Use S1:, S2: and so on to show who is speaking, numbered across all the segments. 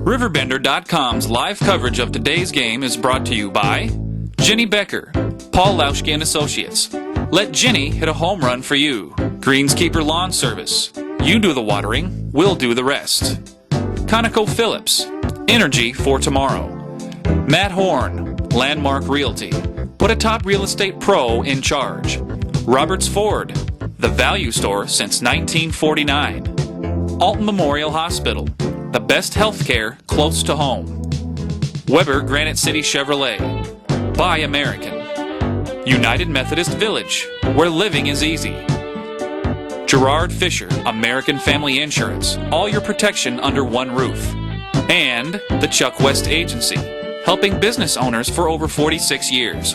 S1: RiverBender.com's live coverage of today's game is brought to you by Jenny Becker, Paul Lauschke and Associates. Let Jenny hit a home run for you. Greenskeeper Lawn Service. You do the watering, we'll do the rest. ConocoPhillips. Energy for tomorrow. Matt Horn, Landmark Realty. Put a top real estate pro in charge. Roberts Ford, the value store since 1949. Alton Memorial Hospital, the best health care close to home. Weber Granite City Chevrolet. Buy American. United Methodist Village, where living is easy. Gerard Fisher, American Family Insurance, all your protection under one roof. And the Chuck West Agency, helping business owners for over 46 years.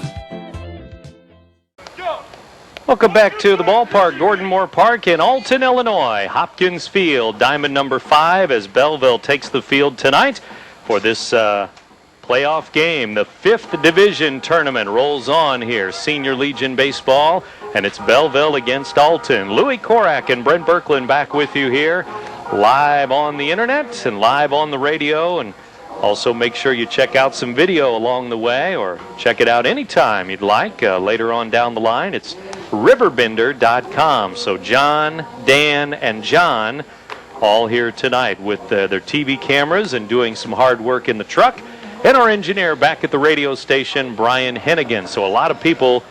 S2: Welcome back to the ballpark, Gordon Moore Park in Alton, Illinois. Hopkins Field, diamond number 5 as Belleville takes the field tonight for this playoff game. The 5th division tournament rolls on here. Senior Legion baseball, and it's Belleville against Alton. Louis Korak and Brent Berkland back with you here, live on the internet and live on the radio, and also make sure you check out some video along the way, or check it out anytime you'd like later on down the line. It's RiverBender.com. So John, Dan, and John all here tonight with their TV cameras and doing some hard work in the truck. And our engineer back at the radio station, Brian Hennigan. So a lot of people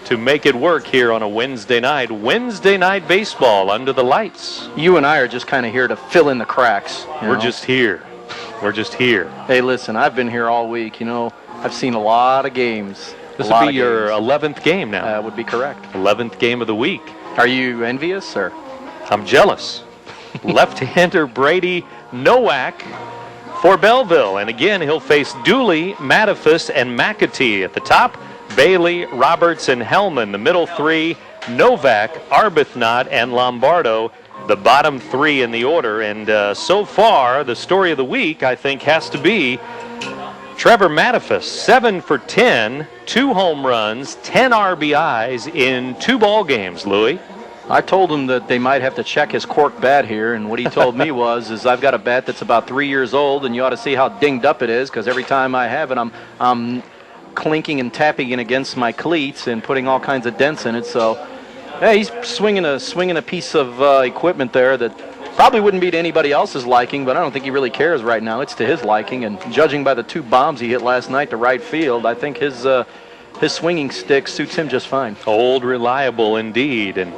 S2: to make it work here on a Wednesday night. Wednesday night baseball under the lights.
S3: You and I are just kind of here to fill in the cracks.
S2: We're just here. We're just here.
S3: Hey, listen, I've been here all week. You know, I've seen a lot of games.
S2: This will be your 11th game now.
S3: That would be correct.
S2: 11th game of the week.
S3: Are you envious, or?
S2: I'm jealous. Left-hander Brady Nowak for Belleville. And again, he'll face Dooley, Mattifus, and McAtee. At the top, Bailey, Roberts, and Hellman. The middle 3, Novak, Arbuthnot, and Lombardo. The bottom 3 in the order. And so far, the story of the week, I think, has to be Trevor Mattifus, 7 for 10, 2 home runs, 10 RBIs in 2 ball games, Louis.
S3: I told him that they might have to check his cork bat here, and what he told me is I've got a bat that's about 3 years old, and you ought to see how dinged up it is, because every time I have it, I'm clinking and tapping it against my cleats and putting all kinds of dents in it. So, yeah, he's swinging a piece of equipment there that probably wouldn't be to anybody else's liking, but I don't think he really cares right now. It's to his liking, and judging by the 2 bombs he hit last night to right field, I think his swinging stick suits him just fine.
S2: Old, reliable indeed, and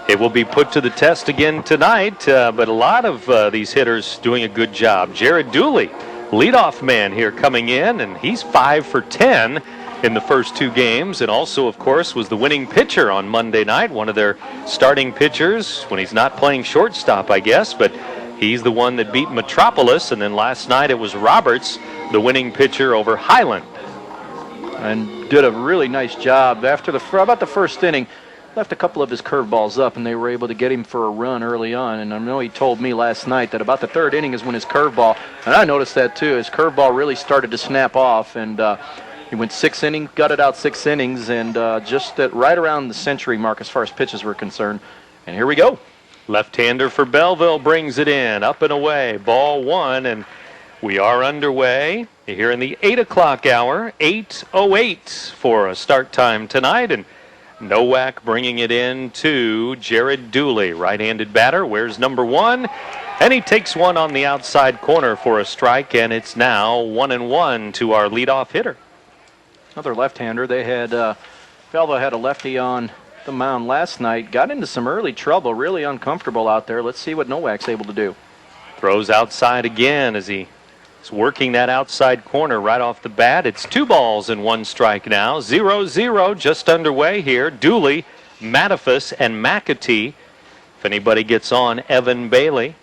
S2: it will be put to the test again tonight, but a lot of these hitters doing a good job. Jared Dooley, leadoff man here coming in, and he's 5 for 10 in the first 2 games, and also, of course, was the winning pitcher on Monday night, one of their starting pitchers when he's not playing shortstop, I guess, but he's the one that beat Metropolis, and then last night it was Roberts, the winning pitcher over Highland.
S3: And did a really nice job. After about the first inning, left a couple of his curveballs up, and they were able to get him for a run early on. And I know he told me last night that about the 3rd inning is when his curveball, and I noticed that too, his curveball really started to snap off, and he went 6 innings, gutted out 6 innings, and just at right around the century mark as far as pitches were concerned. And here we go.
S2: Left-hander for Belleville brings it in, up and away, ball 1, and we are underway here in the 8 o'clock hour, 8:08 for a start time tonight, and Nowak bringing it in to Jared Dooley, right-handed batter. Where's number 1? And he takes one on the outside corner for a strike, and it's now 1-1 to our leadoff hitter.
S3: Another left-hander. They had Belleville had a lefty on the mound last night. Got into some early trouble, really uncomfortable out there. Let's see what Nowak's able to do.
S2: Throws outside again as he is working that outside corner right off the bat. It's 2 balls and 1 strike now. 0-0 just underway here. Dooley, Mattifus, and McAtee. If anybody gets on, Evan Bailey.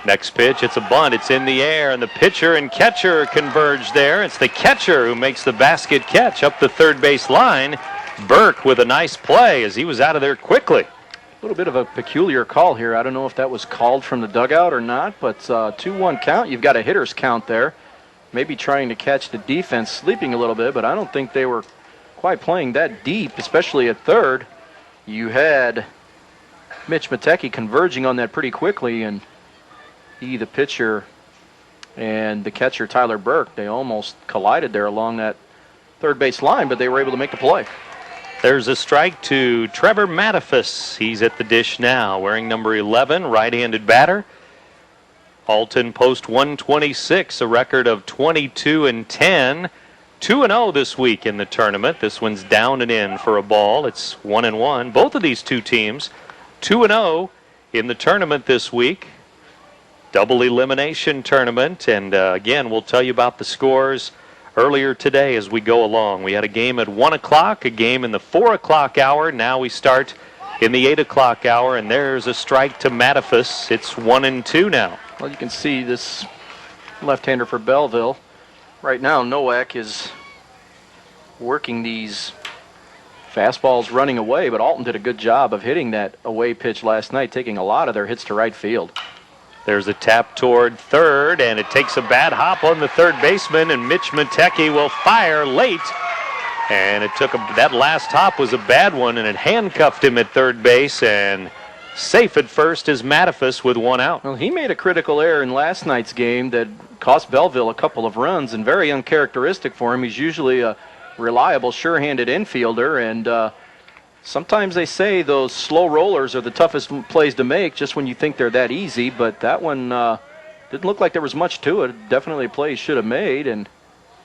S2: Next pitch, it's a bunt. It's in the air, and the pitcher and catcher converge there. It's the catcher who makes the basket catch up the third base line. Burke with a nice play as he was out of there quickly.
S3: A little bit of a peculiar call here. I don't know if that was called from the dugout or not, but 2-1 count. You've got a hitter's count there. Maybe trying to catch the defense sleeping a little bit, but I don't think they were quite playing that deep, especially at third. You had Mitch Matecki converging on that pretty quickly, and he, the pitcher, and the catcher, Tyler Burke. They almost collided there along that third base line, but they were able to make the play.
S2: There's a strike to Trevor Mattifus. He's at the dish now, wearing number 11, right-handed batter. Alton post 126, a record of 22-10. 2-0 this week in the tournament. This one's down and in for a ball. It's 1-1. Both of these two teams 2-0 in the tournament this week. Double elimination tournament. And again, we'll tell you about the scores earlier today as we go along. We had a game at 1 o'clock, a game in the 4 o'clock hour. Now we start in the 8 o'clock hour, and there's a strike to Mattifus. It's 1-2 now.
S3: Well, you can see this left-hander for Belleville. Right now, Nowak is working these fastballs running away, but Alton did a good job of hitting that away pitch last night, taking a lot of their hits to right field.
S2: There's a tap toward third, and it takes a bad hop on the third baseman, and Mitch Matecki will fire late. And it took that last hop was a bad one, and it handcuffed him at third base, and safe at first is Mattifus with one out.
S3: Well, he made a critical error in last night's game that cost Belleville a couple of runs, and very uncharacteristic for him. He's usually a reliable, sure-handed infielder, and sometimes they say those slow rollers are the toughest plays to make just when you think they're that easy, but that one didn't look like there was much to it. Definitely a play he should have made, and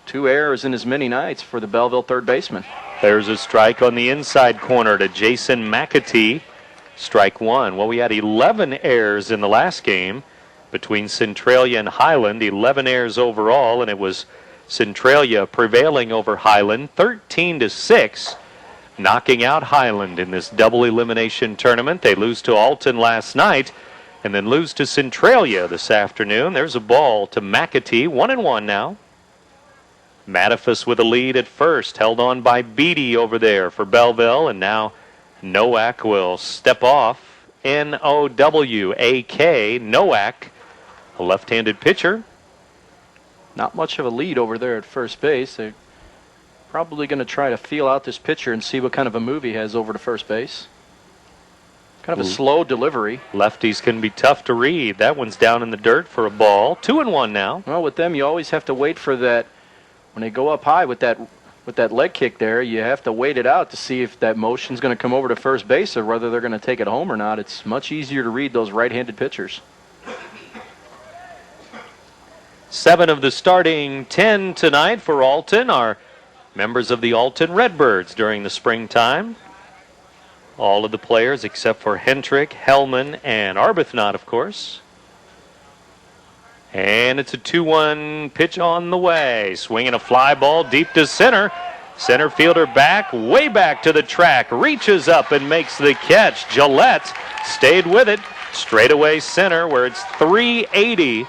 S3: 2 errors in as many nights for the Belleville third baseman.
S2: There's a strike on the inside corner to Jason McAtee. Strike one. Well, we had 11 errors in the last game between Centralia and Highland, 11 errors overall, and it was Centralia prevailing over Highland 13-6, knocking out Highland in this double elimination tournament. They lose to Alton last night and then lose to Centralia this afternoon. There's a ball to McAtee, 1-1 now. Mattifus with a lead at first, held on by Beatty over there for Belleville, and now Nowak will step off. N-O-W-A-K, Nowak, a left-handed pitcher.
S3: Not much of a lead over there at first base. They're probably going to try to feel out this pitcher and see what kind of a move he has over to first base. Kind of a slow delivery.
S2: Lefties can be tough to read. That one's down in the dirt for a ball. 2-1 now.
S3: Well, with them, you always have to wait for that. When they go up high with that leg kick there, you have to wait it out to see if that motion's going to come over to first base or whether they're going to take it home or not. It's much easier to read those right-handed pitchers.
S2: 7 of the starting 10 tonight for Alton are members of the Alton Redbirds during the springtime. All of the players except for Hendrick, Hellman, and Arbuthnot, of course. And it's a 2-1 pitch on the way. Swinging a fly ball deep to center. Center fielder back, way back to the track. Reaches up and makes the catch. Gillette stayed with it. Straightaway center where it's 380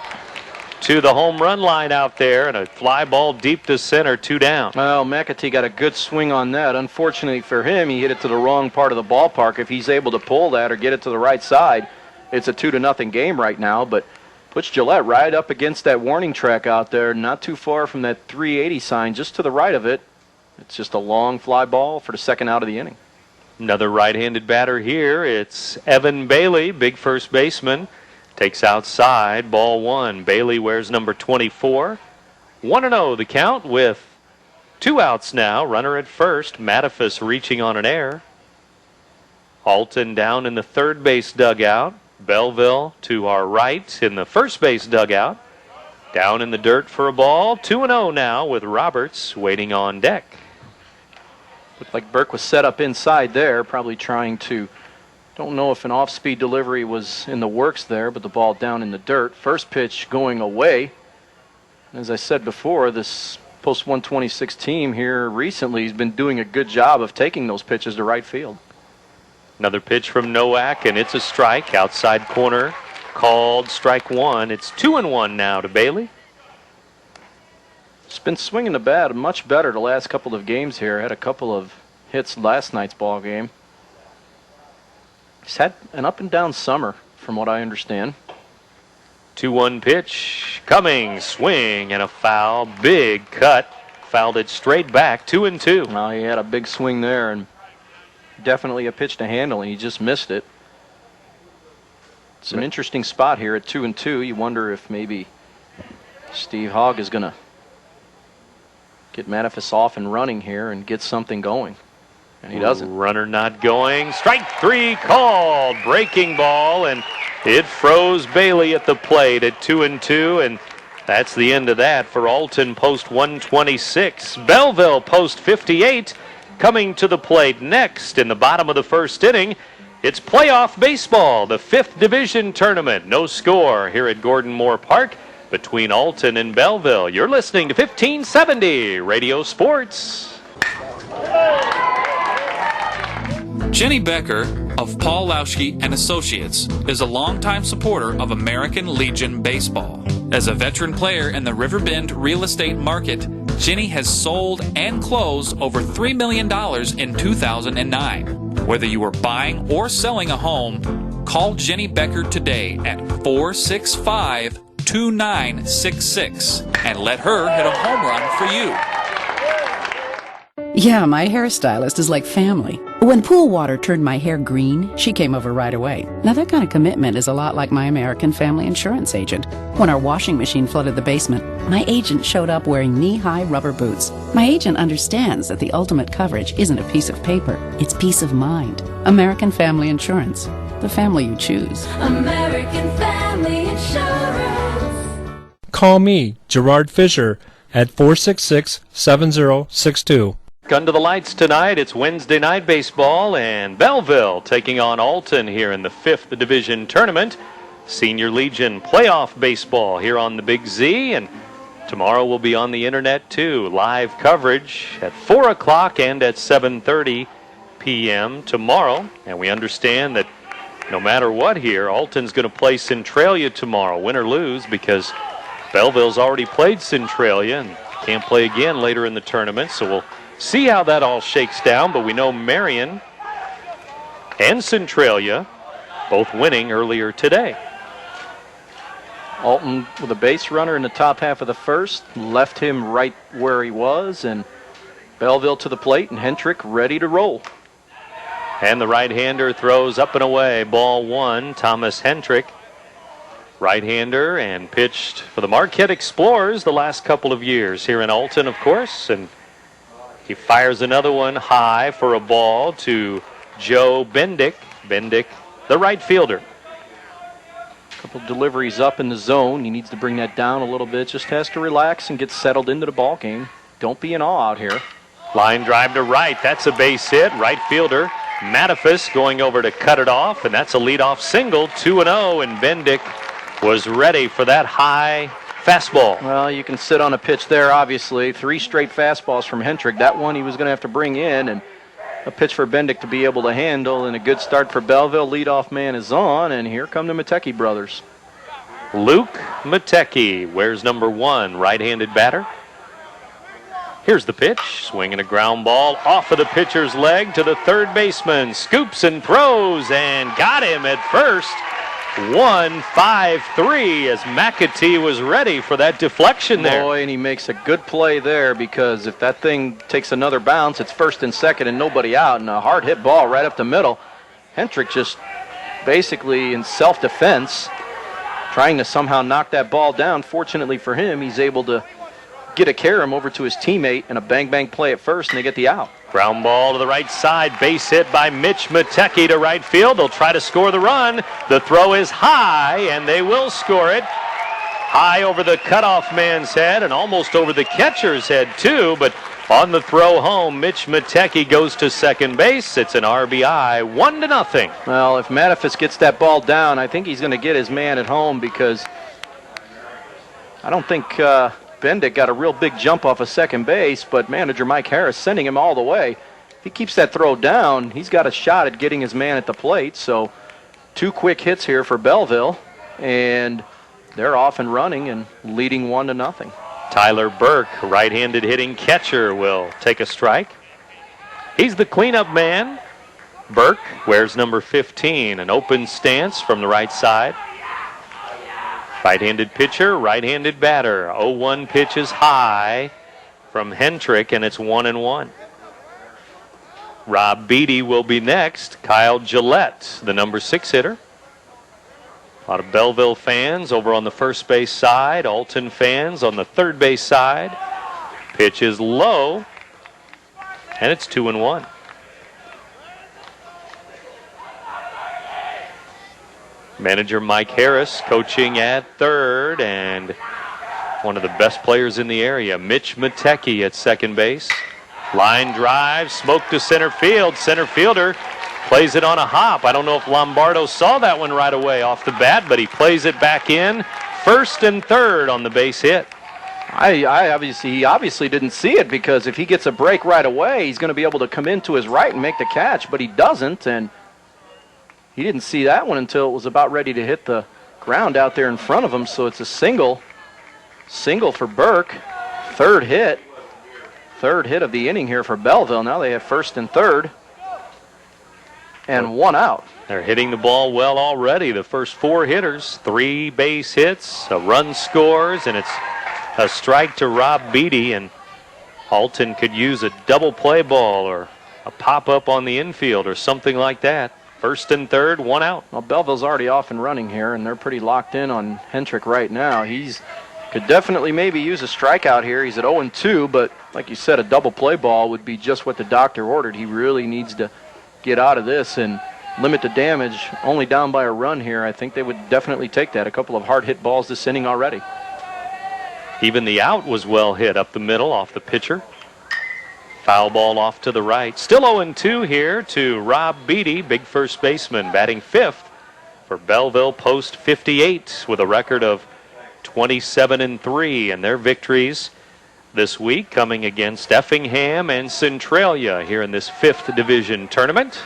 S2: to the home run line out there. And a fly ball deep to center, 2 down.
S3: Well, McAtee got a good swing on that. Unfortunately for him, he hit it to the wrong part of the ballpark. If he's able to pull that or get it to the right side, it's a 2-0 game right now. But puts Gillette right up against that warning track out there, not too far from that 380 sign, just to the right of it. It's just a long fly ball for the second out of the inning.
S2: Another right-handed batter here. It's Evan Bailey, big first baseman. Takes outside, ball 1. Bailey wears number 24. 1-0 the count with 2 outs now. Runner at first. Mattifus reaching on an error. Alton down in the third base dugout. Belleville to our right in the first base dugout. Down in the dirt for a ball. 2-0 now with Roberts waiting on deck.
S3: Looked like Burke was set up inside there, probably trying to, don't know if an off-speed delivery was in the works there, but the ball down in the dirt. First pitch going away. As I said before, this post-126 team here recently has been doing a good job of taking those pitches to right field.
S2: Another pitch from Nowak, and it's a strike. Outside corner called strike 1. It's 2-1 now to Bailey.
S3: He's been swinging the bat much better the last couple of games here. Had a couple of hits last night's ball game. He's had an up and down summer, from what I understand.
S2: 2-1 pitch coming, swing and a foul. Big cut. Fouled it straight back. 2-2.
S3: Well, he had a big swing there and definitely a pitch to handle, and he just missed it. It's an interesting spot here at 2-2. You wonder if maybe Steve Hogg is going to get Manifest off and running here and get something going. And he doesn't.
S2: Runner not going. Strike 3 called. Breaking ball, and it froze Bailey at the plate at 2-2, and that's the end of that for Alton post 126. Belleville post 58 coming to the plate next in the bottom of the first inning. It's playoff baseball, the 5th division tournament. No score here at Gordon Moore Park between Alton and Belleville. You're listening to 1570 Radio Sports.
S1: Jenny Becker of Paul Lauschke and Associates is a longtime supporter of American Legion Baseball. As a veteran player in the Riverbend real estate market, Jenny has sold and closed over $3 million in 2009. Whether you are buying or selling a home, call Jenny Becker today at 465-2966 and let her hit a home run for you.
S4: Yeah, my hairstylist is like family. When pool water turned my hair green, she came over right away. Now that kind of commitment is a lot like my American Family Insurance agent. When our washing machine flooded the basement, my agent showed up wearing knee-high rubber boots. My agent understands that the ultimate coverage isn't a piece of paper, it's peace of mind. American Family Insurance, the family you choose.
S5: American Family Insurance.
S6: Call me, Gerard Fisher, at 466-7062.
S2: Gun to the lights tonight. It's Wednesday night baseball, and Belleville taking on Alton here in the 5th division tournament. Senior Legion playoff baseball here on the Big Z, and tomorrow we'll be on the internet too. Live coverage at 4 o'clock and at 7:30 p.m. tomorrow. And we understand that no matter what here, Alton's going to play Centralia tomorrow, win or lose, because Belleville's already played Centralia and can't play again later in the tournament. So we'll see how that all shakes down, but we know Marion and Centralia both winning earlier today.
S3: Alton with a base runner in the top half of the first, left him right where he was, and Belleville to the plate, and Hentrick ready to roll.
S2: And the right-hander throws up and away. Ball 1, Thomas Hentrick. Right-hander, and pitched for the Marquette Explorers the last couple of years here in Alton, of course, and he fires another one high for a ball to Joe Bendick. Bendick, the right fielder.
S3: Couple deliveries up in the zone. He needs to bring that down a little bit. Just has to relax and get settled into the ball game. Don't be in awe out here.
S2: Line drive to right. That's a base hit. Right fielder Mattifus going over to cut it off, and that's a leadoff single. 2-0, and Bendick was ready for that high fastball.
S3: Well, you can sit on a pitch there, obviously. 3 straight fastballs from Hentrick. That one he was going to have to bring in, and a pitch for Bendick to be able to handle, and a good start for Belleville. Leadoff man is on, and here come the Matecki brothers.
S2: Luke Matecki wears number 1, right-handed batter. Here's the pitch, swinging a ground ball off of the pitcher's leg to the third baseman. Scoops and throws, and got him at first. 1-5-3 as McAtee was ready for that deflection there.
S3: Boy, and he makes a good play there, because if that thing takes another bounce, it's first and second and nobody out, and a hard hit ball right up the middle. Hentrick just basically in self-defense trying to somehow knock that ball down. Fortunately for him, he's able to get a carom over to his teammate and a bang-bang play at first, and they get the out.
S2: Ground ball to the right side, base hit by Mitch Matecki to right field. They'll try to score the run. The throw is high, and they will score it. High over the cutoff man's head and almost over the catcher's head too, but on the throw home, Mitch Matecki goes to second base. It's an RBI, 1-0.
S3: Well, if Mattifus gets that ball down, I think he's going to get his man at home, because I don't think Bendick got a real big jump off of second base, but manager Mike Harris sending him all the way. If he keeps that throw down, he's got a shot at getting his man at the plate. So 2 quick hits here for Belleville, and they're off and running and leading 1-0.
S2: Tyler Burke, right-handed hitting catcher, will take a strike. He's the cleanup man. Burke wears number 15, an open stance from the right side. Right-handed pitcher, right-handed batter. 0-1 pitch is high from Hentrick, and it's 1-1. Rob Beatty will be next. Kyle Gillette, the number 6 hitter. A lot of Belleville fans over on the first base side. Alton fans on the third base side. Pitch is low, and it's 2-1. Manager Mike Harris coaching at third, and one of the best players in the area, Mitch Matecki at second base. Line drive, smoke to center field. Center fielder plays it on a hop. I don't know if Lombardo saw that one right away off the bat, but he plays it back in. First and third on the base hit.
S3: He obviously didn't see it, because if he gets a break right away, he's going to be able to come in to his right and make the catch, but he doesn't, and he didn't see that one until it was about ready to hit the ground out there in front of him. So it's a single for Burke. Third hit of the inning here for Belleville. Now they have first and third and one out.
S2: They're hitting the ball well already. The first four hitters, 3 base hits, a run scores, and it's a strike to Rob Beatty. And Alton could use a double play ball or a pop-up on the infield or something like that. First and third, one out.
S3: Well, Belleville's already off and running here, and they're pretty locked in on Hendrick right now. He's could definitely maybe use a strikeout here. He's at 0-2, but like you said, a double play ball would be just what the doctor ordered. He really needs to get out of this and limit the damage. Only down by a run here. I think they would definitely take that. A couple of hard hit balls this inning already.
S2: Even the out was well hit up the middle off the pitcher. Foul ball off to the right. Still 0-2 here to Rob Beatty, big first baseman, batting fifth for Belleville post 58 with a record of 27-3, and their victories this week coming against Effingham and Centralia here in this 5th division tournament.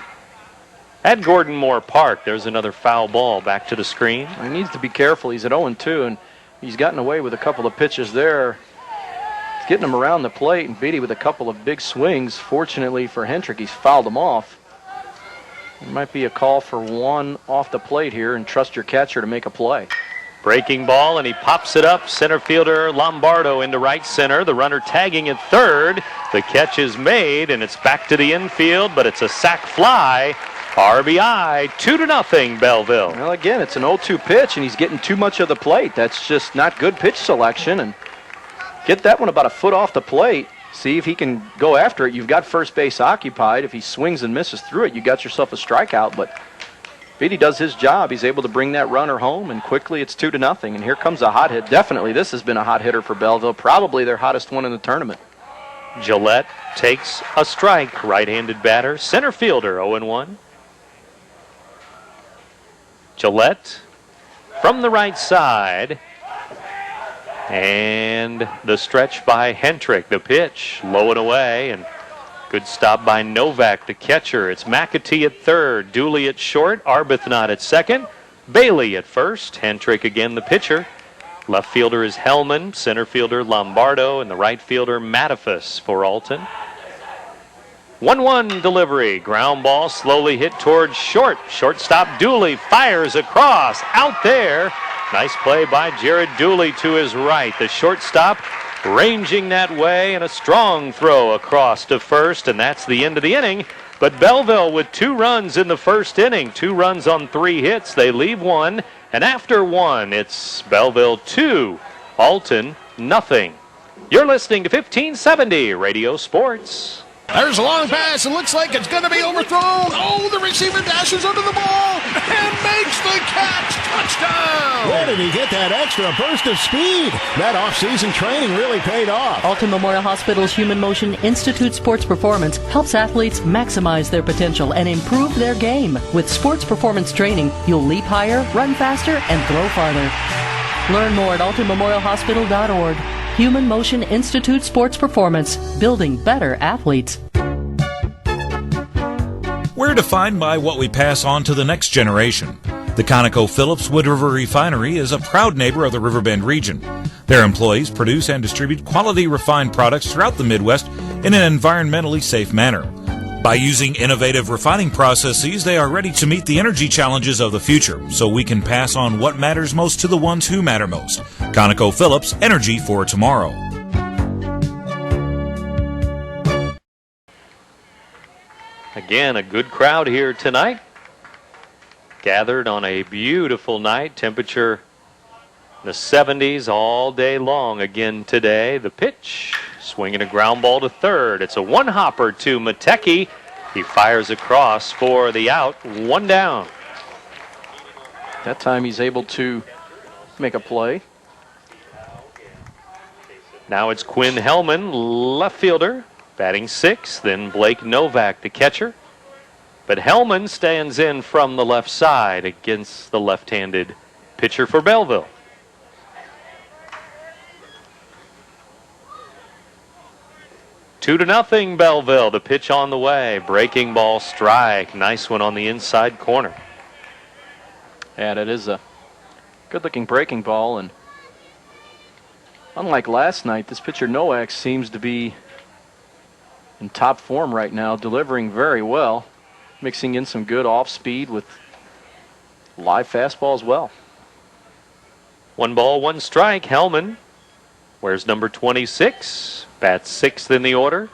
S2: At Gordon Moore Park, there's another foul ball back to the screen.
S3: He needs to be careful. He's at 0-2, and he's gotten away with a couple of pitches there. He's getting them around the plate, and Beatty with a couple of big swings. Fortunately for Hendrick, he's fouled them off. It might be a call for one off the plate here, and trust your catcher to make a play.
S2: Breaking ball, and he pops it up. Center fielder Lombardo into right center. The runner tagging at third. The catch is made, and it's back to the infield, but it's a sac fly. RBI, 2-0 Belleville.
S3: Well, again, it's an 0-2 pitch, and he's getting too much of the plate. That's just not good pitch selection. And get that one about a foot off the plate. See if he can go after it. You've got first base occupied. If he swings and misses through it, you got yourself a strikeout. But Beatty does his job. He's able to bring that runner home, and quickly it's 2-0. And here comes a hot hit. Definitely, this has been a hot hitter for Belleville. Probably their hottest one in the tournament.
S2: Gillette takes a strike. Right-handed batter. Center fielder, 0-1. Gillette from the right side. And the stretch by Hendrick. The pitch low and away, and good stop by Novak, the catcher. It's McAtee at third, Dooley at short, Arbuthnot at second, Bailey at first, Hendrick again the pitcher. Left fielder is Hellman, center fielder Lombardo, and the right fielder Mattifus for Alton. 1-1 delivery, ground ball slowly hit towards short. Shortstop Dooley fires across, out there. Nice play by Jared Dooley to his right. The shortstop ranging that way, and a strong throw across to first, and that's the end of the inning. But Belleville with 2 runs in the first inning, 2 runs on 3 hits. They leave 1, and after 1, it's Belleville 2, Alton nothing. You're listening to 1570 Radio Sports.
S7: There's a long pass. It looks like it's going to be overthrown. Oh, the receiver dashes under the ball and makes the catch. Touchdown!
S8: Where did he get that extra burst of speed? That off-season training really paid off.
S9: Alton Memorial Hospital's Human Motion Institute Sports Performance helps athletes maximize their potential and improve their game. With sports performance training, you'll leap higher, run faster, and throw farther. Learn more at altonmemorialhospital.org. Human Motion Institute Sports Performance, building better athletes.
S10: We're defined by what we pass on to the next generation. The ConocoPhillips Wood River Refinery is a proud neighbor of the Riverbend region. Their employees produce and distribute quality refined products throughout the Midwest in an environmentally safe manner. By using innovative refining processes, they are ready to meet the energy challenges of the future, so we can pass on what matters most to the ones who matter most. ConocoPhillips, energy for tomorrow.
S2: Again, a good crowd here tonight. gathered on a beautiful night. Temperature in the 70s all day long again today. The pitch, swinging a ground ball to third. It's a one-hopper to Matecki. He fires across for the out. One down.
S3: That time he's able to make a play.
S2: Now it's Quinn Hellman, left fielder, batting sixth. Then Blake Novak, the catcher. But Hellman stands in from the left side against the left-handed pitcher for Belleville. Two to nothing, Belleville. The pitch on the way. Breaking ball, strike. Nice one on the inside corner.
S3: Yeah, that is a good-looking breaking ball. And unlike last night, this pitcher Nowak seems to be in top form right now, delivering very well, mixing in some good off-speed with live fastball as well.
S2: 1 ball, 1 strike. Hellman wears number 26. Bats sixth in the order.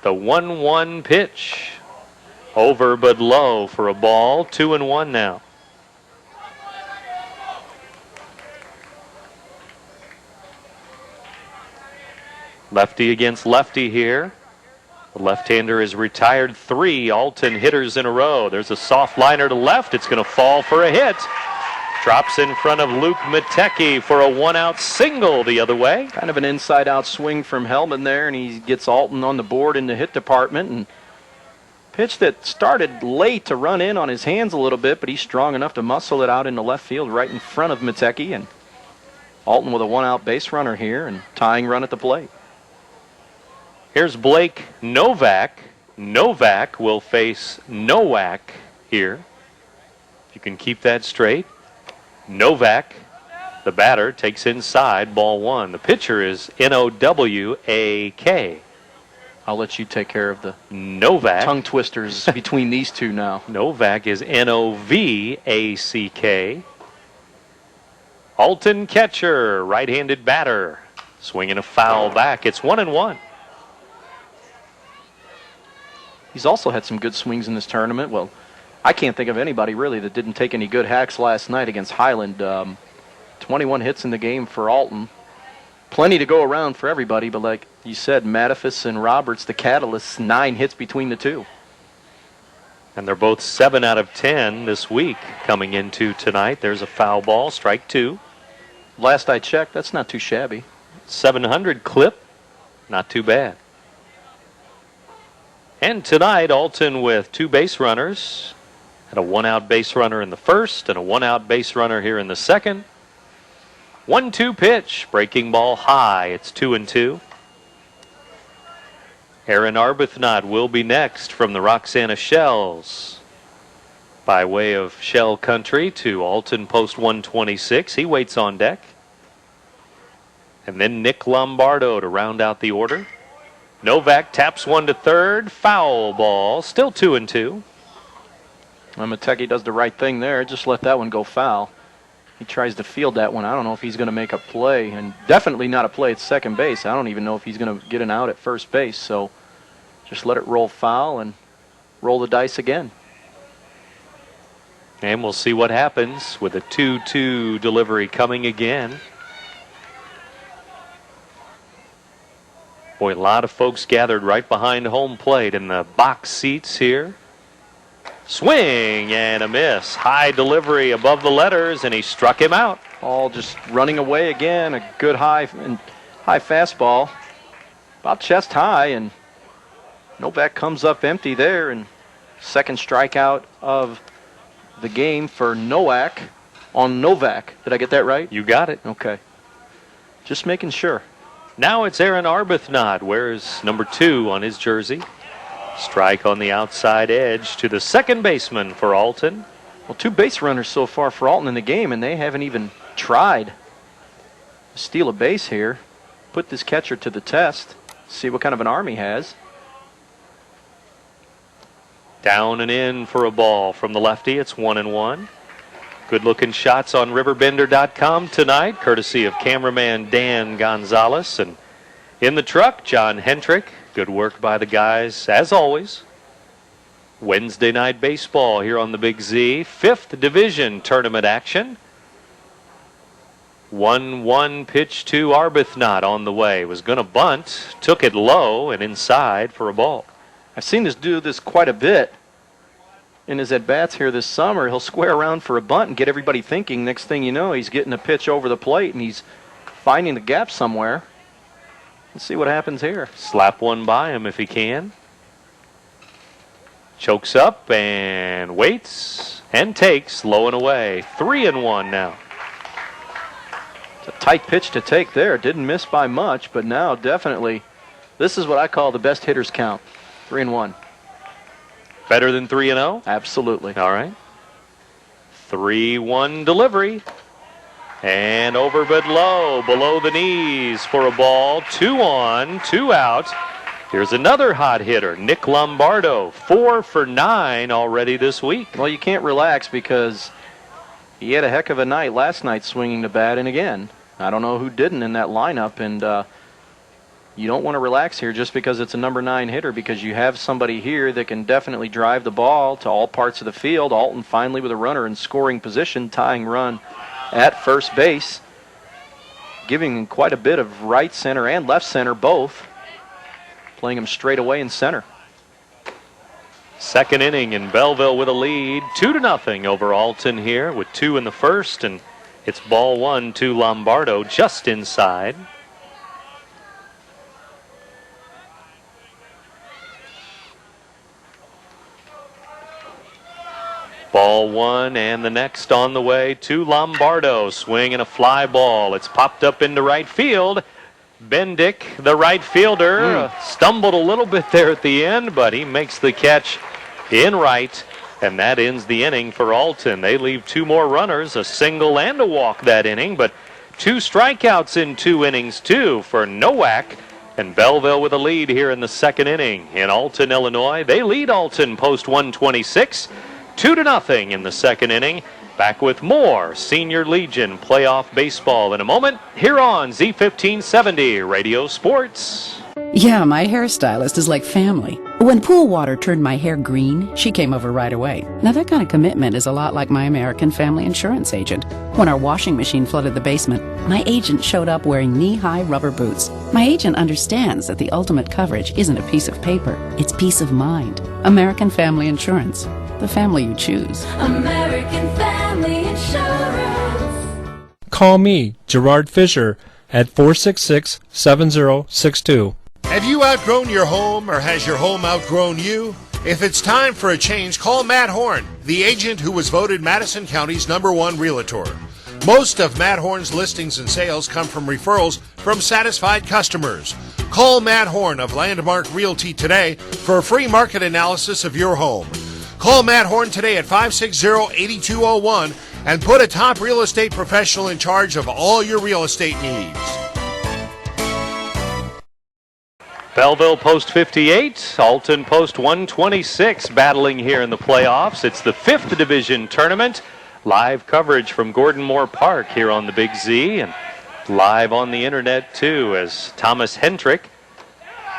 S2: The 1-1 pitch. Over but low for a ball. 2-1 now. Lefty against lefty here. The left-hander has retired 3 Alton hitters in a row. There's a soft liner to left. It's going to fall for a hit. Drops in front of Luke Matecki for a 1-out single the other way.
S3: Kind of an inside-out swing from Hellman there, and he gets Alton on the board in the hit department. And pitch that started late to run in on his hands a little bit, but he's strong enough to muscle it out into left field right in front of Matecki. And Alton with a 1-out base runner here and tying run at the plate.
S2: Here's Blake Novak. Novak will face Nowak here. If you can keep that straight. Novak, the batter, takes inside, ball 1. The pitcher is N-O-W-A-K.
S3: I'll let you take care of the
S2: Novak.
S3: Tongue twisters between these two now.
S2: Novak is N-O-V-A-C-K. Alton catcher, right-handed batter. Swinging a foul back. It's 1-1.
S3: He's also had some good swings in this tournament. Well, I can't think of anybody really that didn't take any good hacks last night against Highland. 21 hits in the game for Alton. Plenty to go around for everybody, but like you said, Mattifus and Roberts, the catalysts, 9 hits between the two.
S2: And they're both 7 out of 10 this week coming into tonight. There's a foul ball, strike 2.
S3: Last I checked, that's not too shabby.
S2: 700 clip, not too bad. And tonight, Alton with 2 base runners. Had a 1-out base runner in the first and a 1-out base runner here in the second. 1-2 pitch, breaking ball high. It's 2-2. Aaron Arbuthnot will be next from the Roxana Shells. By way of Shell Country to Alton Post 126. He waits on deck. And then Nick Lombardo to round out the order. Novak taps one to third. Foul ball. Still 2-2.
S3: Matecki does the right thing there. Just let that one go foul. He tries to field that one. I don't know if he's going to make a play, and definitely not a play at second base. I don't even know if he's going to get an out at first base. So just let it roll foul and roll the dice again.
S2: And we'll see what happens with a 2-2 delivery coming again. Boy, a lot of folks gathered right behind home plate in the box seats here. Swing and a miss. High delivery above the letters, and he struck him out.
S3: All just running away again. A good high fastball. About chest high, and Novak comes up empty there. And second strikeout of the game for Nowak on Novak. Did I get that right?
S2: You got it.
S3: Okay. Just making sure.
S2: Now it's Aaron Arbuthnot, wears number 2 on his jersey. Strike on the outside edge to the second baseman for Alton.
S3: Well, 2 base runners so far for Alton in the game, and they haven't even tried to steal a base here. Put this catcher to the test. See what kind of an arm he has.
S2: Down and in for a ball from the lefty. It's 1-1. Good looking shots on RiverBender.com tonight, courtesy of cameraman Dan Gonzalez. And in the truck, John Hendrick. Good work by the guys, as always. Wednesday night baseball here on the Big Z. 5th division tournament action. 1-1 pitch to Arbuthnot on the way. Was going to bunt, took it low and inside for a ball.
S3: I've seen this do this quite a bit in his at-bats here this summer. He'll square around for a bunt and get everybody thinking. Next thing you know, he's getting a pitch over the plate and he's finding the gap somewhere. Let's see what happens here.
S2: Slap one by him if he can. Chokes up and waits and takes low and away. 3-1 now.
S3: It's a tight pitch to take there. Didn't miss by much, but now definitely this is what I call the best hitter's count. 3-1.
S2: Better than 3-0?
S3: Absolutely.
S2: All right. 3-1 delivery. And over but low, below the knees for a ball. 2 on, 2 out. Here's another hot hitter, Nick Lombardo, 4 for 9 already this week.
S3: Well, you can't relax because he had a heck of a night last night swinging the bat, and again, I don't know who didn't in that lineup, and you don't want to relax here just because it's a number 9 hitter, because you have somebody here that can definitely drive the ball to all parts of the field. Alton finally with a runner in scoring position, tying run at first base, giving him quite a bit of right center and left center both. Playing him straight away in center.
S2: Second inning, and Belleville with a lead, 2-0 over Alton here with 2 in the first, and it's ball 1 to Lombardo just inside. Ball 1 and the next on the way to Lombardo. Swing and a fly ball. It's popped up into right field. Bendick, the right fielder, stumbled a little bit there at the end, but he makes the catch in right, and that ends the inning for Alton. They leave 2 more runners, a single and a walk that inning, but 2 strikeouts in 2 innings too for Nowak, and Belleville with a lead here in the second inning. In Alton, Illinois, they lead Alton post 126, 2-0 in the second inning. Back with more Senior Legion playoff baseball in a moment here on Z1570 Radio Sports.
S4: Yeah, my hairstylist is like family. When pool water turned my hair green, she came over right away. Now that kind of commitment is a lot like my American family insurance agent. When our washing machine flooded the basement, my agent showed up wearing knee-high rubber boots. My agent understands that the ultimate coverage isn't a piece of paper, it's peace of mind. American Family Insurance. The family you choose.
S5: American Family Insurance.
S6: Call me, Gerard Fisher, at 466-7062.
S7: Have you outgrown your home, or has your home outgrown you? If it's time for a change, call Matt Horn, the agent who was voted Madison County's #1 realtor. Most of Matt Horn's listings and sales come from referrals from satisfied customers. Call Matt Horn of Landmark Realty today for a free market analysis of your home. Call Matt Horn today at 560-8201 and put a top real estate professional in charge of all your real estate needs.
S2: Belleville post 58, Alton post 126 battling here in the playoffs. It's the 5th division tournament. Live coverage from Gordon Moore Park here on the Big Z, and live on the internet too, as Thomas Hendrick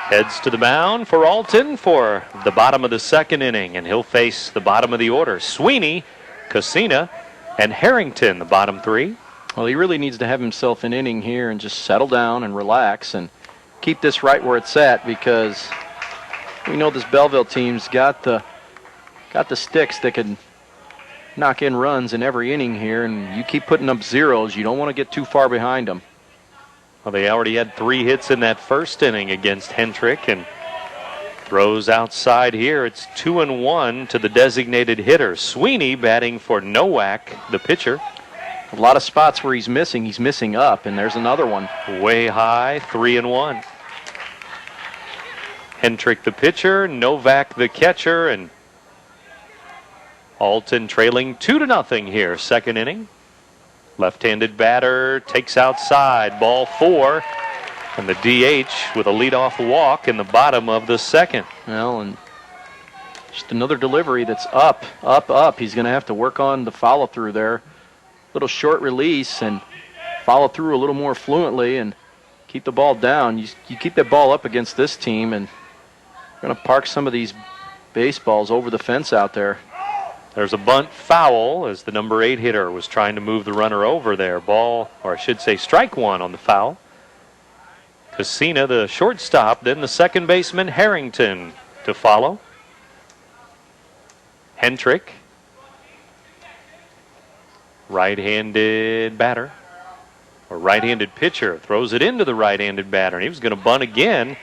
S2: heads to the mound for Alton for the bottom of the second inning, and he'll face the bottom of the order. Sweeney, Cassina, and Harrington, the bottom 3.
S3: Well, he really needs to have himself an inning here and just settle down and relax and keep this right where it's at, because we know this Belleville team's got the sticks that can knock in runs in every inning here, and you keep putting up zeros, you don't want to get too far behind them.
S2: Well, they already had 3 hits in that first inning against Hendrick, and throws outside here. It's 2-1 to the designated hitter. Sweeney batting for Nowak, the pitcher.
S3: A lot of spots where he's missing up, and there's another one.
S2: Way high, 3-1. Hendrick the pitcher, Novak the catcher, and Alton trailing 2-0 here, second inning. Left-handed batter takes outside, ball 4, and the DH with a leadoff walk in the bottom of the second.
S3: Well, and just another delivery that's up, up, up. He's going to have to work on the follow-through there. Little short release and follow through a little more fluently and keep the ball down. You keep that ball up against this team, and you're going to park some of these baseballs over the fence out there.
S2: There's a bunt foul as the number 8 hitter was trying to move the runner over there. Ball, or I should say strike one on the foul. Cassina, the shortstop, then the second baseman, Harrington, to follow. Hentrick, right-handed batter, or right-handed pitcher, throws it into the right-handed batter, and he was going to bunt again.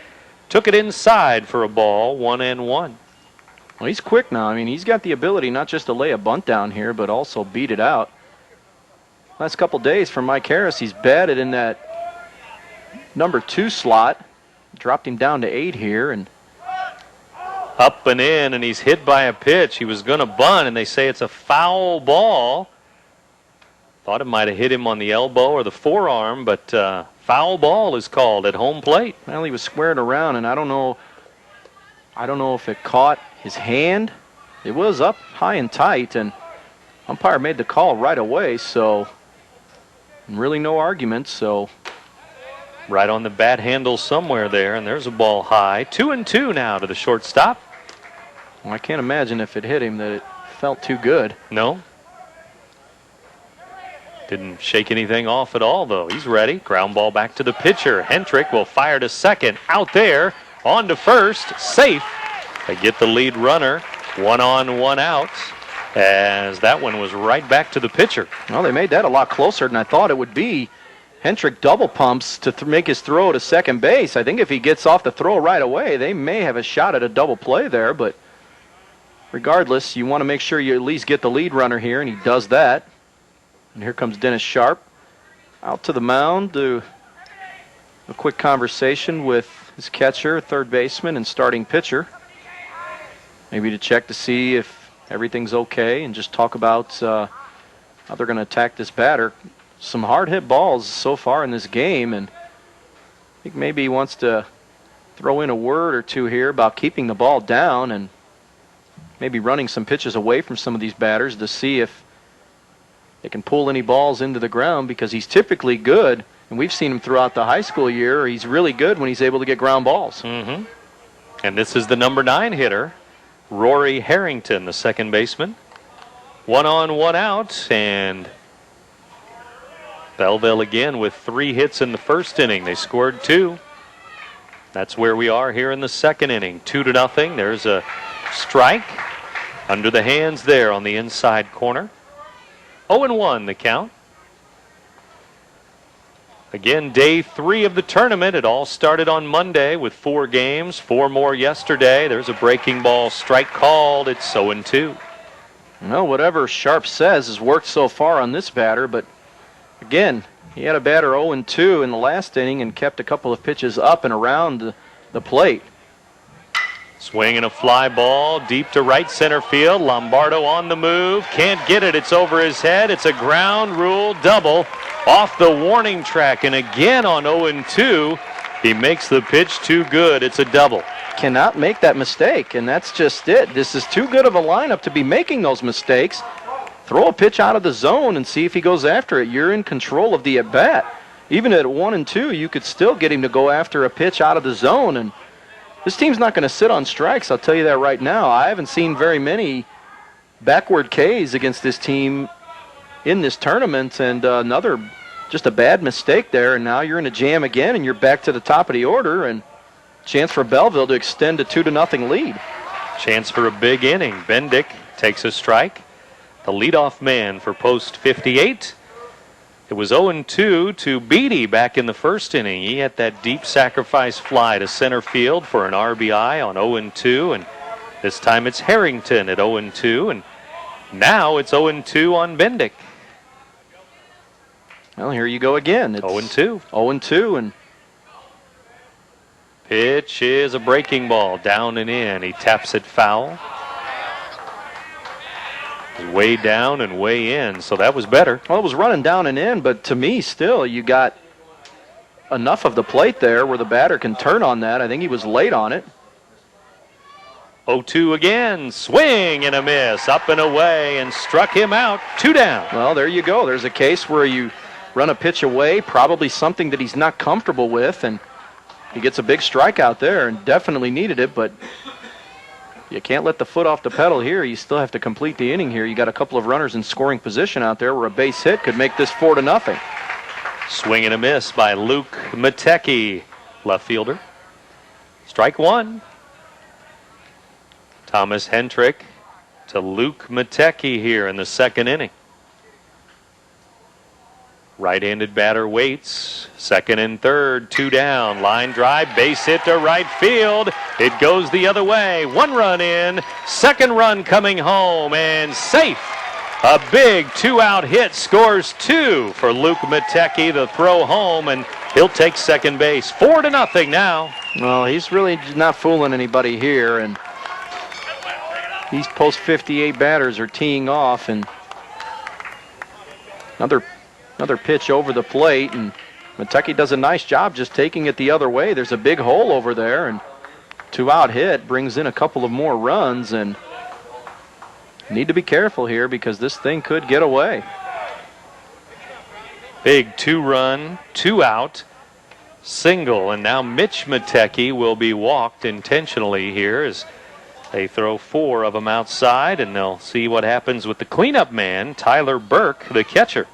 S2: Took it inside for a ball, 1-1.
S3: Well, he's quick now. I mean, he's got the ability not just to lay a bunt down here, but also beat it out. Last couple days for Mike Harris, he's batted in that number 2 slot. Dropped him down to 8 here, and
S2: up and in, and he's hit by a pitch. He was going to bunt, and they say it's a foul ball. Thought it might have hit him on the elbow or the forearm, but foul ball is called at home plate.
S3: Well, he was squared around, and I don't know if it caught his hand. It was up high and tight, and umpire made the call right away, so really no argument. So
S2: right on the bat handle somewhere there, and there's a ball high. 2-2 now to the shortstop.
S3: Well, I can't imagine if it hit him that it felt too good.
S2: No. Didn't shake anything off at all, though. He's ready. Ground ball back to the pitcher. Hentrick will fire to second. Out there. On to first. Safe. They get the lead runner. 1 on, 1 out. As that one was right back to the pitcher.
S3: Well, they made that a lot closer than I thought it would be. Hentrick double pumps to make his throw to second base. I think if he gets off the throw right away, they may have a shot at a double play there. But regardless, you want to make sure you at least get the lead runner here, and he does that. And here comes Dennis Sharp out to the mound to a quick conversation with his catcher, third baseman, and starting pitcher. Maybe to check to see if everything's okay and just talk about how they're going to attack this batter. Some hard hit balls so far in this game, and I think maybe he wants to throw in a word or two here about keeping the ball down and maybe running some pitches away from some of these batters to see if they can pull any balls into the ground, because he's typically good, and we've seen him throughout the high school year. He's really good when he's able to get ground balls.
S2: Mm-hmm. And this is the number 9 hitter, Rory Harrington, the second baseman. 1 on, 1 out, and Belleville again with 3 hits in the first inning. They scored 2. That's where we are here in the second inning. 2-0. There's a strike under the hands there on the inside corner. 0-1 the count. Again, day 3 of the tournament. It all started on Monday with 4 games, 4 more yesterday. There's a breaking ball strike called. It's 0-2.
S3: Well, whatever Sharp says has worked so far on this batter, but again, he had a batter 0-2 in the last inning and kept a couple of pitches up and around the plate.
S2: Swing and a fly ball deep to right center field. Lombardo on the move. Can't get it. It's over his head. It's a ground rule double off the warning track. And again on 0-2, he makes the pitch too good. It's a double.
S3: Cannot make that mistake, and that's just it. This is too good of a lineup to be making those mistakes. Throw a pitch out of the zone and see if he goes after it. You're in control of the at-bat. Even at 1-2, you could still get him to go after a pitch out of the zone, and this team's not going to sit on strikes, I'll tell you that right now. I haven't seen very many backward Ks against this team in this tournament, and just a bad mistake there, and now you're in a jam again, and you're back to the top of the order, and chance for Belleville to extend a 2-0 lead.
S2: Chance for a big inning. Bendick takes a strike. The leadoff man for post 58. It was 0-2 to Beatty back in the first inning. He had that deep sacrifice fly to center field for an RBI on 0-2, and this time it's Harrington at 0-2, and now it's 0-2 on Bendick.
S3: Well, here you go again. It's
S2: 0-2.
S3: 0-2, and
S2: pitch is a breaking ball, down and in. He taps it foul. Way down and way in, so that was better.
S3: Well, it was running down and in, but to me, still, you got enough of the plate there where the batter can turn on that. I think he was late on it.
S2: 0-2 again. Swing and a miss. Up and away and struck him out. 2 down.
S3: Well, there you go. There's a case where you run a pitch away, probably something that he's not comfortable with, and he gets a big strikeout there and definitely needed it, but You can't let the foot off the pedal here. You still have to complete the inning here. You got a couple of runners in scoring position out there where a base hit could make this 4-0.
S2: Swing and a miss by Luke Matecki, left fielder. Strike one. Thomas Hendrick to Luke Matecki here in the second inning. Right-handed batter waits. Second and third, 2 down. Line drive, base hit to right field. It goes the other way. 1 run in. Second run coming home and safe. A big 2-out hit, scores 2 for Luke Matecki. The throw home, and he'll take second base. 4-0 now.
S3: Well, he's really not fooling anybody here, and these post 58 batters are teeing off, and another pitch over the plate, and Matecki does a nice job just taking it the other way. There's a big hole over there, and 2-out hit brings in a couple of more runs, and need to be careful here because this thing could get away.
S2: Big 2-run, 2-out single, and now Mitch Matecki will be walked intentionally here as they throw 4 of them outside, and they'll see what happens with the cleanup man, Tyler Burke, the catcher.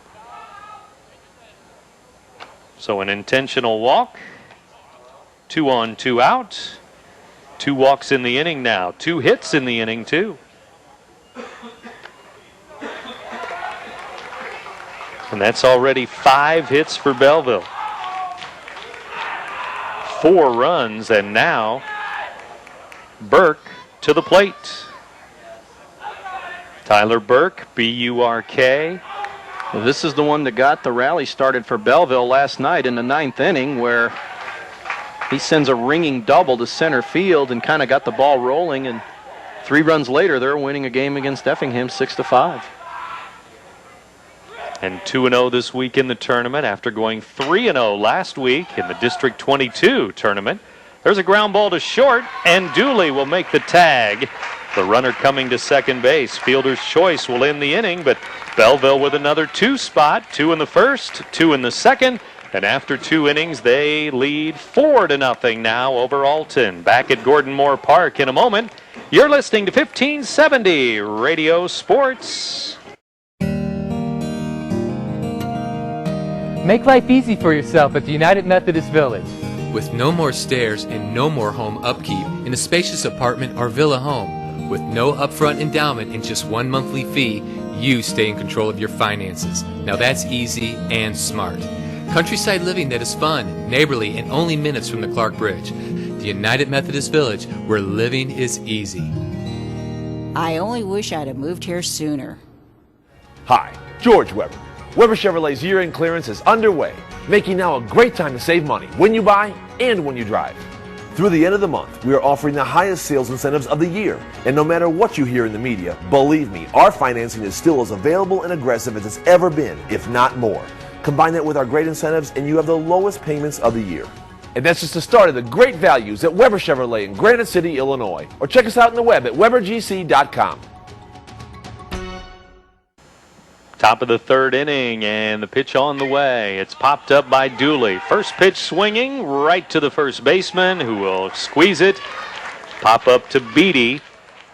S2: So an intentional walk, 2 on, 2 out. 2 walks in the inning now, 2 hits in the inning too. And that's already 5 hits for Belleville. 4 runs, and now Burke to the plate. Tyler Burke, B-U-R-K.
S3: Well, this is the one that got the rally started for Belleville last night in the 9th inning, where he sends a ringing double to center field and kind of got the ball rolling, and 3 runs later they're winning a game against Effingham 6-5.
S2: And 2-0 this week in the tournament after going 3-0 last week in the District 22 tournament. There's a ground ball to short, and Dooley will make the tag. The runner coming to second base. Fielder's choice will end the inning, but Belleville with another 2 spot, 2 in the first, 2 in the second, and after 2 innings, they lead 4-0 now over Alton. Back at Gordon Moore Park in a moment. You're listening to 1570 Radio Sports.
S11: Make life easy for yourself at the United Methodist Village.
S12: With no more stairs and no more home upkeep in a spacious apartment or villa home, with no upfront endowment and just 1 monthly fee, you stay in control of your finances. Now that's easy and smart. Countryside living that is fun, neighborly, and only minutes from the Clark Bridge. The United Methodist Village, where living is easy.
S13: I only wish I'd have moved here sooner.
S14: Hi, George Weber. Weber Chevrolet's year-end clearance is underway, making now a great time to save money when you buy and when you drive. Through the end of the month, we are offering the highest sales incentives of the year. And no matter what you hear in the media, believe me, our financing is still as available and aggressive as it's ever been, if not more. Combine that with our great incentives and you have the lowest payments of the year. And that's just the start of the great values at Weber Chevrolet in Granite City, Illinois. Or check us out on the web at WeberGC.com.
S2: Top of the 3rd inning, and the pitch on the way. It's popped up by Dooley. First pitch swinging right to the first baseman, who will squeeze it. Pop up to Beatty,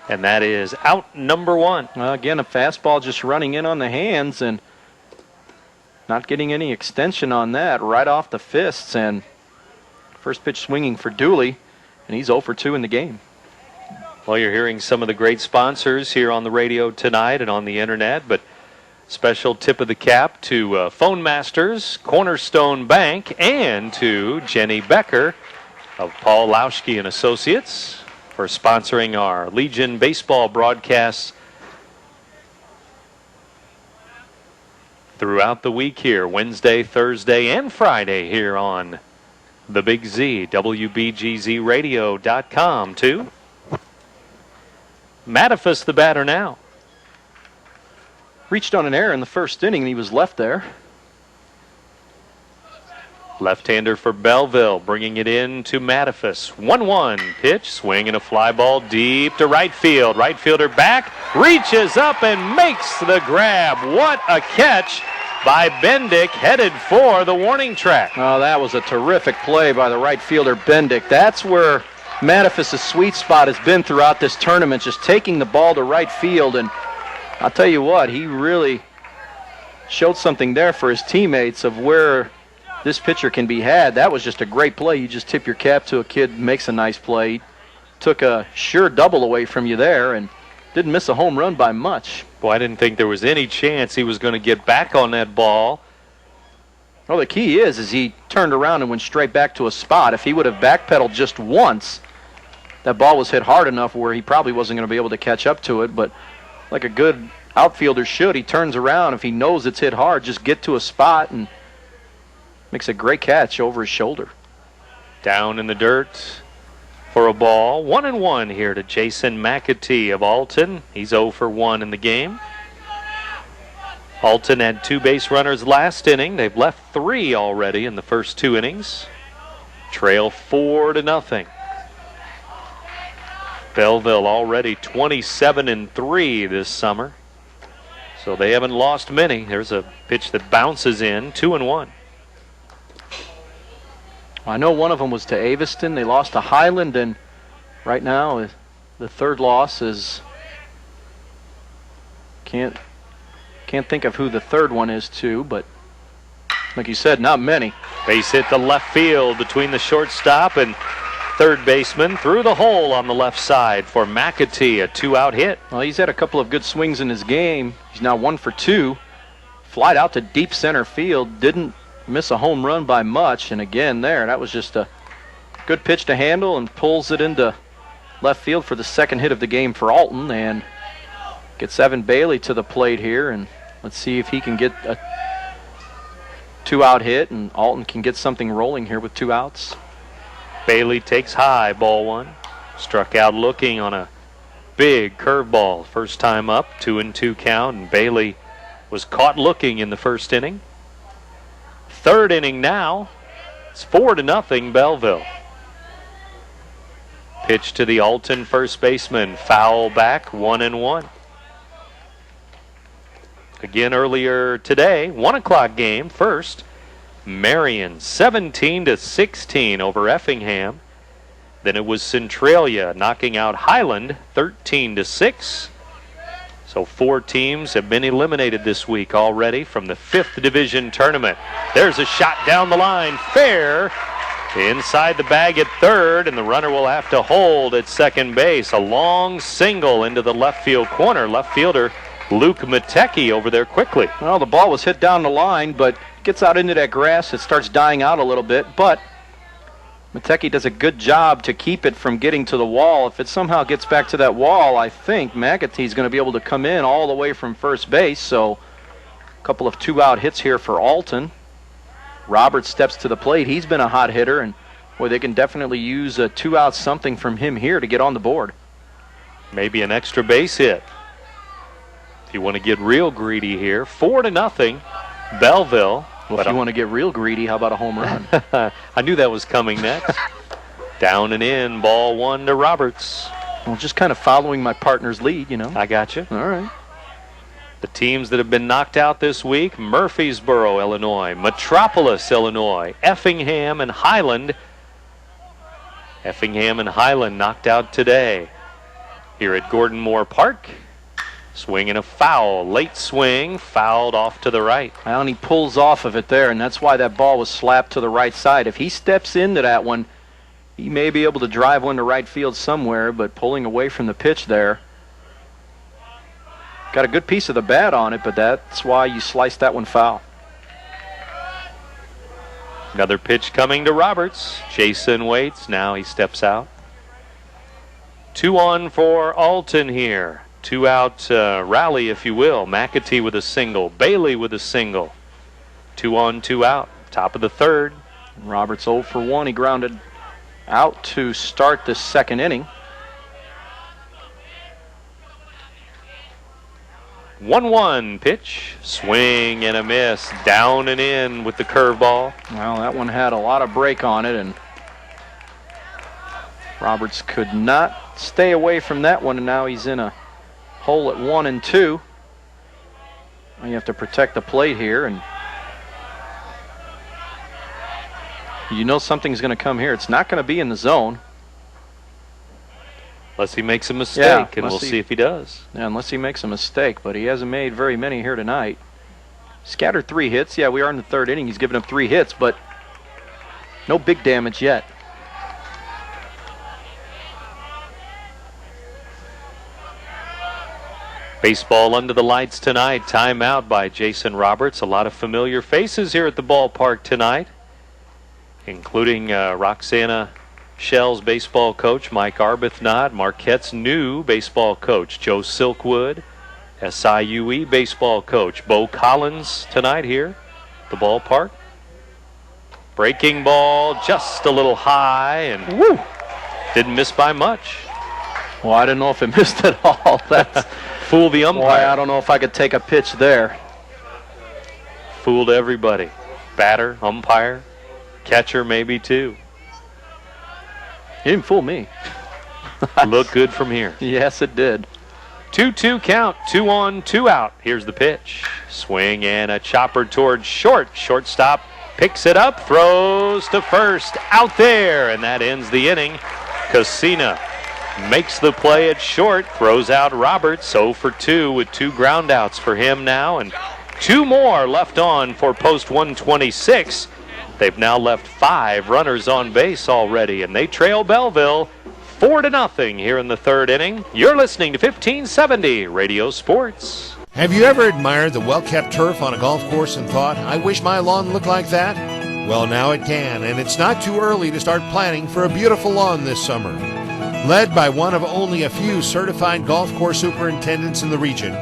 S2: and that is out number 1.
S3: Well, again, a fastball just running in on the hands and not getting any extension on that. Right off the fists, and first pitch swinging for Dooley, and he's 0 for 2 in the game.
S2: Well, you're hearing some of the great sponsors here on the radio tonight and on the internet, but special tip of the cap to Phone Masters, Cornerstone Bank, and to Jenny Becker of Paul Lauschke and Associates for sponsoring our Legion baseball broadcasts throughout the week here, Wednesday, Thursday, and Friday here on the Big Z, WBGZradio.com too. Mattifus the batter now.
S3: Reached on an error in the first inning, and he was left there.
S2: Left-hander for Belleville, bringing it in to Mattifus. 1-1 pitch, swing and a fly ball deep to right field. Right fielder back, reaches up and makes the grab. What a catch by Bendick, headed for the warning track.
S3: Oh, that was a terrific play by the right fielder, Bendick. That's where Mattifus' sweet spot has been throughout this tournament, just taking the ball to right field. And I'll tell you what, he really showed something there for his teammates of where this pitcher can be had. That was just a great play. You just tip your cap to a kid who makes a nice play. Took a sure double away from you there and didn't miss a home run by much.
S2: Boy, I didn't think there was any chance he was going to get back on that ball.
S3: Well, the key is he turned around and went straight back to a spot. If he would have backpedaled just once, that ball was hit hard enough where he probably wasn't going to be able to catch up to it. But like a good outfielder should, he turns around. If he knows it's hit hard, just get to a spot and makes a great catch over his shoulder.
S2: Down in the dirt for a ball. 1-1 here to Jason McAtee of Alton. He's 0 for 1 in the game. Alton had 2 base runners last inning. They've left 3 already in the first 2 innings. Trail 4-0. Belleville already 27-3 this summer. So they haven't lost many. There's a pitch that bounces in, 2-1.
S3: I know one of them was to Aveston. They lost to Highland, and right now the third loss is can't think of who the third one is to, but like you said, not many.
S2: Base hit to left field between the shortstop and third baseman, through the hole on the left side for McAtee, a 2-out hit.
S3: Well, he's had a couple of good swings in his game. He's now 1 for 2. Flied out to deep center field, didn't miss a home run by much, and again there, that was just a good pitch to handle and pulls it into left field for the second hit of the game for Alton, and gets Evan Bailey to the plate here, and let's see if he can get a 2-out hit and Alton can get something rolling here with 2 outs.
S2: Bailey takes high, ball 1. Struck out looking on a big curveball. First time up, 2-2 count, and Bailey was caught looking in the first inning. Third inning now. It's 4-0 Belleville. Pitch to the Alton first baseman. Foul back, 1-1. Again earlier today, 1 o'clock game first. Marion 17-16 over Effingham. Then it was Centralia knocking out Highland 13-6. So 4 teams have been eliminated this week already from the 5th division tournament. There's a shot down the line, fair, inside the bag at third, and the runner will have to hold at second base. A long single into the left field corner. Left fielder Luke Matecki over there quickly.
S3: Well, the ball was hit down the line, but gets out into that grass. It starts dying out a little bit, but Matecki does a good job to keep it from getting to the wall. If it somehow gets back to that wall, I think McAtee's going to be able to come in all the way from first base. So a couple of 2-out hits here for Alton. Roberts steps to the plate. He's been a hot hitter, and boy, they can definitely use a 2-out something from him here to get on the board.
S2: Maybe an extra base hit. If you want to get real greedy here, 4-0 Belleville.
S3: Well, if you want to get real greedy, how about a home run?
S2: I knew that was coming next. Down and in, ball 1 to Roberts.
S3: Well, just kind of following my partner's lead, you know.
S2: I got you.
S3: All right.
S2: The teams that have been knocked out this week: Murfreesboro, Illinois, Metropolis, Illinois, Effingham, and Highland. Effingham and Highland knocked out today. Here at Gordon Moore Park. Swing and a foul. Late swing, fouled off to the right.
S3: Well, and he pulls off of it there, and that's why that ball was slapped to the right side. If he steps into that one, he may be able to drive one to right field somewhere, but pulling away from the pitch there. Got a good piece of the bat on it, but that's why you sliced that one foul.
S2: Another pitch coming to Roberts. Jason waits. Now he steps out. 2 on for Alton here. 2-out rally, if you will. McAtee with a single. Bailey with a single. 2 on, 2 out. Top of the third.
S3: Roberts 0 for 1. He grounded out to start the second inning.
S2: 1-1 pitch. Swing and a miss. Down and in with the curveball.
S3: Well, that one had a lot of break on it, and Roberts could not stay away from that one, and now he's in a hole at 1 and 2. You have to protect the plate here, and you know something's going to come here. It's not going to be in the zone.
S2: Unless he makes a mistake, and we'll
S3: unless
S2: see if he does.
S3: Yeah, unless he makes a mistake, but he hasn't made very many here tonight. Scattered 3 hits. Yeah, we are in the 3rd inning. He's given up 3 hits, but no big damage yet.
S2: Baseball under the lights tonight. Timeout by Jason Roberts. A lot of familiar faces here at the ballpark tonight, including Roxana Shell's baseball coach, Mike Arbuthnot, Marquette's new baseball coach, Joe Silkwood, SIUE baseball coach, Bo Collins tonight here at the ballpark. Breaking ball just a little high and woo, didn't miss by much.
S3: Well, I didn't know if it missed at all. That's
S2: fooled the umpire.
S3: Boy, I don't know if I could take a pitch there.
S2: Fooled everybody. Batter, umpire, catcher maybe too.
S3: You didn't fool me.
S2: Look good from here.
S3: Yes, it did.
S2: 2-2 count, 2 on, 2 out. Here's the pitch. Swing and a chopper towards short. Shortstop picks it up, throws to first. Out there, and that ends the inning. Casina makes the play at short, throws out Roberts, 0 for 2 with 2 groundouts for him now, and 2 more left on for post 126. They've now left 5 runners on base already, and they trail Belleville 4-0 here in the 3rd inning. You're listening to 1570 Radio Sports.
S7: Have you ever admired the well-kept turf on a golf course and thought, I wish my lawn looked like that? Well, now it can, and it's not too early to start planning for a beautiful lawn this summer. Led by one of only a few certified golf course superintendents in the region,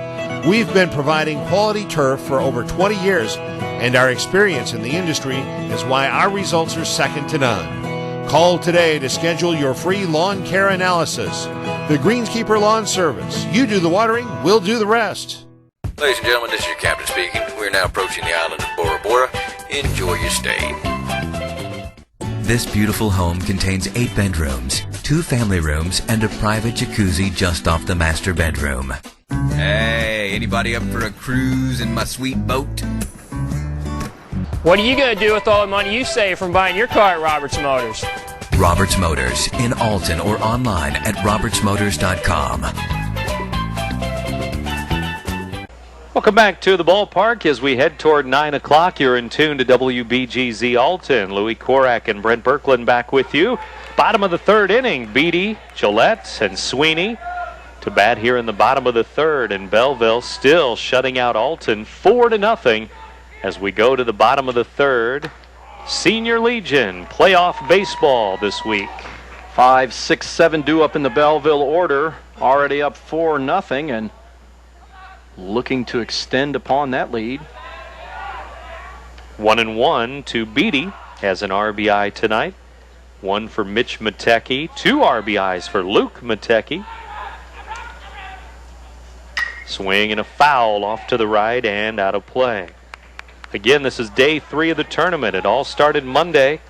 S7: we've been providing quality turf for over 20 years, and our experience in the industry is why our results are second to none. Call today to schedule your free lawn care analysis. The Greenskeeper Lawn Service. You do the watering, we'll do the rest.
S15: Ladies and gentlemen, this is your captain speaking. We're now approaching the island of Bora Bora. Enjoy your stay.
S16: This beautiful home contains 8 bedrooms, 2 family rooms, and a private jacuzzi just off the master bedroom.
S17: Hey, anybody up for a cruise in my sweet boat?
S18: What are you going to do with all the money you save from buying your car at Roberts Motors?
S16: Roberts Motors in Alton or online at RiverBender.com.
S2: Welcome back to the ballpark as we head toward 9 o'clock. You're in tune to WBGZ Alton. Louis Korak and Brent Birkland back with you. Bottom of the 3rd inning, Beatty, Gillette, and Sweeney to bat here in the bottom of the 3rd. And Belleville still shutting out Alton 4-0 as we go to the bottom of the 3rd. Senior Legion playoff baseball this week.
S3: 5, 6, 7 due up in the Belleville order. Already up 4-0 and looking to extend upon that lead.
S2: 1-1 to Beatty has an RBI tonight. 1 for Mitch Matecki. 2 RBIs for Luke Matecki. Swing and a foul off to the right and out of play. Again, this is day 3 of the tournament. It all started Monday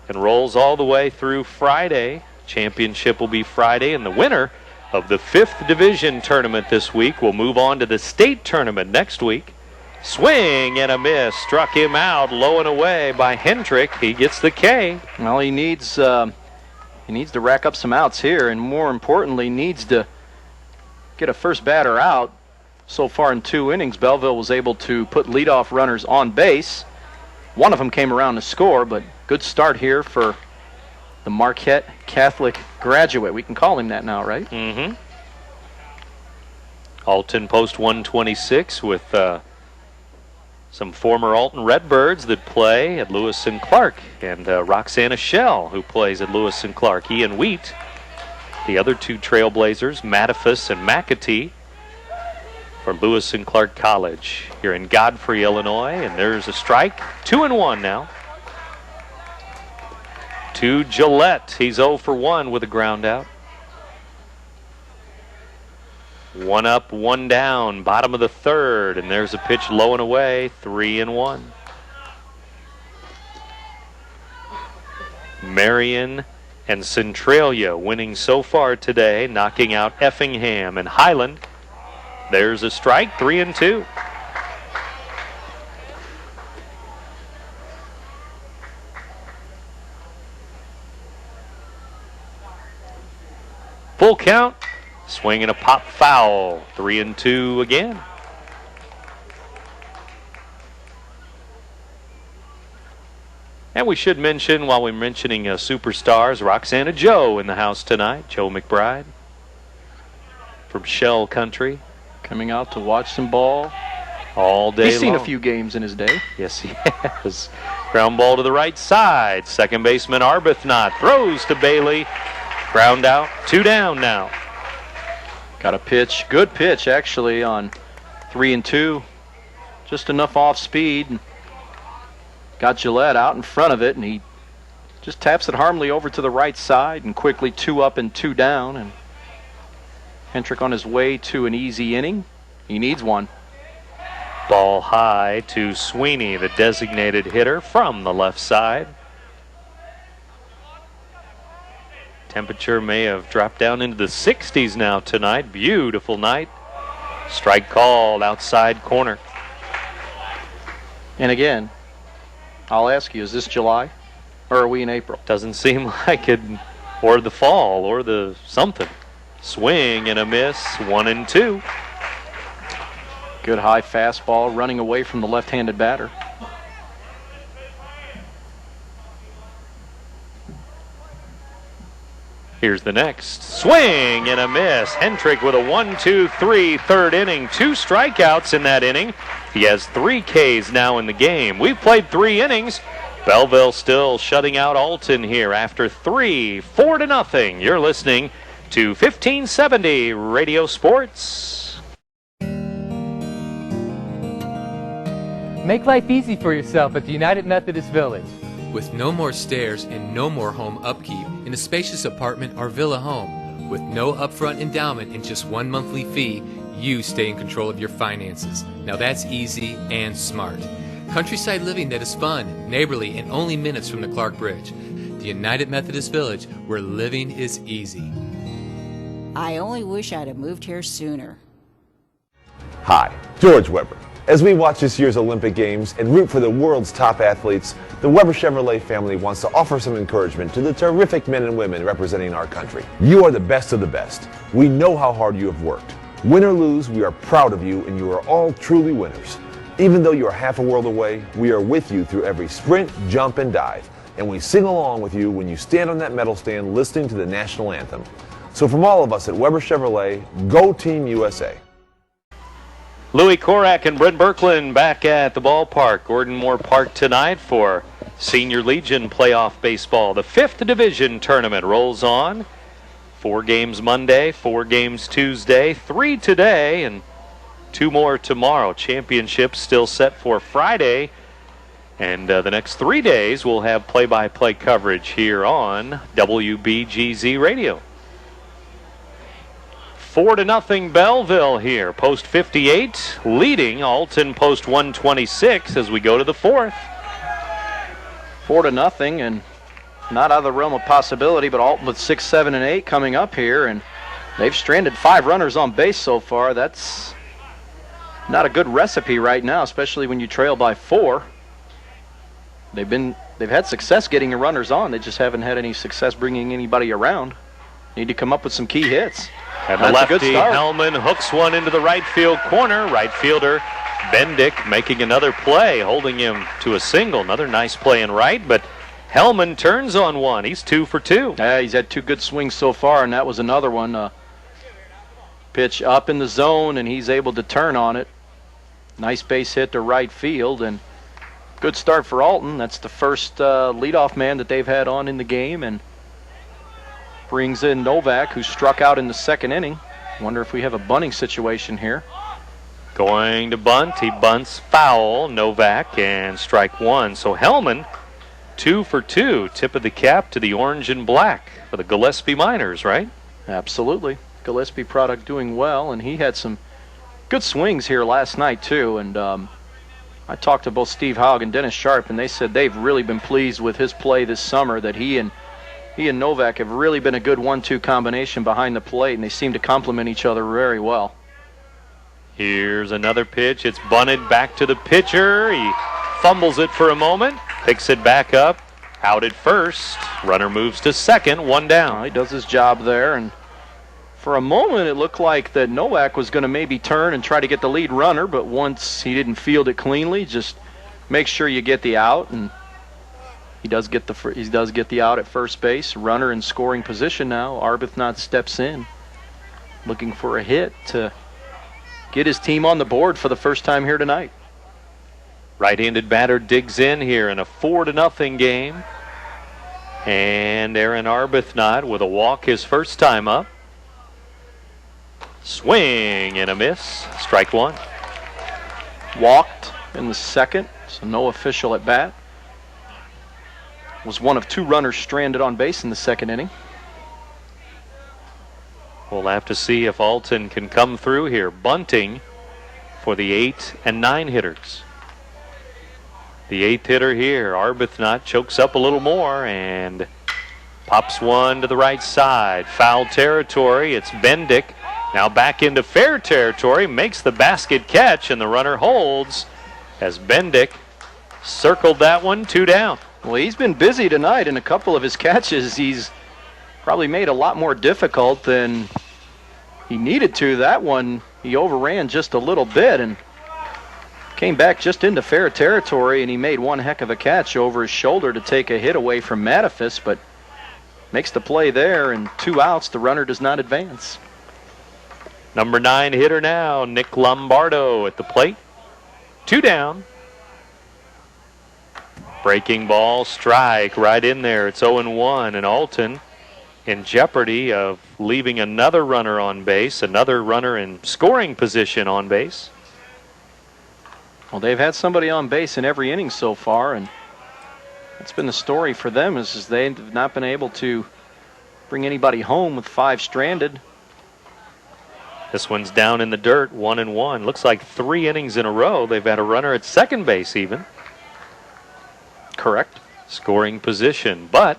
S2: and rolls all the way through Friday. Championship will be Friday, and the winner of the 5th division tournament this week will move on to the state tournament next week. Swing and a miss. Struck him out low and away by Hendrick. He gets the K.
S3: Well, he needs to rack up some outs here, and more importantly, needs to get a first batter out. So far in 2 innings, Belleville was able to put leadoff runners on base. One of them came around to score, but good start here for the Marquette Catholic graduate. We can call him that now, right?
S2: Mm-hmm. Alton post 126 with some former Alton Redbirds that play at Lewis and Clark, and Roxana Shell, who plays at Lewis and Clark. Ian Wheat, the other 2 Trailblazers, Mattifus and McAtee, for Lewis and Clark College here in Godfrey, Illinois. And there's a strike. 2-1 now. To Gillette. He's 0 for 1 with a ground out. 1 up, 1 down. Bottom of the 3rd. And there's a pitch low and away. 3-1. Marion and Centralia winning so far today, knocking out Effingham and Highland. There's a strike, 3-2. full count. Swing and a pop foul. 3-2 again. And we should mention, while we're mentioning superstars, Roxana Joe in the house tonight. Joe McBride from Shell Country.
S3: Coming out to watch some ball.
S2: All day long.
S3: He's seen a few games in his day.
S2: Yes, he has. Ground ball to the right side. Second baseman Arbuthnot throws to Bailey. Ground out. 2 down now.
S3: Got a pitch. Good pitch, actually, on 3-2. Just enough off speed. Got Gillette out in front of it, and he just taps it harmlessly over to the right side, and quickly 2 up and 2 down. And Hendrick on his way to an easy inning. He needs one.
S2: Ball high to Sweeney, the designated hitter from the left side. Temperature may have dropped down into the 60s now tonight. Beautiful night. Strike called outside corner.
S3: And again, I'll ask you, is this July or are we in April?
S2: Doesn't seem like it, or the fall, or the something. Swing and a miss, 1-2.
S3: Good high fastball running away from the left-handed batter.
S2: Here's the next. Swing and a miss. Hendrick with a 1-2-3 third inning. 2 strikeouts in that inning. He has 3 Ks now in the game. We've played 3 innings. Belleville still shutting out Alton here after 3, 4-0. You're listening to 1570 Radio Sports.
S11: Make life easy for yourself at the United Methodist Village.
S12: With no more stairs and no more home upkeep in a spacious apartment or villa home, with no upfront endowment and just 1 monthly fee, you stay in control of your finances. Now that's easy and smart. Countryside living that is fun, neighborly, and only minutes from the Clark Bridge. The United Methodist Village, where living is easy.
S13: I only wish I'd have moved here sooner.
S14: Hi, George Weber. As we watch this year's Olympic Games and root for the world's top athletes, the Weber Chevrolet family wants to offer some encouragement to the terrific men and women representing our country. You are the best of the best. We know how hard you have worked. Win or lose, we are proud of you, and you are all truly winners. Even though you are half a world away, we are with you through every sprint, jump, and dive. And we sing along with you when you stand on that medal stand listening to the national anthem. So from all of us at Weber Chevrolet, go Team USA.
S2: Louis Korak and Brent Birkeland back at the ballpark, Gordon Moore Park tonight for Senior Legion playoff baseball. The 5th division tournament rolls on. 4 games Monday, 4 games Tuesday, 3 today, and 2 more tomorrow. Championship still set for Friday. And the next 3 days we'll have play-by-play coverage here on WBGZ Radio. 4-0 Belleville here. Post 58 leading Alton post 126 as we go to the 4th.
S3: 4-0, and not out of the realm of possibility, but Alton with 6, 7, and 8 coming up here, and they've stranded 5 runners on base so far. That's not a good recipe right now, especially when you trail by 4. They've had success getting the runners on. They just haven't had any success bringing anybody around. Need to come up with some key hits.
S2: And the lefty Hellman hooks one into the right field corner. Right fielder Bendick making another play, holding him to a single. Another nice play in right, but Hellman turns on one. He's 2 for 2.
S3: Yeah, he's had 2 good swings so far, and that was another one. Pitch up in the zone, and he's able to turn on it. Nice base hit to right field, and good start for Alton. That's the first leadoff man that they've had on in the game, and brings in Novak, who struck out in the 2nd inning. Wonder if we have a bunting situation here.
S2: Going to bunt. He bunts foul. Novak, and strike 1. So Hellman 2 for 2. Tip of the cap to the orange and black for the Gillespie Miners, right?
S3: Absolutely. Gillespie product doing well, and he had some good swings here last night too. And I talked to both Steve Haug and Dennis Sharp, and they said they've really been pleased with his play this summer, that he and Novak have really been a good 1-2 combination behind the plate, and they seem to complement each other very well.
S2: Here's another pitch. It's bunted back to the pitcher. He fumbles it for a moment, picks it back up, out at first. Runner moves to second, 1 down.
S3: Well, he does his job there, and For a moment, it looked like that Nowak was going to maybe turn and try to get the lead runner, but once he didn't field it cleanly, just make sure you get the out, and he does get the out at first base. Runner in scoring position now. Arbuthnot steps in, looking for a hit to get his team on the board for the first time here tonight.
S2: Right-handed batter digs in here in a 4-0 game. And Aaron Arbuthnot with a walk his first time up. Swing and a miss. Strike one.
S3: Walked in the second, so no official at bat. Was one of 2 runners stranded on base in the second inning.
S2: We'll have to see if Alton can come through here. Bunting for the 8 and 9 hitters. The 8th hitter here, Arbuthnot, chokes up a little more and pops one to the right side. Foul territory. It's Bendick. Now back into fair territory. Makes the basket catch, and the runner holds as Bendick circled that one. 2 down.
S3: Well, he's been busy tonight in a couple of his catches. He's probably made a lot more difficult than he needed to. That one, he overran just a little bit and came back just into fair territory, and he made one heck of a catch over his shoulder to take a hit away from Mattifus, but makes the play there, and 2 outs. The runner does not advance.
S2: Number 9 hitter now, Nick Lombardo at the plate. 2 down. Breaking ball, strike right in there. It's 0-1, and Alton in jeopardy of leaving another runner on base, another runner in scoring position on base.
S3: Well, they've had somebody on base in every inning so far, and that's been the story for them, is they've not been able to bring anybody home with 5 stranded.
S2: This one's down in the dirt, 1-1. Looks like 3 innings in a row they've had a runner at second base even.
S3: Correct.
S2: Scoring position, but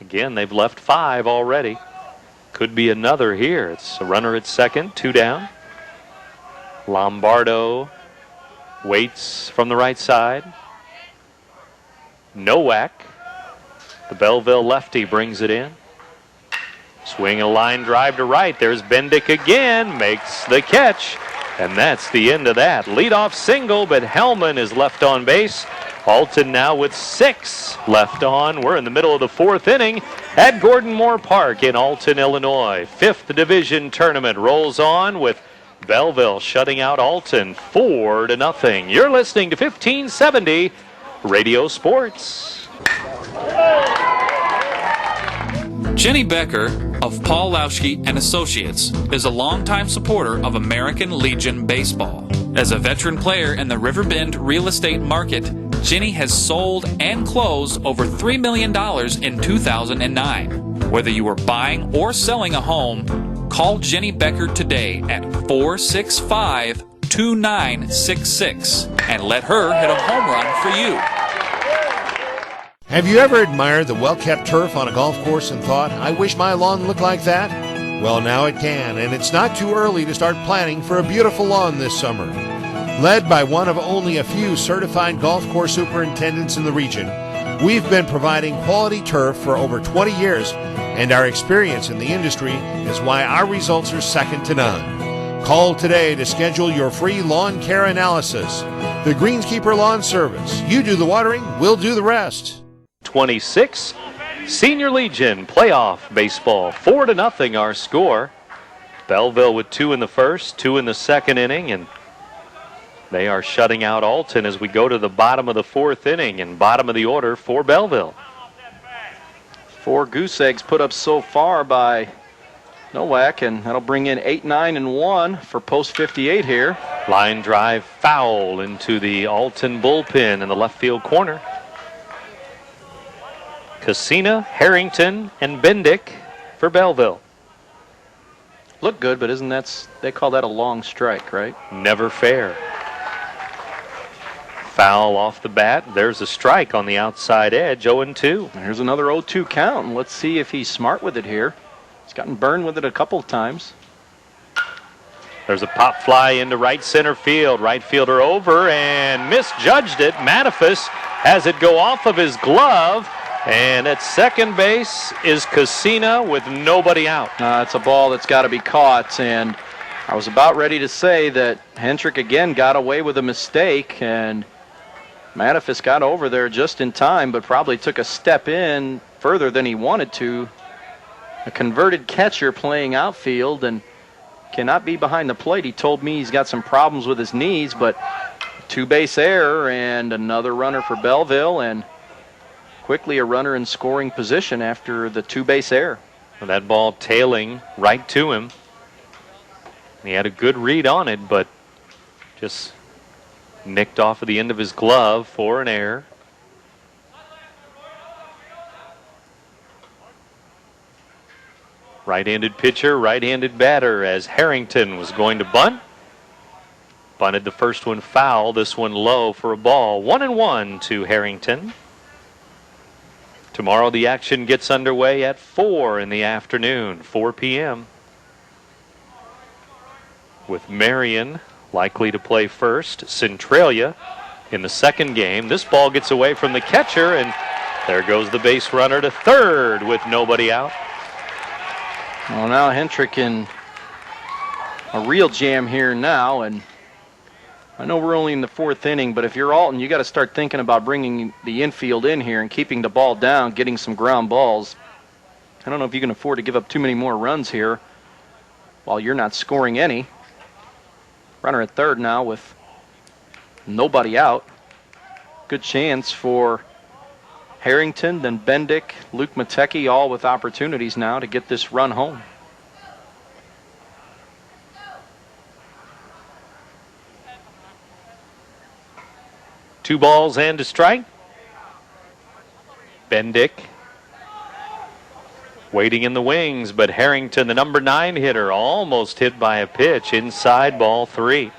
S2: again, they've left 5 already. Could be another here. It's a runner at second, 2 down. Lombardo waits from the right side. Nowak, the Belleville lefty, brings it in. Swing a line drive to right. There's Bendick again, makes the catch, and that's the end of that. Leadoff single, but Hellman is left on base. Alton now with 6 left on. We're in the middle of the 4th inning at Gordon Moore Park in Alton, Illinois. 5th division tournament rolls on with Belleville shutting out Alton 4-0. You're listening to 1570 Radio Sports.
S1: Jenny Becker of Paul Lauschke and Associates is a longtime supporter of American Legion Baseball. As a veteran player in the Riverbend real estate market, Jenny has sold and closed over $3 million in 2009. Whether you are buying or selling a home, call Jenny Becker today at 465-2966 and let her hit a home run for you.
S7: Have you ever admired the well-kept turf on a golf course and thought, I wish my lawn looked like that? Well, now it can, and it's not too early to start planning for a beautiful lawn this summer. Led by one of only a few certified golf course superintendents in the region, we've been providing quality turf for over 20 years, and our experience in the industry is why our results are second to none. Call today to schedule your free lawn care analysis. The Greenskeeper Lawn Service. You do the watering, we'll do the rest.
S2: 26. Senior Legion playoff baseball. 4-0 our score. Belleville with 2 in the first, 2 in the second inning, and they are shutting out Alton as we go to the bottom of the 4th inning and bottom of the order for Belleville.
S3: 4 goose eggs put up so far by Nowak, and that'll bring in 8, 9, and 1 for post 58 here.
S2: Line drive foul into the Alton bullpen in the left field corner. Cassina, Harrington, and Bendick for Belleville.
S3: Look good, but they call that a long strike, right?
S2: Never fair. Foul off the bat. There's a strike on the outside edge, 0-2.
S3: Here's another 0-2 count, and let's see if he's smart with it here. He's gotten burned with it a couple of times.
S2: There's a pop fly into right center field. Right fielder over and misjudged it. Mattifus has it go off of his glove, And at second base is Casina with nobody out.
S3: It's a ball that's got to be caught, and I was about ready to say that Hendrick again got away with a mistake, and Mattifus got over there just in time, but probably took a step in further than he wanted to. A converted catcher playing outfield and cannot be behind the plate. He told me he's got some problems with his knees, but two-base error and another runner for Belleville, and quickly a runner in scoring position after the two-base error.
S2: Well, that ball tailing right to him. He had a good read on it, but just nicked off of the end of his glove for an error. Right-handed pitcher, right-handed batter, as Harrington was going to bunt. Bunted the first one foul, this one low for a ball. 1-1 to Harrington. Tomorrow the action gets underway at 4 in the afternoon, 4 p.m. with Marion likely to play first, Centralia in the second game. This ball gets away from the catcher, and there goes the base runner to third with nobody out.
S3: Well, now Hendrick in a real jam here now, and I know we're only in the fourth inning, but if you're Alton, you got to start thinking about bringing the infield in here and keeping the ball down, getting some ground balls. I don't know if you can afford to give up too many more runs here while you're not scoring any. Runner at third now with nobody out. Good chance for Harrington, then Bendick, Luke Matecki, all with opportunities now to get this run home.
S2: Two balls and a strike. Bendick waiting in the wings, but Harrington, the number 9 hitter, almost hit by a pitch inside ball 3.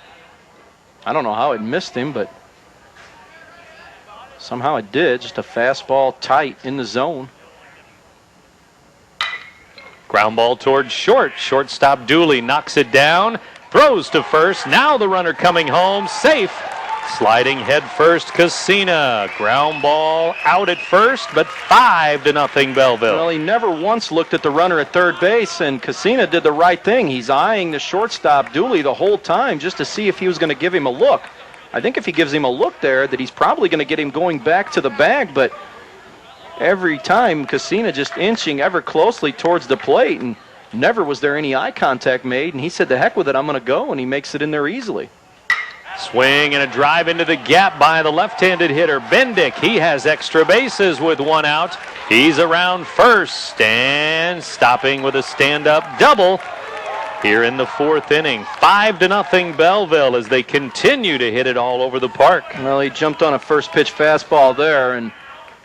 S3: I don't know how it missed him, but somehow it did. Just a fastball tight in the zone.
S2: Ground ball towards short. Shortstop Dooley knocks it down, throws to first. Now the runner coming home, safe. Sliding head first, Casina. Ground ball out at first, but 5-0 Belleville.
S3: Well, he never once looked at the runner at third base, and Casina did the right thing. He's eyeing the shortstop, Dooley, the whole time just to see if he was going to give him a look. I think if he gives him a look there, that he's probably going to get him going back to the bag, but every time Casina just inching ever closely towards the plate, and never was there any eye contact made, and he said, "The heck with it, I'm going to go," and he makes it in there easily.
S2: Swing and a drive into the gap by the left-handed hitter, Bendick. He has extra bases with one out. He's around first and stopping with a stand-up double here in the fourth inning. 5-0 Belleville as they continue to hit it all over the park.
S3: Well, he jumped on a first pitch fastball there and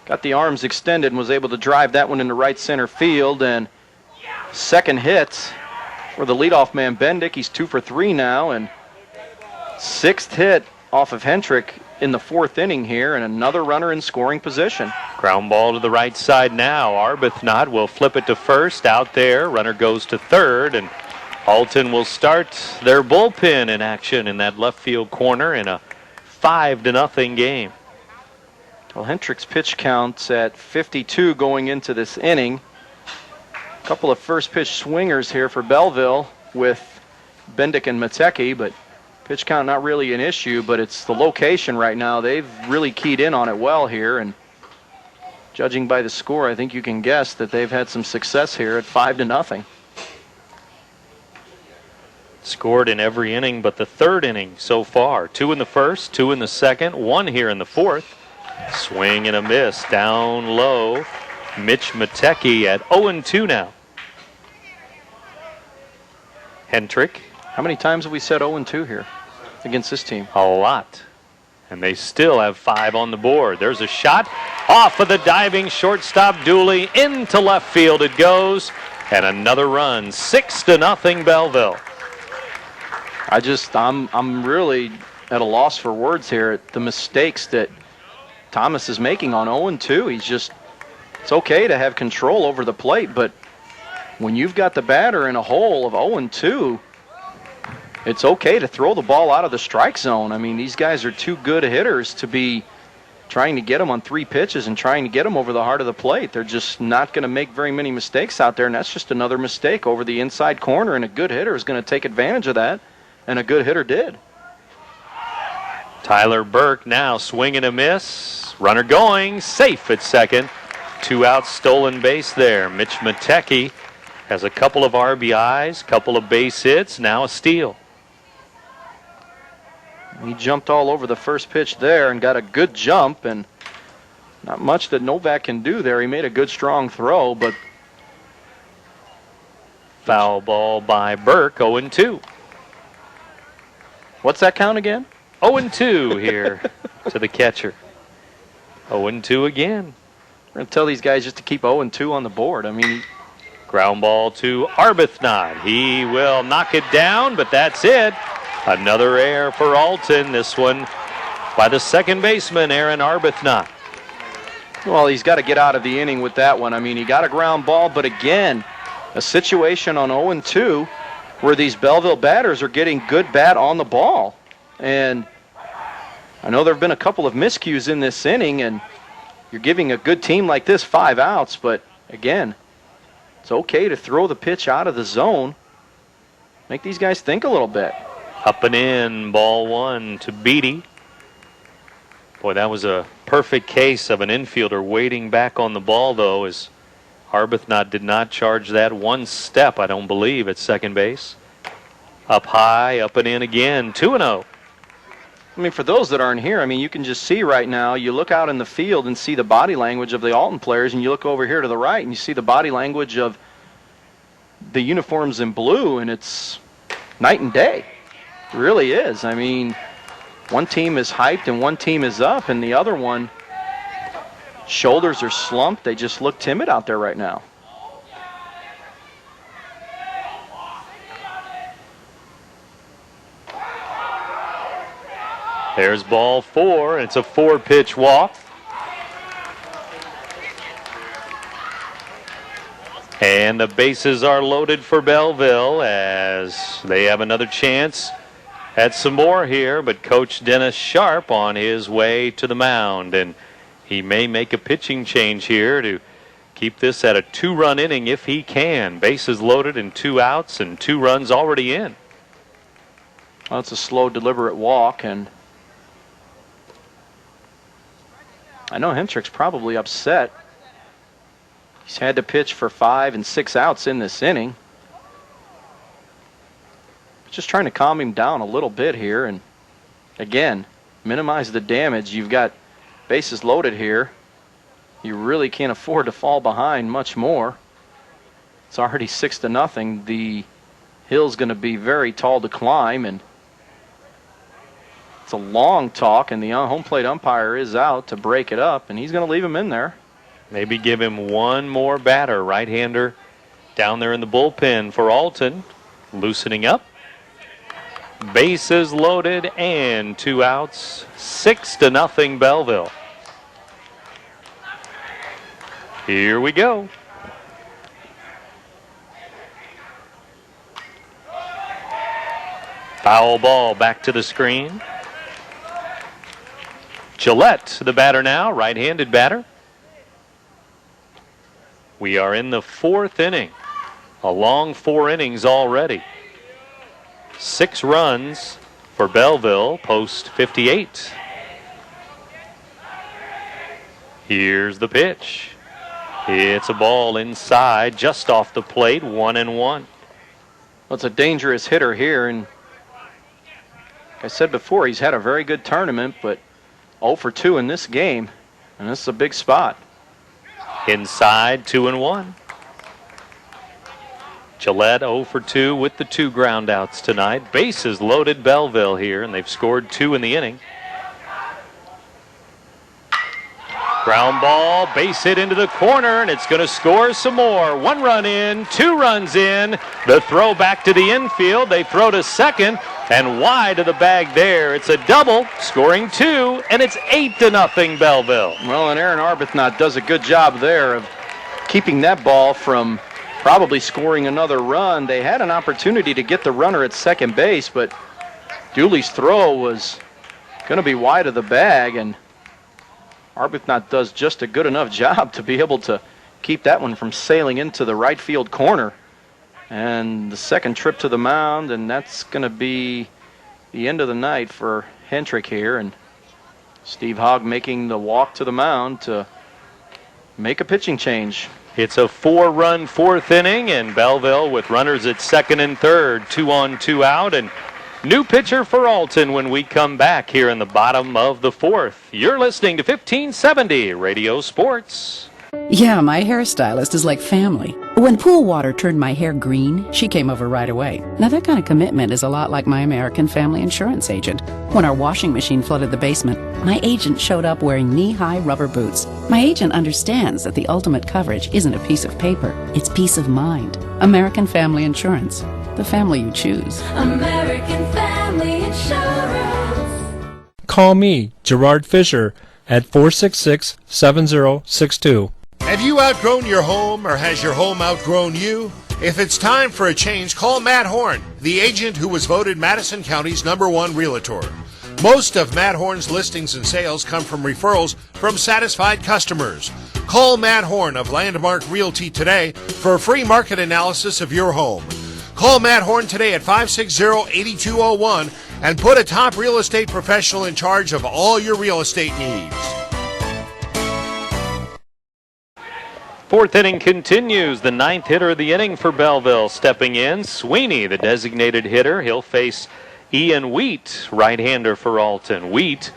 S3: got the arms extended and was able to drive that one into right center field. And second hit for the leadoff man, Bendick. He's 2 for 3 now, and sixth hit off of Hendrick in the fourth inning here, and another runner in scoring position.
S2: Ground ball to the right side now. Arbuthnot will flip it to first. Out there, runner goes to third, and Alton will start their bullpen in action in that left field corner in a 5-0 game.
S3: Well, Hendrick's pitch count's at 52 going into this inning. A couple of first pitch swingers here for Belleville with Bendick and Matecki, but pitch count not really an issue, but it's the location right now. They've really keyed in on it well here, and judging by the score, I think you can guess that they've had some success here at 5-0.
S2: Scored in every inning but the third inning so far. 2 in the first, 2 in the second, 1 here in the fourth. Swing and a miss down low. Mitch Matecki at 0-2 now. Hendrick.
S3: How many times have we said 0-2 here against this team?
S2: A lot. And they still have 5 on the board. There's a shot off of the diving shortstop Dooley. Into left field it goes. And another run. 6-0 Belleville.
S3: I'm really at a loss for words here at the mistakes that Thomas is making on 0-2. It's okay to have control over the plate, but when you've got the batter in a hole of 0-2, it's okay to throw the ball out of the strike zone. I mean, these guys are too good hitters to be trying to get them on 3 pitches and trying to get them over the heart of the plate. They're just not going to make very many mistakes out there, and that's just another mistake over the inside corner, and a good hitter is going to take advantage of that, and a good hitter did.
S2: Tyler Burke now swing and a miss. Runner going, safe at second. 2 outs, stolen base there. Mitch Matecki has a couple of RBIs, couple of base hits, now a steal.
S3: He jumped all over the first pitch there and got a good jump, and not much that Novak can do there. He made a good, strong throw, but
S2: foul ball by Burke, 0-2.
S3: What's that count again?
S2: 0-2 here to the catcher. 0-2 again.
S3: We're going to tell these guys just to keep 0-2 on the board. I mean,
S2: ground ball to Arbuthnot. He will knock it down, but that's it. Another error for Alton. This one by the second baseman, Aaron Arbuthnot.
S3: Well, he's got to get out of the inning with that one. I mean, he got a ground ball, but again, a situation on 0-2 where these Belleville batters are getting good bat on the ball. And I know there have been a couple of miscues in this inning, and you're giving a good team like this 5 outs, but again, it's okay to throw the pitch out of the zone. Make these guys think a little bit.
S2: Up and in, ball 1 to Beatty. Boy, that was a perfect case of an infielder waiting back on the ball, though, as Arbuthnot did not charge that one step, I don't believe, at second base. Up high, up and in again, 2-0.
S3: I mean, for those that aren't here, I mean, you can just see right now, you look out in the field and see the body language of the Alton players, and you look over here to the right and you see the body language of the uniforms in blue, and it's night and day. It really is. I mean, one team is hyped and one team is up, and the other one, shoulders are slumped. They just look timid out there right now.
S2: There's ball 4, and it's a 4-pitch walk. And the bases are loaded for Belleville as they have another chance at some more here, but Coach Dennis Sharp on his way to the mound, and he may make a pitching change here to keep this at a 2-run inning if he can. Bases loaded and 2 outs and 2 runs already in.
S3: Well, it's a slow, deliberate walk, and I know Hentrick's probably upset. He's had to pitch for 5 and 6 outs in this inning. Just trying to calm him down a little bit here, and again, minimize the damage. You've got bases loaded here. You really can't afford to fall behind much more. It's already 6-0. The hill's going to be very tall to climb, and it's a long talk, and the home plate umpire is out to break it up, and he's going to leave him in there.
S2: Maybe give him one more batter. Right-hander down there in the bullpen for Alton. Loosening up. Bases loaded and 2 outs. 6-0 Belleville. Here we go. Foul ball back to the screen. Gillette, the batter now, right-handed batter. We are in the 4th inning. A long 4 innings already. 6 runs for Belleville, post 58. Here's the pitch. It's a ball inside, just off the plate, 1-1.
S3: Well, it's a dangerous hitter here, and like I said before, he's had a very good tournament, but 0 for 2 in this game, and this is a big spot.
S2: Inside, 2-1. Gillette 0 for 2 with the 2 groundouts tonight. Bases loaded Belleville here, and they've scored 2 in the inning. Ground ball, base hit into the corner, and it's going to score some more. 1 run in, 2 runs in. The throw back to the infield. They throw to second, and wide of the bag there. It's a double, scoring 2, and it's 8-0 Belleville.
S3: Well, and Aaron Arbuthnot does a good job there of keeping that ball from probably scoring another run. They had an opportunity to get the runner at second base, but Dooley's throw was going to be wide of the bag, and Arbuthnot does just a good enough job to be able to keep that one from sailing into the right field corner. And the second trip to the mound, and that's going to be the end of the night for Hendrick here. And Steve Hogg making the walk to the mound to make a pitching change.
S2: It's a 4-run fourth inning, and Belleville with runners at second and third, 2 on, 2 out, and new pitcher for Alton when we come back here in the bottom of the fourth. You're listening to 1570 Radio Sports.
S4: Yeah, my hairstylist is like family. When pool water turned my hair green, she came over right away. Now that kind of commitment is a lot like my American family insurance agent. When our washing machine flooded the basement, my agent showed up wearing knee-high rubber boots. My agent understands that the ultimate coverage isn't a piece of paper, it's peace of mind. American Family Insurance, the family you choose.
S5: American Family Insurance.
S6: Call me, Gerard Fisher, at 466-7062.
S7: Have you outgrown your home or has your home outgrown you? If it's time for a change, call Matt Horn, the agent who was voted Madison County's #1 realtor. Most of Matt Horn's listings and sales come from referrals from satisfied customers. Call Matt Horn of Landmark Realty today for a free market analysis of your home. Call Matt Horn today at 560-8201 and put a top real estate professional in charge of all your real estate needs.
S2: Fourth inning continues. The ninth hitter of the inning for Belleville stepping in. Sweeney, the designated hitter. He'll face Ian Wheat, right-hander for Alton. Wheat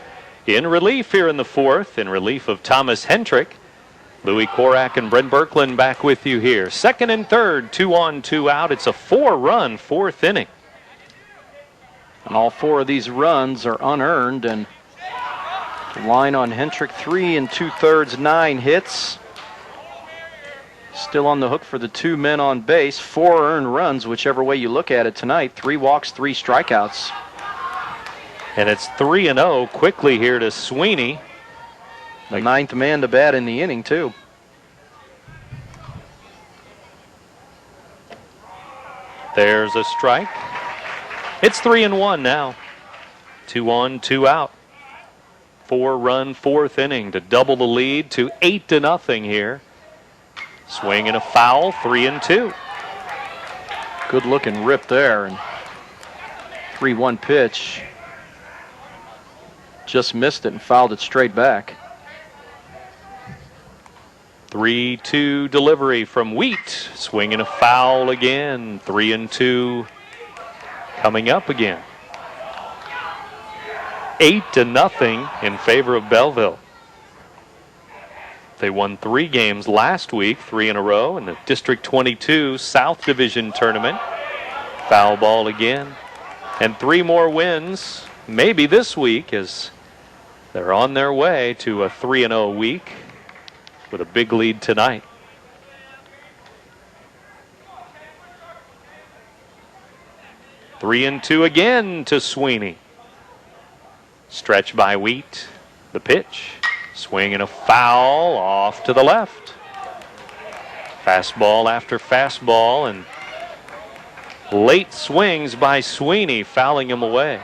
S2: in relief here in the fourth, in relief of Thomas Hendrick. Louis Korak and Brent Birkeland back with you here. Second and third, 2 on, 2 out. It's a 4-run fourth inning.
S3: And all 4 of these runs are unearned, and the line on Hendrick, 3 2/3, 9 hits. Still on the hook for the 2 men on base. 4 earned runs, whichever way you look at it tonight. 3 walks, 3 strikeouts.
S2: And it's 3-0 quickly here to Sweeney.
S3: The 9th man to bat in the inning, too.
S2: There's a strike. It's 3-1 now. 2 on, 2 out. 4-run fourth inning to double the lead to 8-0 here. Swing and a foul, 3-2.
S3: Good looking rip there, and 3-1 pitch. Just missed it and fouled it straight back.
S2: 3-2 delivery from Wheat. Swing and a foul again. 3-2 coming up again. 8-0 in favor of Belleville. They won 3 games last week, 3 in a row, in the District 22 South Division Tournament. Foul ball again. And 3 more wins, maybe this week, as they're on their way to a 3-0 week with a big lead tonight. 3-2 again to Sweeney. Stretch by Wheat. The pitch. Swing and a foul off to the left. Fastball after fastball, and late swings by Sweeney, fouling him away.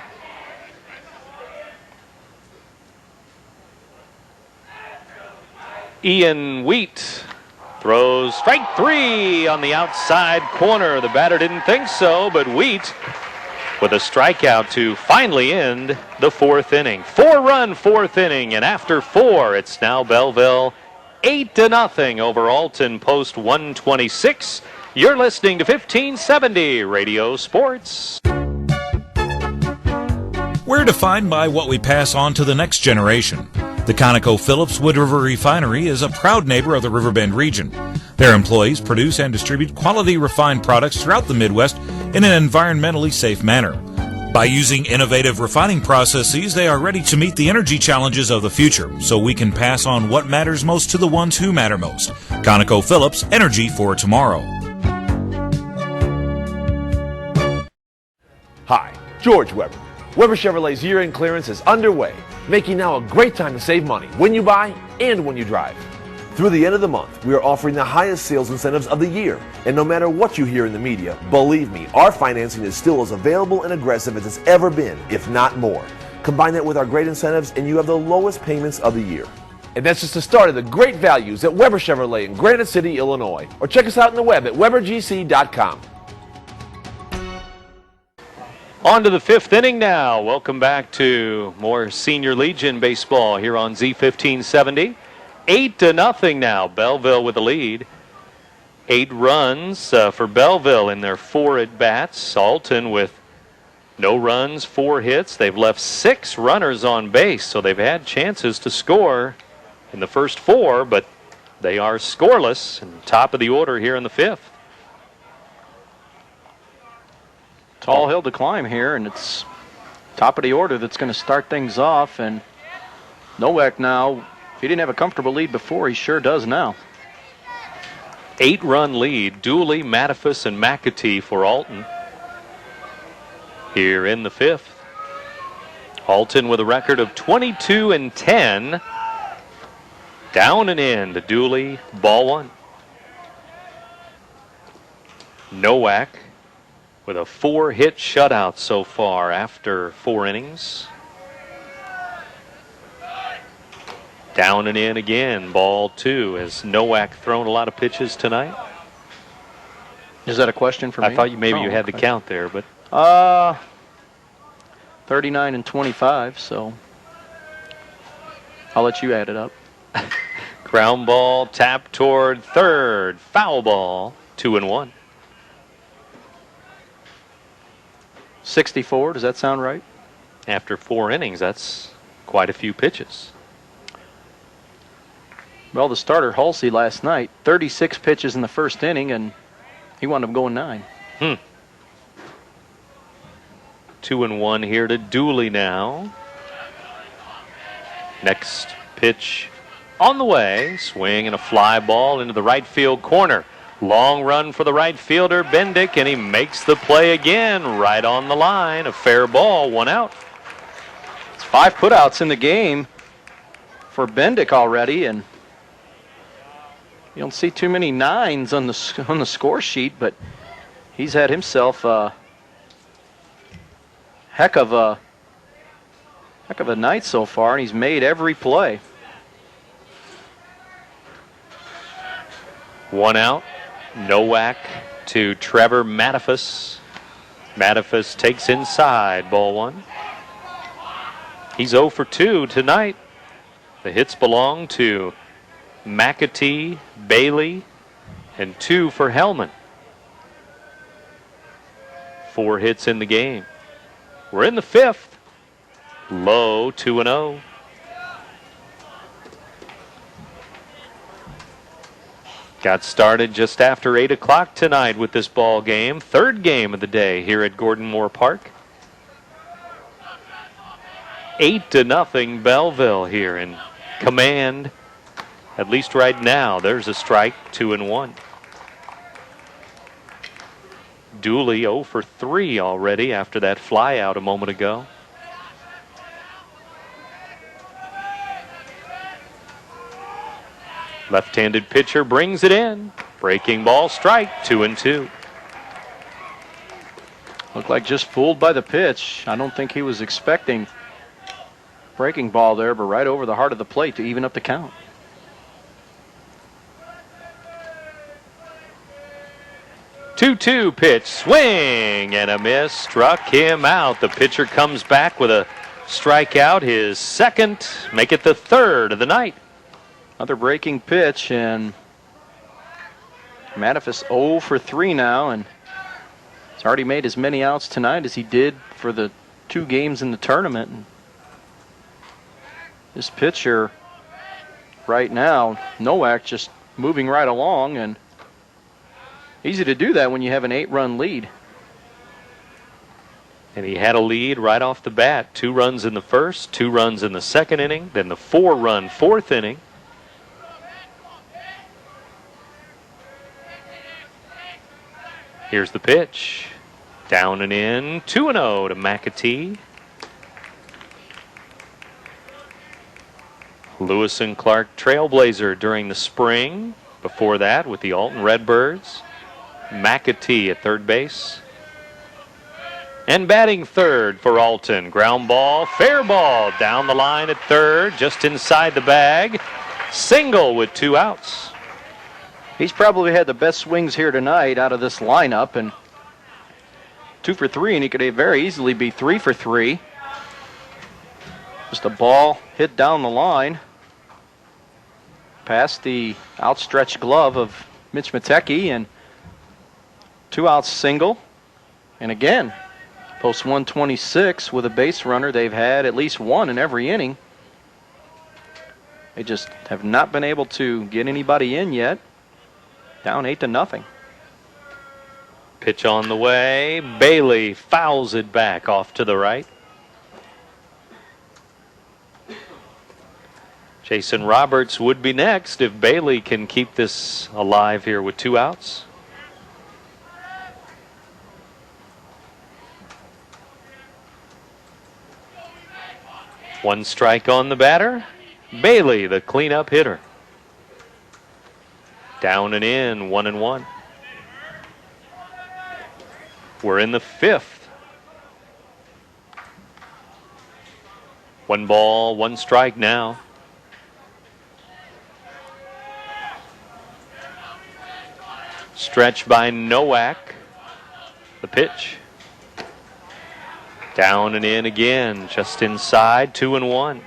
S2: Ian Wheat throws strike 3 on the outside corner. The batter didn't think so, but Wheat with a strikeout to finally end the fourth inning. 4-run fourth inning, and after 4, it's now Belleville 8-0 over Alton post 126. You're listening to 1570 Radio Sports.
S10: We're defined by what we pass on to the next generation. The ConocoPhillips Wood River Refinery is a proud neighbor of the Riverbend region. Their employees produce and distribute quality refined products throughout the Midwest in an environmentally safe manner. By using innovative refining processes, they are ready to meet the energy challenges of the future, so we can pass on what matters most to the ones who matter most. ConocoPhillips, energy for tomorrow.
S14: Hi, George Weber. Weber Chevrolet's year-end clearance is underway, making now a great time to save money when you buy and when you drive. Through the end of the month, we are offering the highest sales incentives of the year. And no matter what you hear in the media, believe me, our financing is still as available and aggressive as it's ever been, if not more. Combine that with our great incentives and you have the lowest payments of the year. And that's just the start of the great values at Weber Chevrolet in Granite City, Illinois. Or check us out on the web at RiverGC.com.
S2: On to the 5th inning now. Welcome back to more Senior Legion baseball here on Z1570. 8-0 now. Belleville with the lead. 8 runs for Belleville in their 4 at-bats. Alton with no runs, 4 hits. They've left 6 runners on base, so they've had chances to score in the first 4, but they are scoreless. And top of the order here in the 5th.
S3: Tall hill to climb here, and it's top of the order that's going to start things off. And Nowak now, if he didn't have a comfortable lead before, he sure does now.
S2: 8-run lead. Dooley, Mattifus, and McAtee for Alton here in the 5th. Alton with a record of 22-10. Down and in to Dooley, ball 1. Nowak with a 4-hit shutout so far after 4 innings. Down and in again, ball 2. Has Nowak thrown a lot of pitches tonight?
S3: Is that a question for me?
S2: I thought you had the count there, but
S3: 39 and 25, so I'll let you add it up.
S2: ground ball, tap toward third, foul ball, 2-1.
S3: 64, does that sound right?
S2: After 4 innings, that's quite a few pitches.
S3: Well, the starter, Halsey, last night, 36 pitches in the first inning, and he wound up going 9.
S2: 2-1 here to Dooley now. Next pitch on the way. Swing and a fly ball into the right field corner. Long run for the right fielder, Bendick, and he makes the play again right on the line. A fair ball, 1 out.
S3: It's 5 putouts in the game for Bendick already, and you don't see too many 9s on the score sheet, but he's had himself a heck of a night so far, and he's made every play.
S2: 1 out. Nowak to Trevor Mattifus. Mattifus takes inside, ball 1. He's 0 for 2 tonight. The hits belong to McAtee, Bailey, and 2 for Hellman. 4 hits in the game. We're in the 5th. Low, 2-0. Got started just after 8 o'clock tonight with this ball game. 3rd game of the day here at Gordon Moore Park. 8-0 Belleville here in command. At least right now, there's a strike, 2-1. Dooley 0 for 3 already after that fly out a moment ago. Left-handed pitcher brings it in. Breaking ball, strike, 2-2.
S3: Looked like just fooled by the pitch. I don't think he was expecting breaking ball there, but right over the heart of the plate to even up the count.
S2: 2-2 pitch, swing and a miss, struck him out. The pitcher comes back with a strikeout, his 2nd, make it the 3rd of the night.
S3: Another breaking pitch, and Mattifus 0 for 3 now, and he's already made as many outs tonight as he did for the 2 games in the tournament. And this pitcher right now, Nowak, just moving right along, and easy to do that when you have an 8-run lead.
S2: And he had a lead right off the bat. 2 runs in the first, 2 runs in the 2nd inning, then the 4-run 4th inning. Here's the pitch. Down and in, 2-0 to McAtee. Lewis and Clark trailblazer during the spring. Before that with the Alton Redbirds. McAtee at third base. And batting third for Alton. Ground ball, fair ball down the line at third, just inside the bag. Single with 2 outs.
S3: He's probably had the best swings here tonight out of this lineup, and 2 for 3, and he could very easily be 3 for 3. Just a ball hit down the line past the outstretched glove of Mitch Matecki, and 2 outs single. And again, post 126 with a base runner. They've had at least one in every inning. They just have not been able to get anybody in yet. Down 8-0.
S2: Pitch on the way. Bailey fouls it back off to the right. Jason Roberts would be next if Bailey can keep this alive here with 2 outs. One strike on the batter. Bailey, the cleanup hitter. Down and in, 1-1. We're in the 5th. 1 ball, 1 strike now. Stretch by Nowak. The pitch. Down and in again, just inside, 2-1.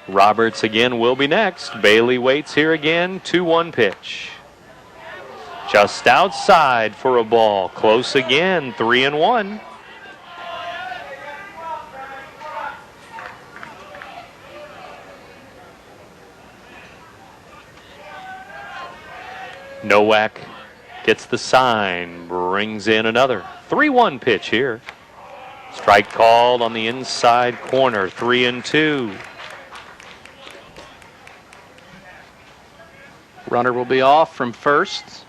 S2: Roberts again will be next. Bailey waits here again, 2-1 pitch. Just outside for a ball, close again, 3-1. Nowak gets the sign, brings in another 3-1 pitch here. Strike called on the inside corner, 3-2.
S3: Runner will be off from first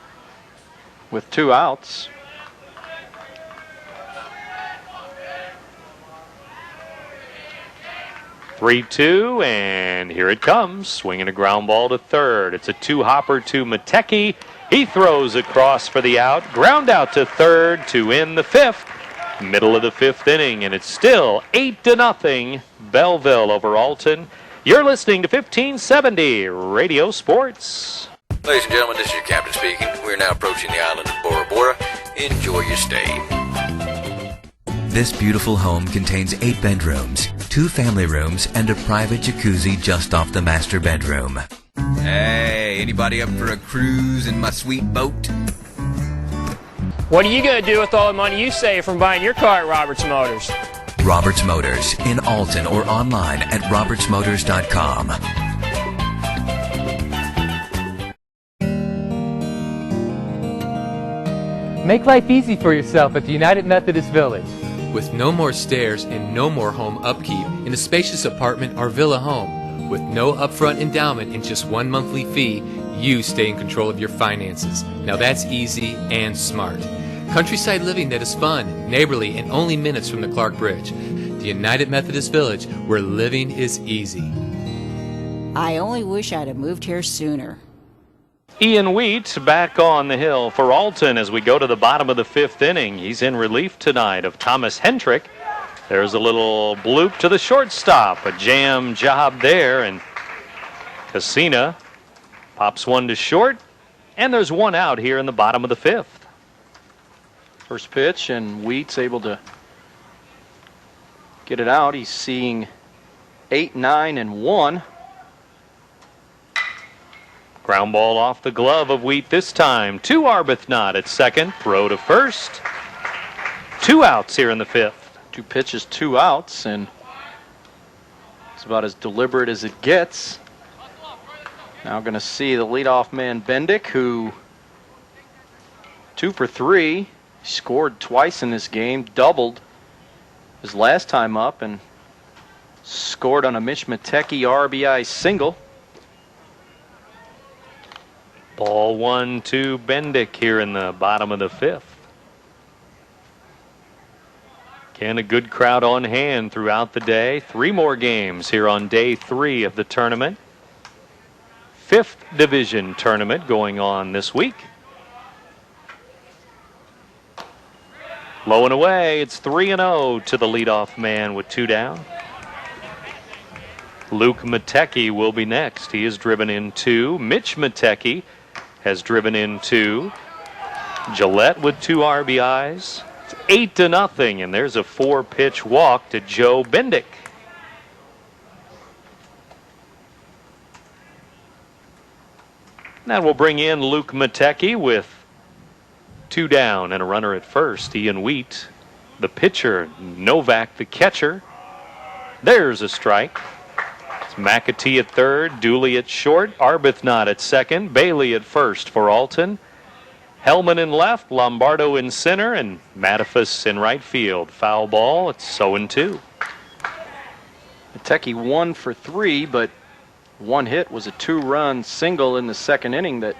S3: with 2 outs.
S2: Three-two, and here it comes. Swinging a ground ball to third. It's a 2-hopper to Matecki. He throws across for the out. Ground out to third to end the 5th. Middle of the 5th inning, and it's still 8-0. Belleville over Alton. You're listening to 1570 Radio Sports.
S15: Ladies and gentlemen, this is your captain speaking. We're now approaching the island of Bora Bora. Enjoy your stay.
S16: This beautiful home contains 8 bedrooms, 2 family rooms, and a private jacuzzi just off the master bedroom.
S17: Hey, anybody up for a cruise in my sweet boat?
S18: What are you going to do with all the money you save from buying your car at Roberts Motors?
S16: Roberts Motors in Alton or online at RiverBender.com.
S11: Make life easy for yourself at the United Methodist Village.
S12: With no more stairs and no more home upkeep in a spacious apartment or villa home, with no upfront endowment and just 1 monthly fee, you stay in control of your finances. Now that's easy and smart. Countryside living that is fun, neighborly, and only minutes from the Clark Bridge. The United Methodist Village, where living is easy.
S13: I only wish I'd have moved here sooner.
S2: Ian Wheat back on the hill for Alton as we go to the bottom of the 5th inning. He's in relief tonight of Thomas Hendrick. There's a little bloop to the shortstop, a jam job there, and Cassina pops one to short, and there's 1 out here in the bottom of the 5th.
S3: First pitch, and Wheat's able to get it out. He's seeing 8, 9, and 1.
S2: Ground ball off the glove of Wheat this time. To Arbuthnot at second. Throw to first. 2 outs here in the 5th.
S3: 2 pitches, 2 outs, and it's about as deliberate as it gets. Now going to see the leadoff man Bendick, who 2 for 3. Scored twice in this game, doubled his last time up, and scored on a Mitch Matecki RBI single.
S2: Ball 1 to Bendick here in the bottom of the 5th. Again, a good crowd on hand throughout the day. 3 more games here on day 3 of the tournament. 5th division tournament going on this week. Low and away. It's 3-0 to the leadoff man with 2 down. Luke Matecki will be next. He has driven in 2. Mitch Matecki has driven in 2. Gillette with 2 RBIs. It's 8-0, and there's a 4-pitch walk to Joe Bendick. That will bring in Luke Matecki with 2 down and a runner at first. Ian Wheat, the pitcher. Novak, the catcher. There's a strike. It's McAtee at third, Dooley at short, Arbuthnot at second, Bailey at first for Alton. Hellman in left, Lombardo in center, and Mattifus in right field. Foul ball. It's 0-2.
S3: Matecki 1 for 3, but one hit was a 2-run single in the second inning that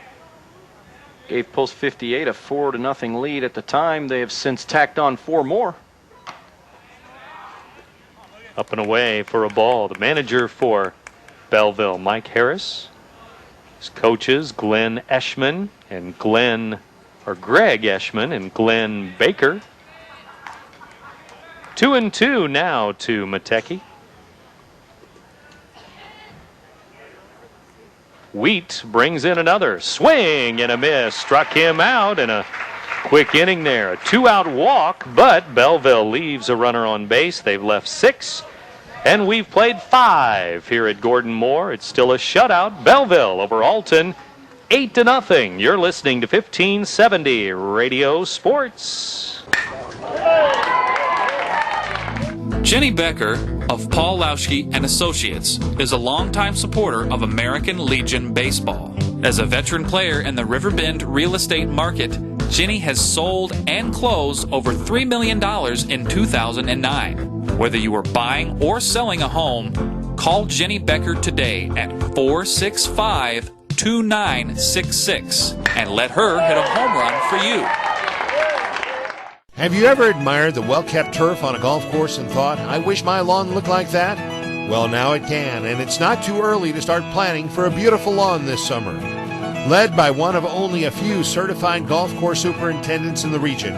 S3: gave Post 58 a 4-0 lead at the time. They have since tacked on 4 more.
S2: Up and away for a ball. The manager for Belleville, Mike Harris. His coaches, Glenn Eschman and Greg Eschman and Glenn Baker. 2-2 now to Matecki. Wheat brings in another swing and a miss. Struck him out in a quick inning there. A 2-out walk, but Belleville leaves a runner on base. They've left 6, and we've played 5 here at Gordon Moore. It's still a shutout. Belleville over Alton, 8-0. You're listening to 1570 Radio Sports.
S1: Jenny Becker of Paul Lauschke and Associates is a longtime supporter of American Legion Baseball. As a veteran player in the Riverbend real estate market, Jenny has sold and closed over $3 million in 2009. Whether you are buying or selling a home, call Jenny Becker today at 465-2966 and let her hit a home run for you.
S7: Have you ever admired the well-kept turf on a golf course and thought, I wish my lawn looked like that? Well, now it can, and it's not too early to start planning for a beautiful lawn this summer. Led by one of only a few certified golf course superintendents in the region,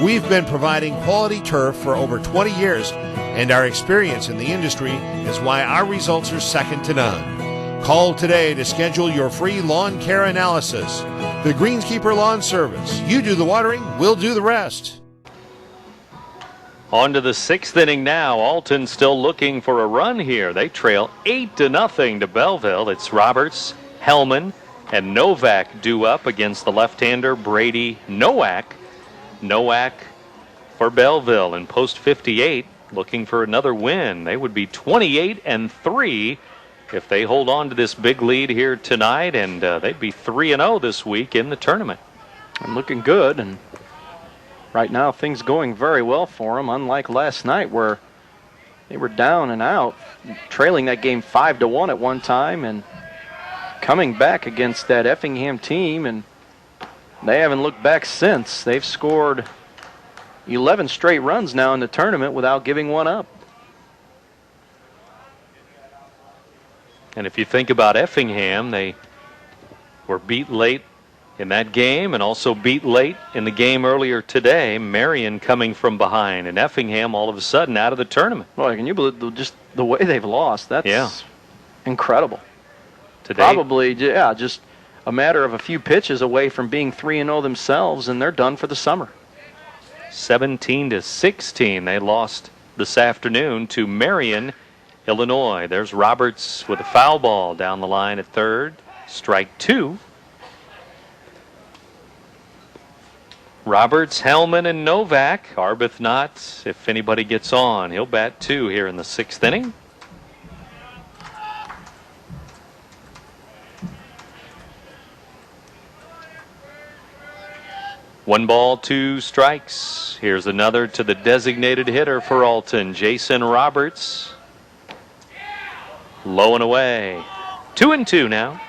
S7: we've been providing quality turf for over 20 years, and our experience in the industry is why our results are second to none. Call today to schedule your free lawn care analysis. The Greenskeeper Lawn Service. You do the watering, we'll do the rest.
S2: On to the 6th inning now. Alton still looking for a run here. They trail 8-0 to Belleville. It's Roberts, Hellman, and Novak due up against the left-hander Brady Nowak. Nowak for Belleville in Post 58 looking for another win. They would be 28-3 if they hold on to this big lead here tonight, and they'd be 3-0 this week in the tournament.
S3: And looking good, and right now things going very well for them, unlike last night where they were down and out, trailing that game 5-1 at one time and coming back against that Effingham team, and they haven't looked back since. They've scored 11 straight runs now in the tournament without giving one up.
S2: And if you think about Effingham, they were beat late in that game and also beat late in the game earlier today. Marion coming from behind, and Effingham all of a sudden out of the tournament.
S3: Well, can you believe just the way they've lost? That's incredible.
S2: Today,
S3: probably, yeah, just a matter of a few pitches away from being 3-0 themselves, and they're done for the summer.
S2: 17-16, they lost this afternoon to Marion, Illinois. There's Roberts with a foul ball down the line at third. Strike 2. Roberts, Hellman, and Novak. Arbuthnot, if anybody gets on, he'll bat 2 here in the 6th inning. One ball, 2 strikes. Here's another to the designated hitter for Alton, Jason Roberts. Low and away. 2-2 now.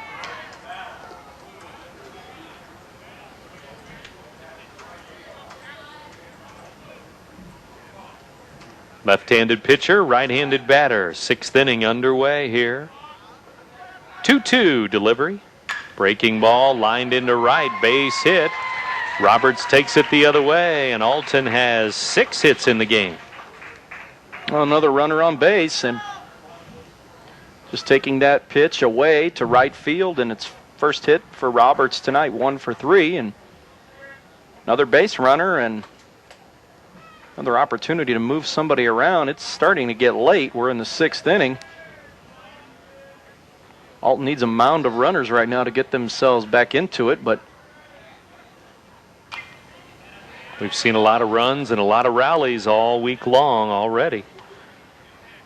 S2: Left-handed pitcher, right-handed batter. 6th inning underway here. 2-2 delivery. Breaking ball lined into right. Base hit. Roberts takes it the other way, and Alton has 6 hits in the game.
S3: Well, another runner on base, and just taking that pitch away to right field, and it's first hit for Roberts tonight, 1 for 3, and another base runner and another opportunity to move somebody around. It's starting to get late. We're in the 6th inning. Alton needs a mound of runners right now to get themselves back into it, but
S2: we've seen a lot of runs and a lot of rallies all week long already.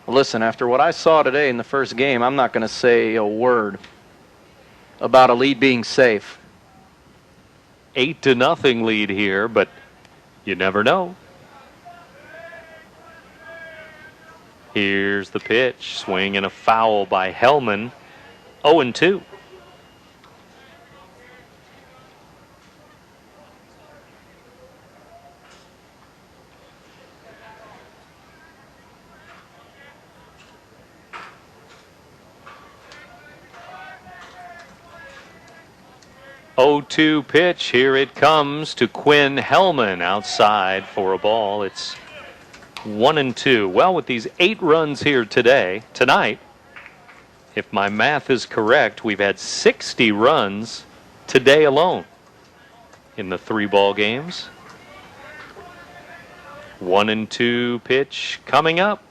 S3: Listen, after what I saw today in the first game, I'm not going to say a word about a lead being safe.
S2: 8-0 lead here, but you never know. Here's the pitch. Swing and a foul by Hellman. 0-2. (0-2) pitch. Here it comes to Quinn Hellman outside for a ball. It's 1-2. Well, with these 8 runs here tonight, if my math is correct, we've had 60 runs today alone in the 3 ball games. 1-2 pitch coming up.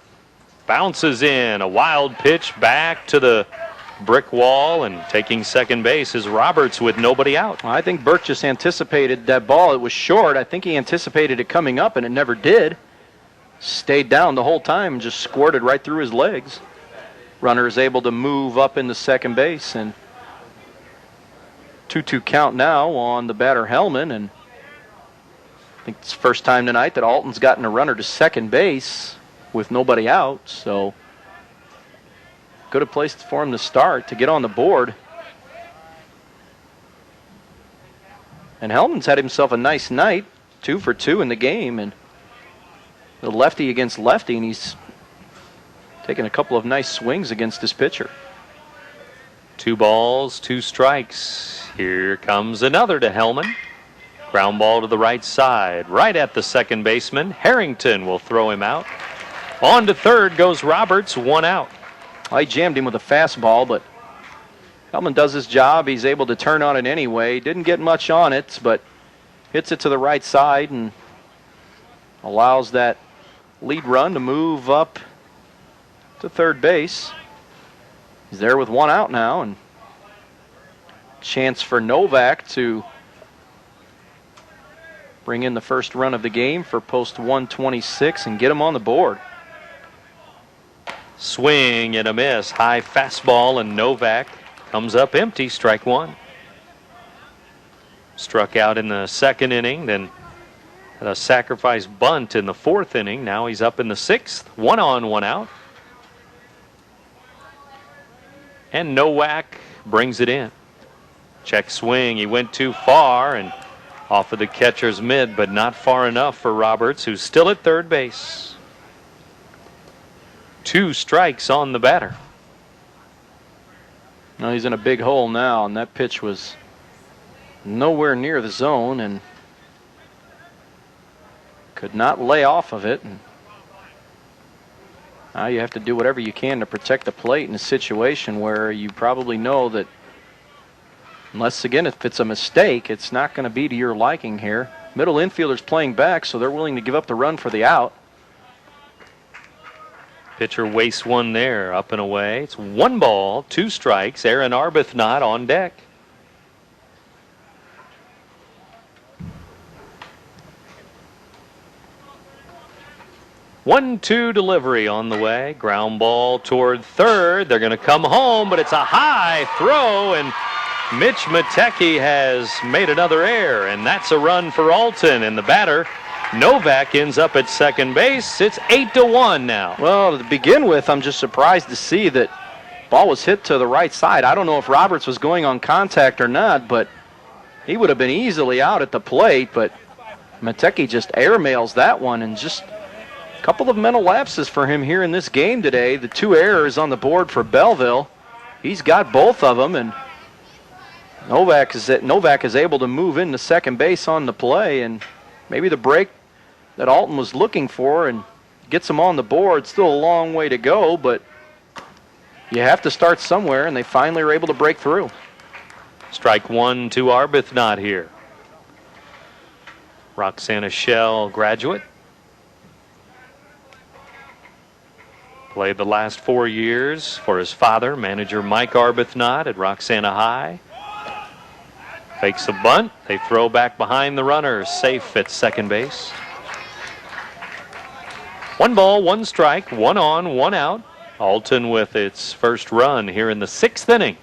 S2: Bounces in. A wild pitch back to the brick wall, and taking second base is Roberts with nobody out.
S3: Well, I think Burke just anticipated that ball. It was short. I think he anticipated it coming up, and it never did. Stayed down the whole time and just squirted right through his legs. Runner is able to move up into second base, and 2-2 count now on the batter Hellman, and I think it's the first time tonight that Alton's gotten a runner to second base with nobody out, so good a place for him to start to get on the board. And Hellman's had himself a nice night, 2 for 2 in the game, and the lefty against lefty, and he's taking a couple of nice swings against his pitcher.
S2: 2 balls, 2 strikes. Here comes another to Hellman. Ground ball to the right side, right at the second baseman. Harrington will throw him out. On to third goes Roberts, 1 out.
S3: I jammed him with a fastball, but Hellman does his job. He's able to turn on it anyway. Didn't get much on it, but hits it to the right side and allows that lead run to move up to third base. He's there with 1 out now, and chance for Novak to bring in the first run of the game for post 126 and get him on the board.
S2: Swing and a miss. High fastball, and Novak comes up empty. Strike 1. Struck out in the 2nd inning, then had a sacrifice bunt in the 4th inning. Now he's up in the 6th. 1 on, 1 out. And Novak brings it in. Check swing. He went too far and off of the catcher's mid, but not far enough for Roberts, who's still at third base. 2 strikes on the batter.
S3: Now he's in a big hole now, and that pitch was nowhere near the zone and could not lay off of it. And now you have to do whatever you can to protect the plate in a situation where you probably know that, unless, again, if it's a mistake, it's not going to be to your liking here. Middle infielder's playing back, so they're willing to give up the run for the out.
S2: Pitcher wastes 1 there, up and away. It's 1 ball, 2 strikes. Aaron Arbuthnot on deck. One-two delivery on the way. Ground ball toward third. They're going to come home, but it's a high throw, and Mitch Matecki has made another error, and that's a run for Alton. And the batter, Novak, ends up at second base. It's 8-1 now.
S3: Well, to begin with, I'm just surprised to see that ball was hit to the right side. I don't know if Roberts was going on contact or not, but he would have been easily out at the plate. But Matecki just airmails that one, and just a couple of mental lapses for him here in this game today. The 2 errors on the board for Belleville. He's got both of them, and Novak is able to move into second base on the play, and maybe the break that Alton was looking for and gets him on the board. Still a long way to go, but you have to start somewhere, and they finally are able to break through.
S2: Strike one to Arbuthnot here. Roxana Shell graduate. Played the last 4 years for his father, manager Mike Arbuthnot at Roxana High. Fakes a bunt. They throw back behind the runner, safe at second base. 1 ball, 1 strike, 1 on, 1 out. Alton with its first run here in the 6th inning.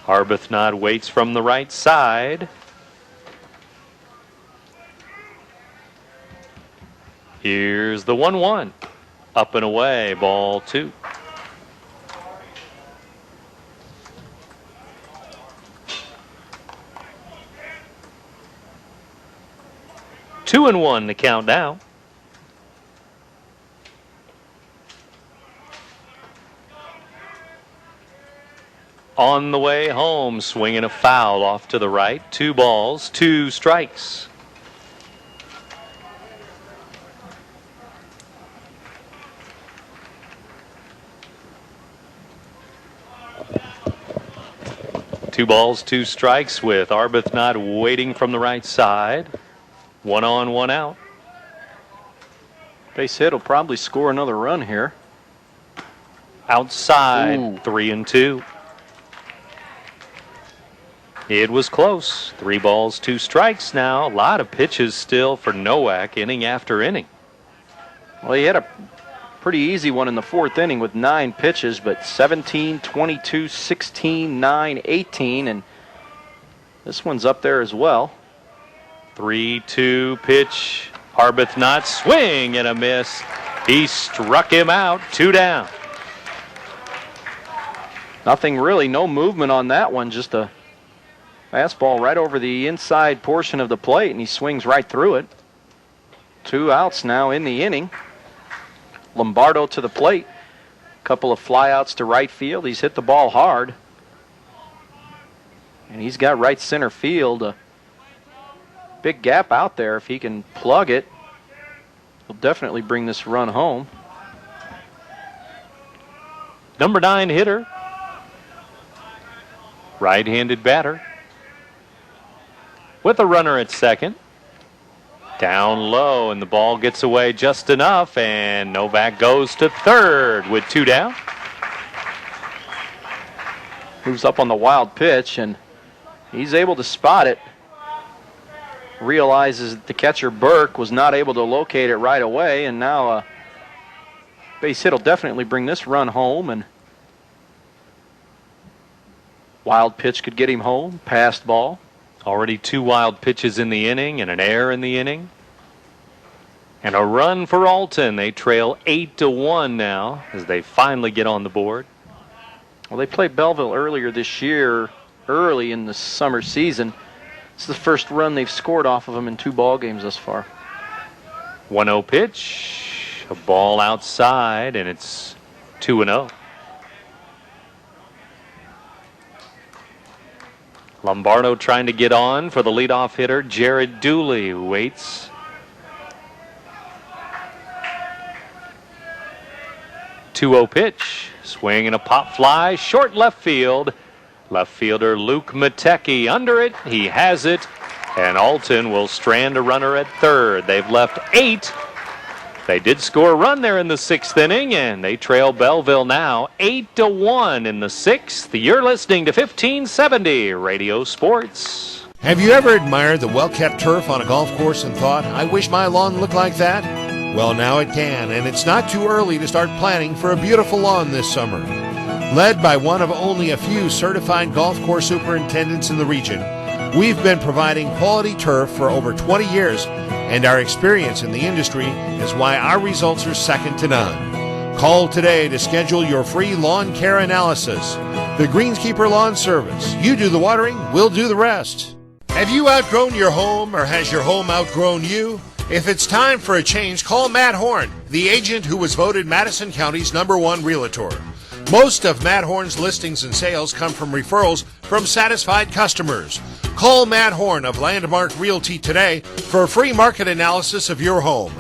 S2: Arbuthnot waits from the right side. Here's the 1-1. Up and away, ball 2. Two and 1 to count now. On the way home, swinging a foul off to the right. 2 balls, 2 strikes. Two balls, 2 strikes with Arbuthnot waiting from the right side. 1 on, 1 out.
S3: Base hit will probably score another run here.
S2: Outside,
S3: Ooh.
S2: 3 and 2. It was close. 3 balls, 2 strikes now. A lot of pitches still for Nowak, inning after inning.
S3: Well, he had a pretty easy one in the 4th inning with 9 pitches, but 17, 22, 16, 9, 18, and this one's up there as well.
S2: 3-2 pitch. Arbuthnot swing and a miss. He struck him out. 2 down.
S3: Nothing really, no movement on that one, just a fastball right over the inside portion of the plate, and he swings right through it. 2 outs now in the inning. Lombardo to the plate. Couple of flyouts to right field. He's hit the ball hard. And he's got right center field. A big gap out there. If he can plug it, he'll definitely bring this run home.
S2: Number 9 hitter. Right-handed batter. With a runner at second. Down low, and the ball gets away just enough, and Novak goes to third with 2 down.
S3: Moves up on the wild pitch, and he's able to spot it. Realizes that the catcher Burke was not able to locate it right away, and now a base hit will definitely bring this run home, and wild pitch could get him home. Passed ball.
S2: Already 2 wild pitches in the inning and an error in the inning. And a run for Alton. They trail 8-1 now as they finally get on the board.
S3: Well, they played Belleville earlier this year, early in the summer season. It's the first run they've scored off of them in 2 ball games thus far.
S2: 1-0 pitch. A ball outside, and it's 2-0. Lombardo trying to get on for the leadoff hitter, Jared Dooley, who waits. Two-0 pitch. Swing and a pop fly, short left field. Left fielder Luke Matecki under it. He has it, and Alton will strand a runner at third. They've left 8. They did score a run there in the 6th inning, and they trail Belleville now 8-1 in the 6th. You're listening to 1570 Radio Sports.
S7: Have you ever admired the well-kept turf on a golf course and thought, I wish my lawn looked like that? Well, now it can, and it's not too early to start planning for a beautiful lawn this summer. Led by one of only a few certified golf course superintendents in the region, we've been providing quality turf for over 20 years, and our experience in the industry is why our results are second to none. Call today to schedule your free lawn care analysis. The Greenskeeper Lawn Service. You do the watering, we'll do the rest. Have you outgrown your home, or has your home outgrown you? If it's time for a change, call Matt Horn, the agent who was voted Madison County's #1 realtor. Most of Matt Horn's listings and sales come from referrals from satisfied customers. Call Matt Horn of Landmark Realty today for a free market analysis of your home.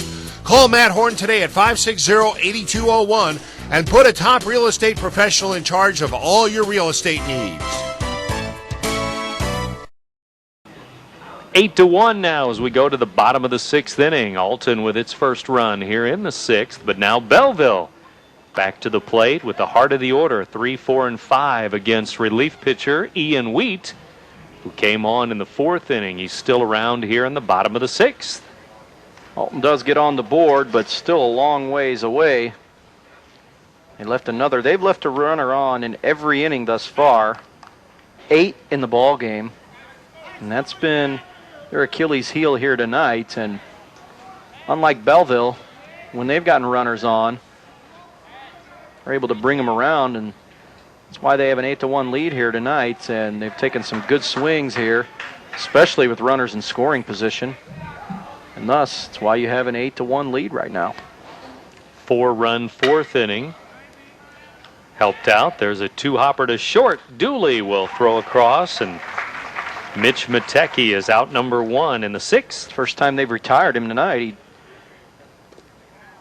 S7: Call Matt Horn today at 560-8201 and put a top real estate professional in charge of all your real estate needs.
S2: 8-1 now as we go to the bottom of the 6th inning. Alton with its first run here in the 6th, but now Belleville back to the plate with the heart of the order, 3, 4, and 5 against relief pitcher Ian Wheat, who came on in the 4th inning. He's still around here in the bottom of the 6th.
S3: Alton does get on the board, but still a long ways away. They've left a runner on in every inning thus far. 8 in the ball game. And that's been their Achilles heel here tonight. And unlike Belleville, when they've gotten runners on, they're able to bring them around, and that's why they have an 8-1 lead here tonight. And they've taken some good swings here, especially with runners in scoring position. And thus, it's why you have an 8-1 lead right now.
S2: 4-run 4th inning. Helped out. There's a 2-hopper to short. Dooley will throw across, and Mitch Matecki is out #1 in the 6th.
S3: First time they've retired him tonight.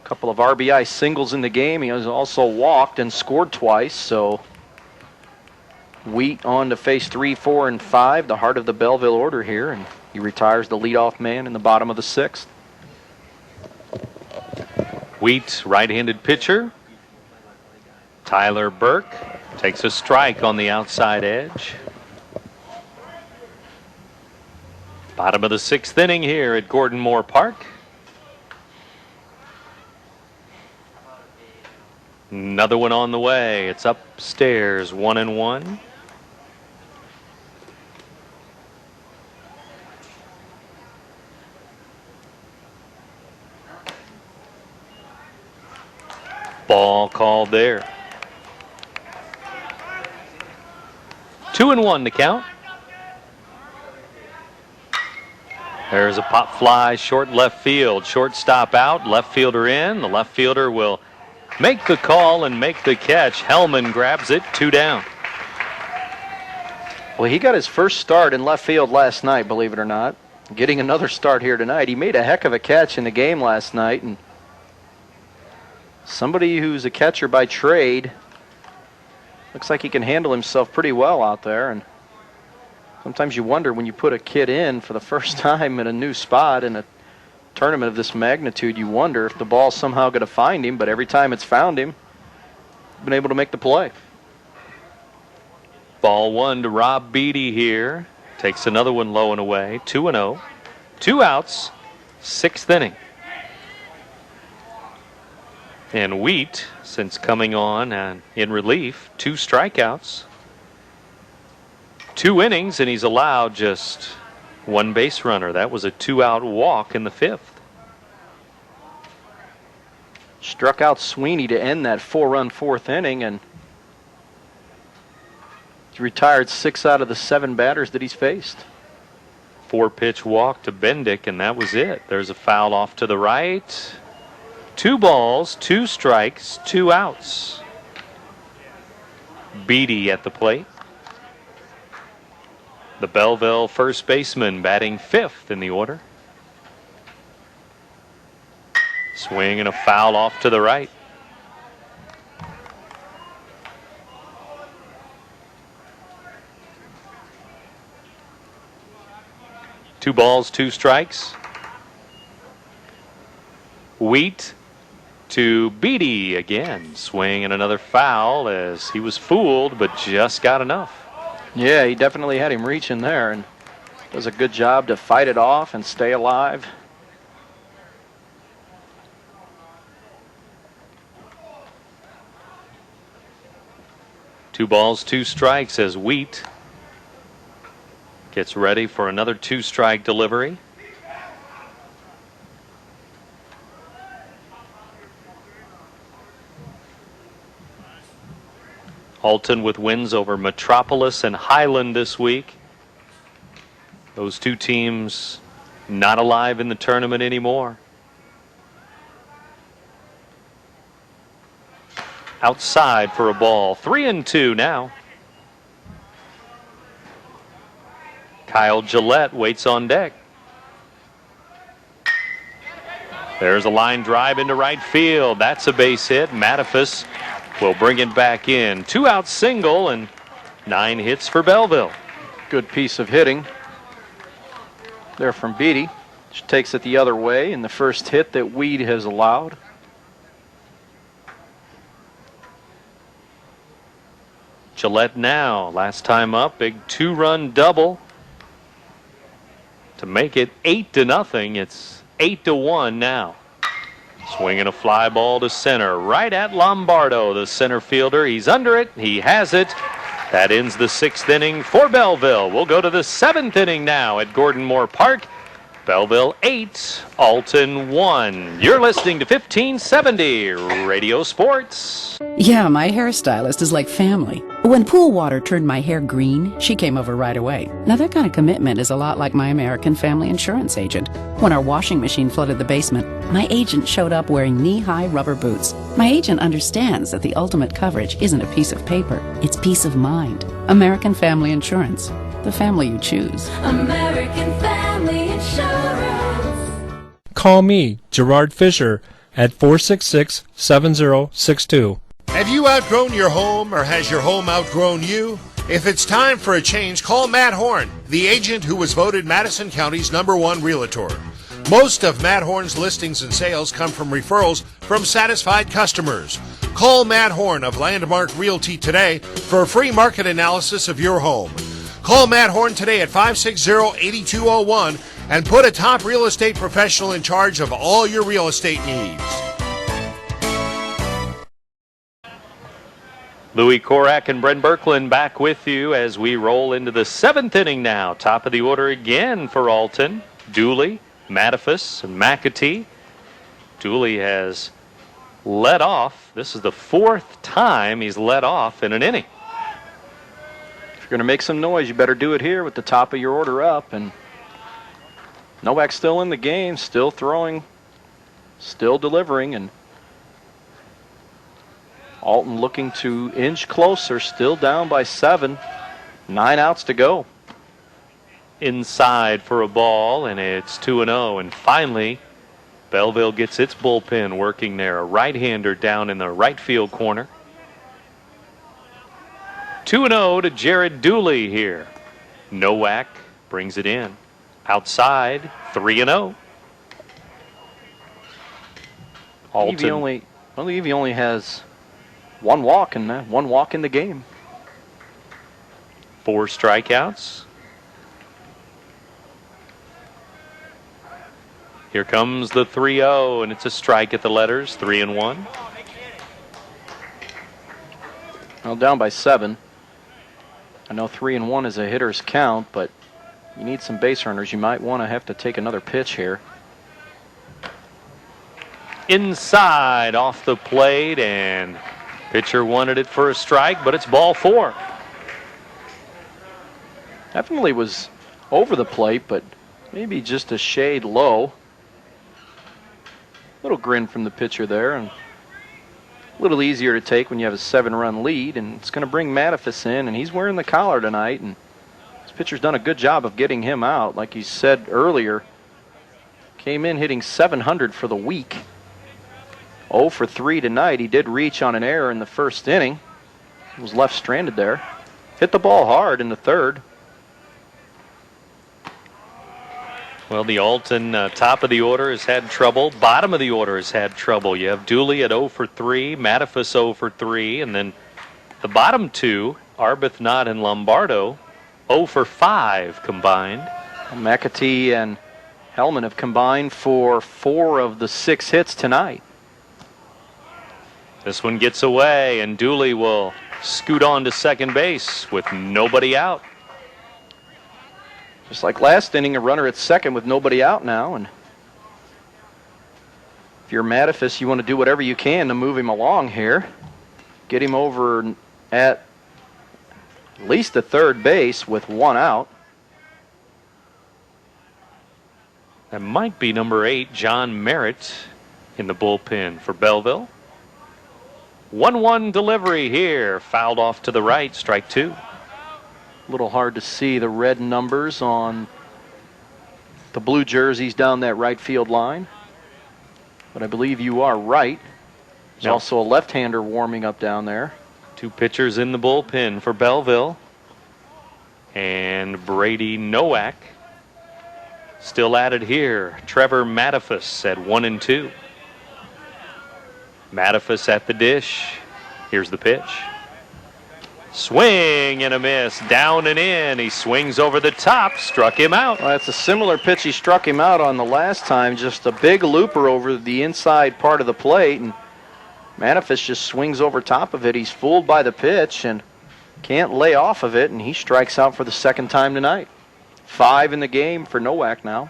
S3: A couple of RBI singles in the game. He has also walked and scored twice. So Wheat on to face 3, 4, and 5, the heart of the Belleville order here, and he retires the leadoff man in the bottom of the 6th.
S2: Wheat, right-handed pitcher. Tyler Burke takes a strike on the outside edge. Bottom of the 6th inning here at Gordon Moore Park. Another one on the way. It's upstairs, 1-1. Ball called there. 2-1 to count. There's a pop fly, short left field. Shortstop out, left fielder in. The left fielder will make the call and make the catch. Hellman grabs it, 2 down.
S3: Well, he got his first start in left field last night, believe it or not. Getting another start here tonight. He made a heck of a catch in the game last night, and somebody who's a catcher by trade, looks like he can handle himself pretty well out there. And sometimes you wonder when you put a kid in for the first time in a new spot in a tournament of this magnitude, you wonder if the ball's somehow going to find him, but every time it's found him, been able to make the play.
S2: Ball 1 to Rob Beatty here. Takes another one low and away. 2-0. 2 outs. 6th inning. And Wheat, since coming on and in relief, 2 strikeouts. 2 innings, and he's allowed just 1 base runner. That was a 2-out walk in the 5th.
S3: Struck out Sweeney to end that 4-run 4th inning, and he's retired 6 out of the 7 batters that he's faced.
S2: 4-pitch walk to Bendick, and that was it. There's a foul off to the right. 2 balls, 2 strikes, 2 outs. Beatty at the plate. The Belleville first baseman batting 5th in the order. Swing and a foul off to the right. Two balls, 2 strikes. Wheat to Beatty again. Swing and another foul as he was fooled but just got enough.
S3: Yeah, he definitely had him reaching there and does a good job to fight it off and stay alive.
S2: Two balls, 2 strikes as Wheat gets ready for another 2-strike delivery. Alton with wins over Metropolis and Highland this week. Those 2 teams not alive in the tournament anymore. Outside for a ball. 3-2 now. Kyle Gillette waits on deck. There's a line drive into right field. That's a base hit. Mattifus will bring it back in. 2-out single and 9 hits for Belleville.
S3: Good piece of hitting there from Beatty. She takes it the other way in the first hit that Weed has allowed.
S2: Gillette now, last time up, big 2-run double to make it 8-0. It's 8-1 now. Swinging a fly ball to center, right at Lombardo, the center fielder. He's under it. He has it. That ends the 6th inning for Belleville. We'll go to the 7th inning now at Gordon Moore Park. Belleville 8, Alton 1. You're listening to 1570 Radio Sports.
S4: Yeah, my hairstylist is like family. When pool water turned my hair green, she came over right away. Now that kind of commitment is a lot like my American family insurance agent. When our washing machine flooded the basement, my agent showed up wearing knee-high rubber boots. My agent understands that the ultimate coverage isn't a piece of paper, it's peace of mind. American Family Insurance, the family you choose.
S5: American Family Insurance.
S6: Call me, Gerard Fisher, at 466-7062.
S7: Have you outgrown your home or has your home outgrown you? If it's time for a change, call Matt Horn, the agent who was voted Madison County's #1 realtor. Most of Matt Horn's listings and sales come from referrals from satisfied customers. Call Matt Horn of Landmark Realty today for a free market analysis of your home. Call Matt Horn today at 560-8201 and put a top real estate professional in charge of all your real estate needs.
S2: Louis Korak and Brent Birkeland back with you as we roll into the 7th inning now. Top of the order again for Alton. Dooley, Mattifus, and McAtee. Dooley has led off. This is the 4th time he's led off in an inning.
S3: If you're going to make some noise, you better do it here with the top of your order up. And Novak's still in the game, still throwing, still delivering, and Alton looking to inch closer, still down by 7. 9 outs to go.
S2: Inside for a ball, and it's 2-0. And finally, Belleville gets its bullpen working there. A right-hander down in the right field corner. 2-0 to Jared Dooley here. Nowak brings it in. Outside, 3-0.
S3: Alton. I believe he only has one walk in the game.
S2: 4 strikeouts. Here comes the 3-0, and it's a strike at the letters, 3-1.
S3: Well, down by 7. I know 3-1 is a hitter's count, but you need some base runners. You might want to have to take another pitch here.
S2: Inside off the plate, and pitcher wanted it for a strike, but it's ball 4.
S3: Definitely was over the plate, but maybe just a shade low. Little grin from the pitcher there, and a little easier to take when you have a 7-run lead, and it's going to bring Mattifus in, and he's wearing the collar tonight, and this pitcher's done a good job of getting him out. Like you said earlier, came in hitting .700 for the week. 0 for 3 tonight. He did reach on an error in the first inning. He was left stranded there. Hit the ball hard in the 3rd.
S2: Well, the Alton top of the order has had trouble. Bottom of the order has had trouble. You have Dooley at 0 for 3, Mattifus 0 for 3, and then the bottom 2, Arbuthnot and Lombardo, 0 for 5 combined.
S3: McAtee and Hellman have combined for 4 of the 6 hits tonight.
S2: This one gets away, and Dooley will scoot on to second base with nobody out.
S3: Just like last inning, a runner at second with nobody out now. And if you're Mattifus, you want to do whatever you can to move him along here. Get him over at least the third base with 1 out.
S2: That might be number 8, John Merritt, in the bullpen for Belleville. 1-1 delivery here. Fouled off to the right, strike 2.
S3: A little hard to see the red numbers on the blue jerseys down that right field line. But I believe you are right. There's also a left-hander warming up down there.
S2: 2 pitchers in the bullpen for Belleville. And Brady Nowak still at it here. Trevor Mattifus at 1-2. Mattifus at the dish. Here's the pitch. Swing and a miss. Down and in. He swings over the top. Struck him out.
S3: Well, that's a similar pitch he struck him out on the last time. Just a big looper over the inside part of the plate. And Mattifus just swings over top of it. He's fooled by the pitch and can't lay off of it. And he strikes out for the second time tonight. 5 in the game for Nowak now.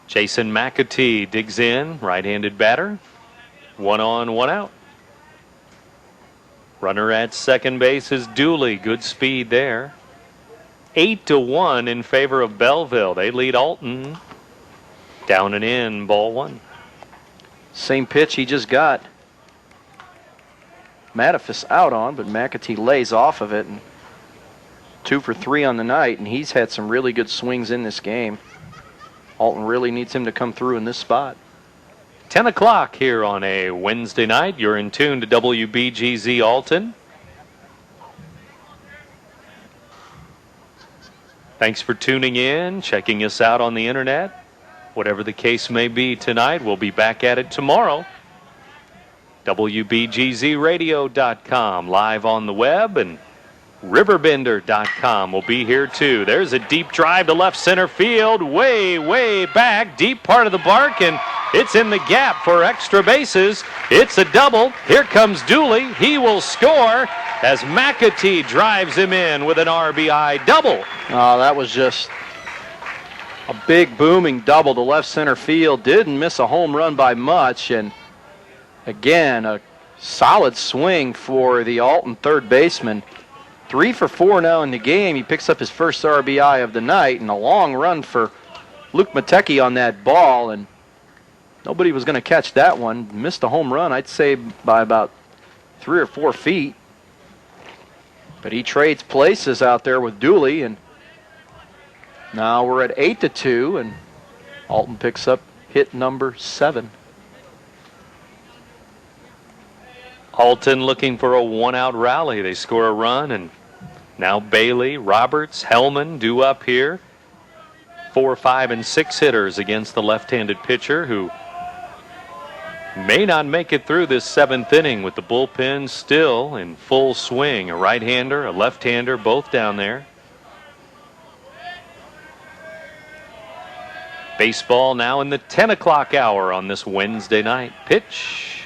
S2: Jason McAtee digs in. Right-handed batter. 1 on, 1 out. Runner at second base is Dooley. Good speed there. 8-1 in favor of Belleville. They lead Alton. Down and in, ball 1.
S3: Same pitch he just got Mattifus out on, but McAtee lays off of it. And 2 for 3 on the night, and he's had some really good swings in this game. Alton really needs him to come through in this spot.
S2: 10 o'clock here on a Wednesday night. You're in tune to WBGZ Alton. Thanks for tuning in, checking us out on the internet. Whatever the case may be tonight, we'll be back at it tomorrow. WBGZradio.com, live on the web, and RiverBender.com will be here too. There's a deep drive to left center field, way, way back, deep part of the bark, and it's in the gap for extra bases. It's a double. Here comes Dooley. He will score as McAtee drives him in with an RBI double.
S3: Oh, that was just a big booming double to left center field. Didn't miss a home run by much, and again, a solid swing for the Alton third baseman. 3 for 4 now in the game. He picks up his first RBI of the night, and a long run for Luke Matecki on that ball, and nobody was going to catch that one. Missed a home run, I'd say, by about 3 or 4 feet. But he trades places out there with Dooley, and now we're at 8-2, and Alton picks up hit number 7.
S2: Alton looking for a 1-out rally. They score a run, and now Bailey, Roberts, Hellman due up here. 4, 5, and 6 hitters against the left-handed pitcher who may not make it through this 7th inning with the bullpen still in full swing. A right-hander, a left-hander, both down there. Baseball now in the 10 o'clock hour on this Wednesday night. Pitch.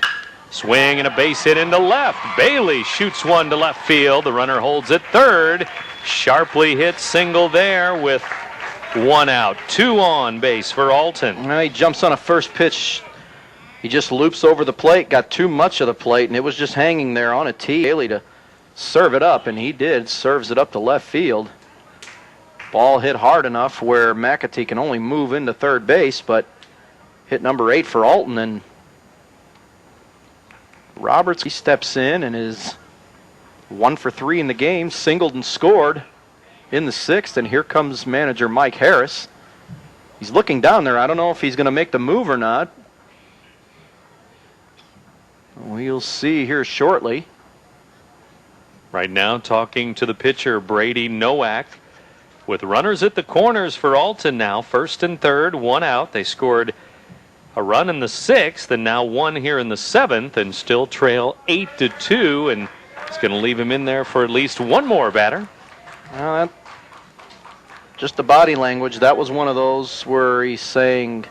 S2: Swing and a base hit into left. Bailey shoots one to left field. The runner holds at third. Sharply hit single there with 1 out. 2 on base for Alton.
S3: Well, he jumps on a first pitch. He just loops over the plate, got too much of the plate, and it was just hanging there on a tee. Bailey to serve it up, and he did. Serves it up to left field. Ball hit hard enough where McAtee can only move into third base, but hit number 8 for Alton, and Roberts, he steps in and is 1 for 3 in the game, singled and scored in the 6th, and here comes manager Mike Harris. He's looking down there. I don't know if he's going to make the move or not. We'll see here shortly.
S2: Right now talking to the pitcher, Brady Nowak, with runners at the corners for Alton now. 1st and 3rd, 1 out. They scored a run in the 6th and now 1 here in the 7th and still trail 8-2, and it's going to leave him in there for at least 1 more batter.
S3: Well, just the body language. That was one of those where he's saying,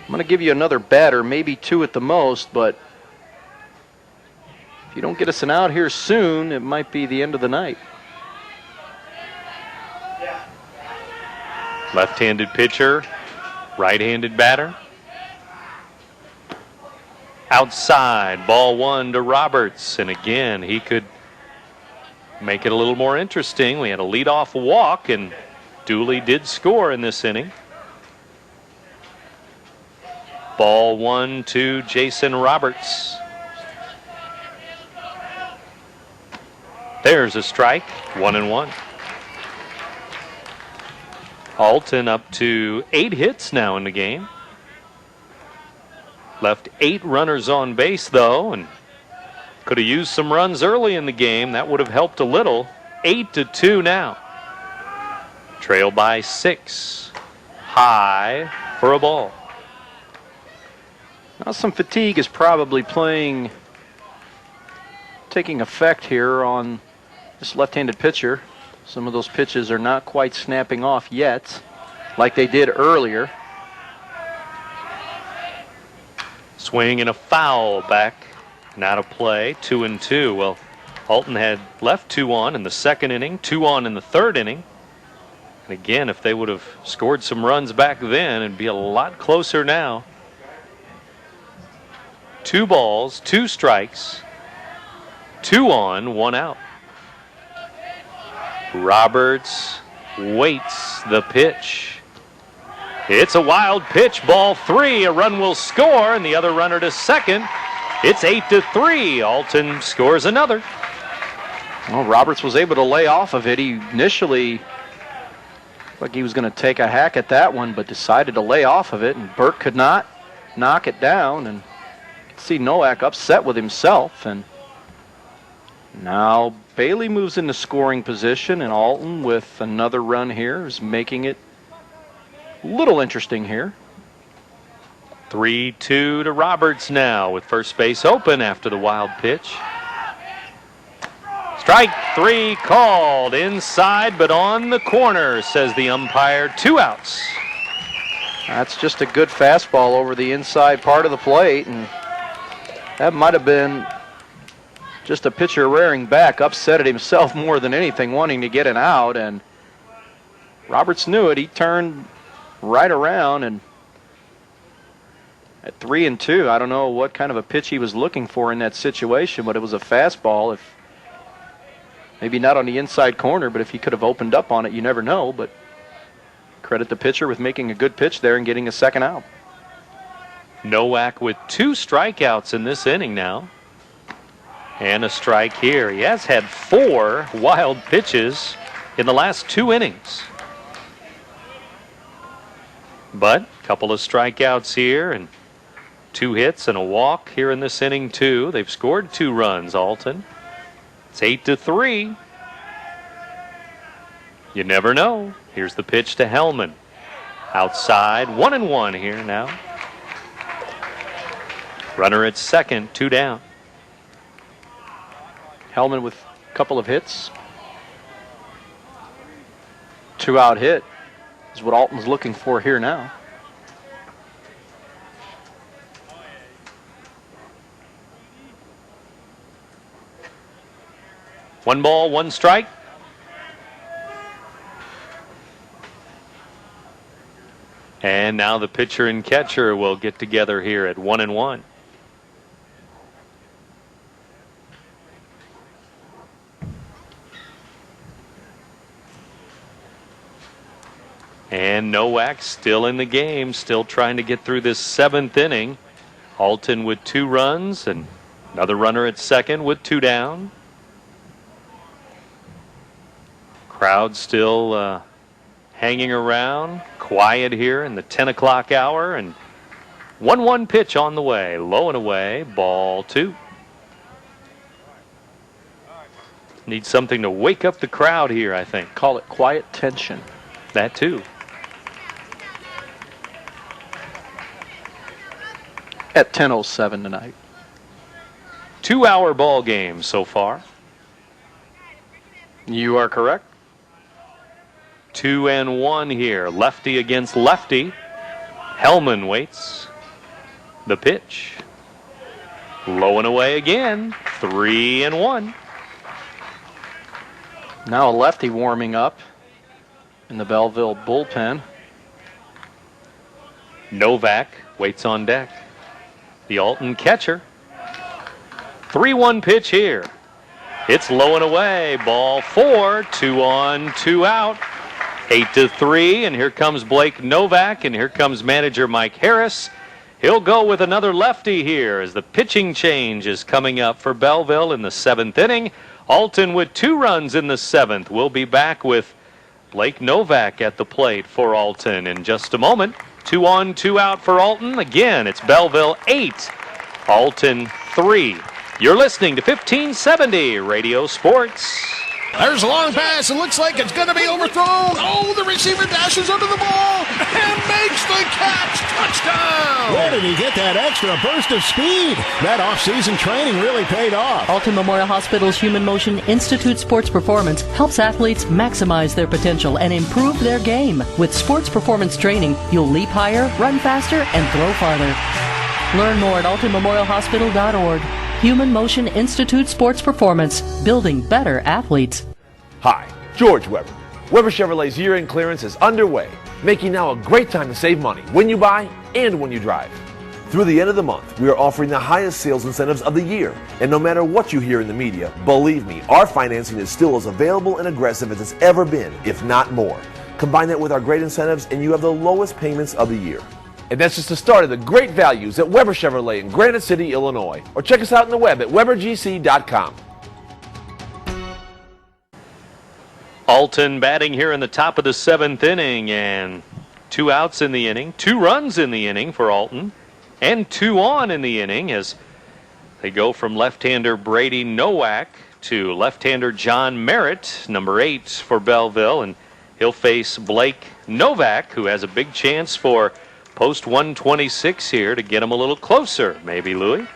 S3: I'm going to give you another batter, maybe 2 at the most, but if you don't get us an out here soon, it might be the end of the night.
S2: Left-handed pitcher, right-handed batter. Outside, ball 1 to Roberts, and again he could make it a little more interesting. We had a leadoff walk, and Dooley did score in this inning. Ball 1 to Jason Roberts. There's a strike, 1-1. Alton up to 8 hits now in the game. Left 8 runners on base, though, and could have used some runs early in the game. That would have helped a little. 8-2 now. Trail by 6. High for a ball.
S3: Now some fatigue is probably taking effect here on this left-handed pitcher. Some of those pitches are not quite snapping off yet, like they did earlier.
S2: Swing and a foul back and out of play, 2-2. Well, Alton had left 2 on in the second inning, 2 on in the third inning. And again, if they would have scored some runs back then, it'd be a lot closer now. 2 balls, 2 strikes, 2 on, 1 out. Roberts waits the pitch. It's a wild pitch, ball 3. A run will score, and the other runner to second. It's 8-3. Alton scores another.
S3: Well, Roberts was able to lay off of it. He initially looked like he was going to take a hack at that one, but decided to lay off of it, and Burke could not knock it down. And you can see Nowak upset with himself. And now Bailey moves into scoring position, and Alton with another run here is making it a little interesting here.
S2: 3-2 to Roberts now with first base open after the wild pitch. Strike 3 called inside, but on the corner, says the umpire. 2 outs.
S3: That's just a good fastball over the inside part of the plate, and that might have been just a pitcher rearing back, upset at himself more than anything, wanting to get an out, and Roberts knew it. He turned right around, and at 3-2, I don't know what kind of a pitch he was looking for in that situation, but it was a fastball. If maybe not on the inside corner, but if he could have opened up on it, you never know. But credit the pitcher with making a good pitch there and getting a second out.
S2: Nowak with 2 strikeouts in this inning now. And a strike here. He has had 4 wild pitches in the last 2 innings. But a couple of strikeouts here and 2 hits and a walk here in this inning too. They've scored 2 runs, Alton. It's 8-3. You never know. Here's the pitch to Hellman. Outside, 1-1 here now. Runner at second, 2 down.
S3: Hellman with a couple of hits. 2-out hit is what Alton's looking for here now.
S2: One ball, 1 strike. And now the pitcher and catcher will get together here at 1-1. And Nowak still in the game, still trying to get through this 7th inning. Alton with 2 runs and another runner at second with 2 down. Crowd still hanging around, quiet here in the 10 o'clock hour, and 1-1 pitch on the way, low and away, ball 2. Need something to wake up the crowd here, I think.
S3: Call it quiet tension.
S2: That too.
S3: At 10:07 tonight.
S2: 2-hour ball game so far.
S3: You are correct.
S2: 2-1 here. Lefty against lefty. Hellman waits. The pitch. Low and away again. 3-1.
S3: Now a lefty warming up in the Belleville bullpen.
S2: Nowak waits on deck. The Alton catcher. 3-1 pitch here. It's low and away. Ball 4. 2 on, 2 out. 8-3. And here comes Blake Nowak. And here comes manager Mike Harris. He'll go with another lefty here as the pitching change is coming up for Belleville in the 7th inning. Alton with 2 runs in the 7th. We'll be back with Blake Novak at the plate for Alton in just a moment. 2 on, 2 out for Alton. Again, it's Belleville 8, Alton 3. You're listening to 1570 Radio Sports.
S8: There's a long pass. It looks like it's going to be overthrown. Oh, the receiver dashes under the ball and makes the catch. Touchdown! Where did he get that extra burst of speed? That off-season training really paid off.
S9: Alton Memorial Hospital's Human Motion Institute Sports Performance helps athletes maximize their potential and improve their game. With sports performance training, you'll leap higher, run faster, and throw farther. Learn more at altonmemorialhospital.org. Human Motion Institute Sports Performance, building better athletes.
S14: Hi, George Weber. Weber Chevrolet's year-end clearance is underway, making now a great time to save money when you buy and when you drive. Through the end of the month, we are offering the highest sales incentives of the year. And no matter what you hear in the media, believe me, our financing is still as available and aggressive as it's ever been, if not more. Combine that with our great incentives and you have the lowest payments of the year. And that's just the start of the great values at Weber Chevrolet in Granite City, Illinois. Or check us out on the web at RiverBender.com.
S2: Alton batting here in the top of the 7th inning, and 2 outs in the inning, 2 runs in the inning for Alton, and 2 on in the inning as they go from left-hander Brady Nowak to left-hander John Merritt, number 8 for Belleville, and he'll face Blake Novak, who has a big chance for post 126 here to get him a little closer, maybe, Louie.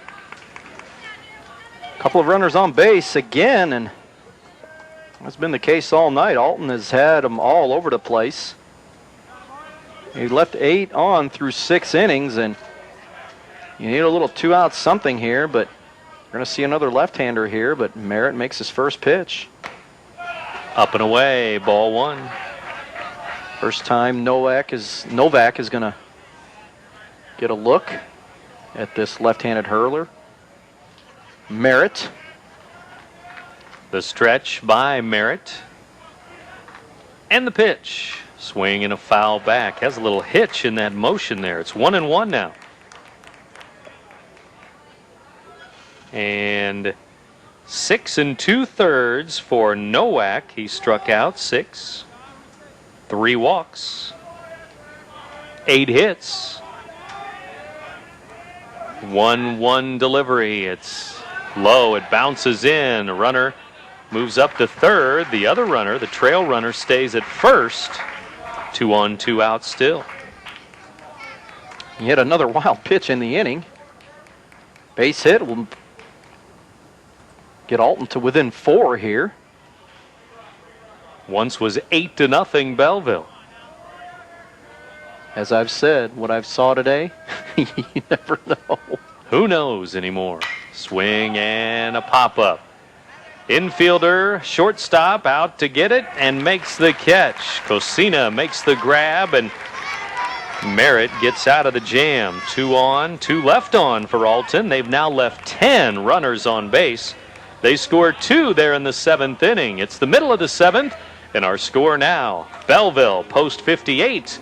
S3: A couple of runners on base again, and that's been the case all night. Alton has had them all over the place. He left 8 on through 6 innings, and you need a little 2-out something here, but we're going to see another left-hander here, but Merritt makes his first pitch.
S2: Up and away, ball 1.
S3: First time Novak is going to get a look at this left-handed hurler. Merritt.
S2: The stretch by Merritt. And the pitch. Swing and a foul back. Has a little hitch in that motion there. It's 1-1 now. And 6 2/3 for Nowak. He struck out 6. 3 walks. 8 hits. 1-1 delivery. It's low. It bounces in. A runner moves up to third. The other runner, the trail runner, stays at first. 2 on, 2 out still.
S3: Yet another wild pitch in the inning. Base hit will get Alton to within 4 here.
S2: Once was 8-0 Belleville.
S3: As I've said, what I've saw today, you never know.
S2: Who knows anymore? Swing and a pop-up. Infielder, shortstop, out to get it and makes the catch. Cosina makes the grab, and Merritt gets out of the jam. 2 on, 2 left on for Alton. They've now left 10 runners on base. They scored 2 there in the 7th inning. It's the middle of the 7th, and our score now, Belleville post 58,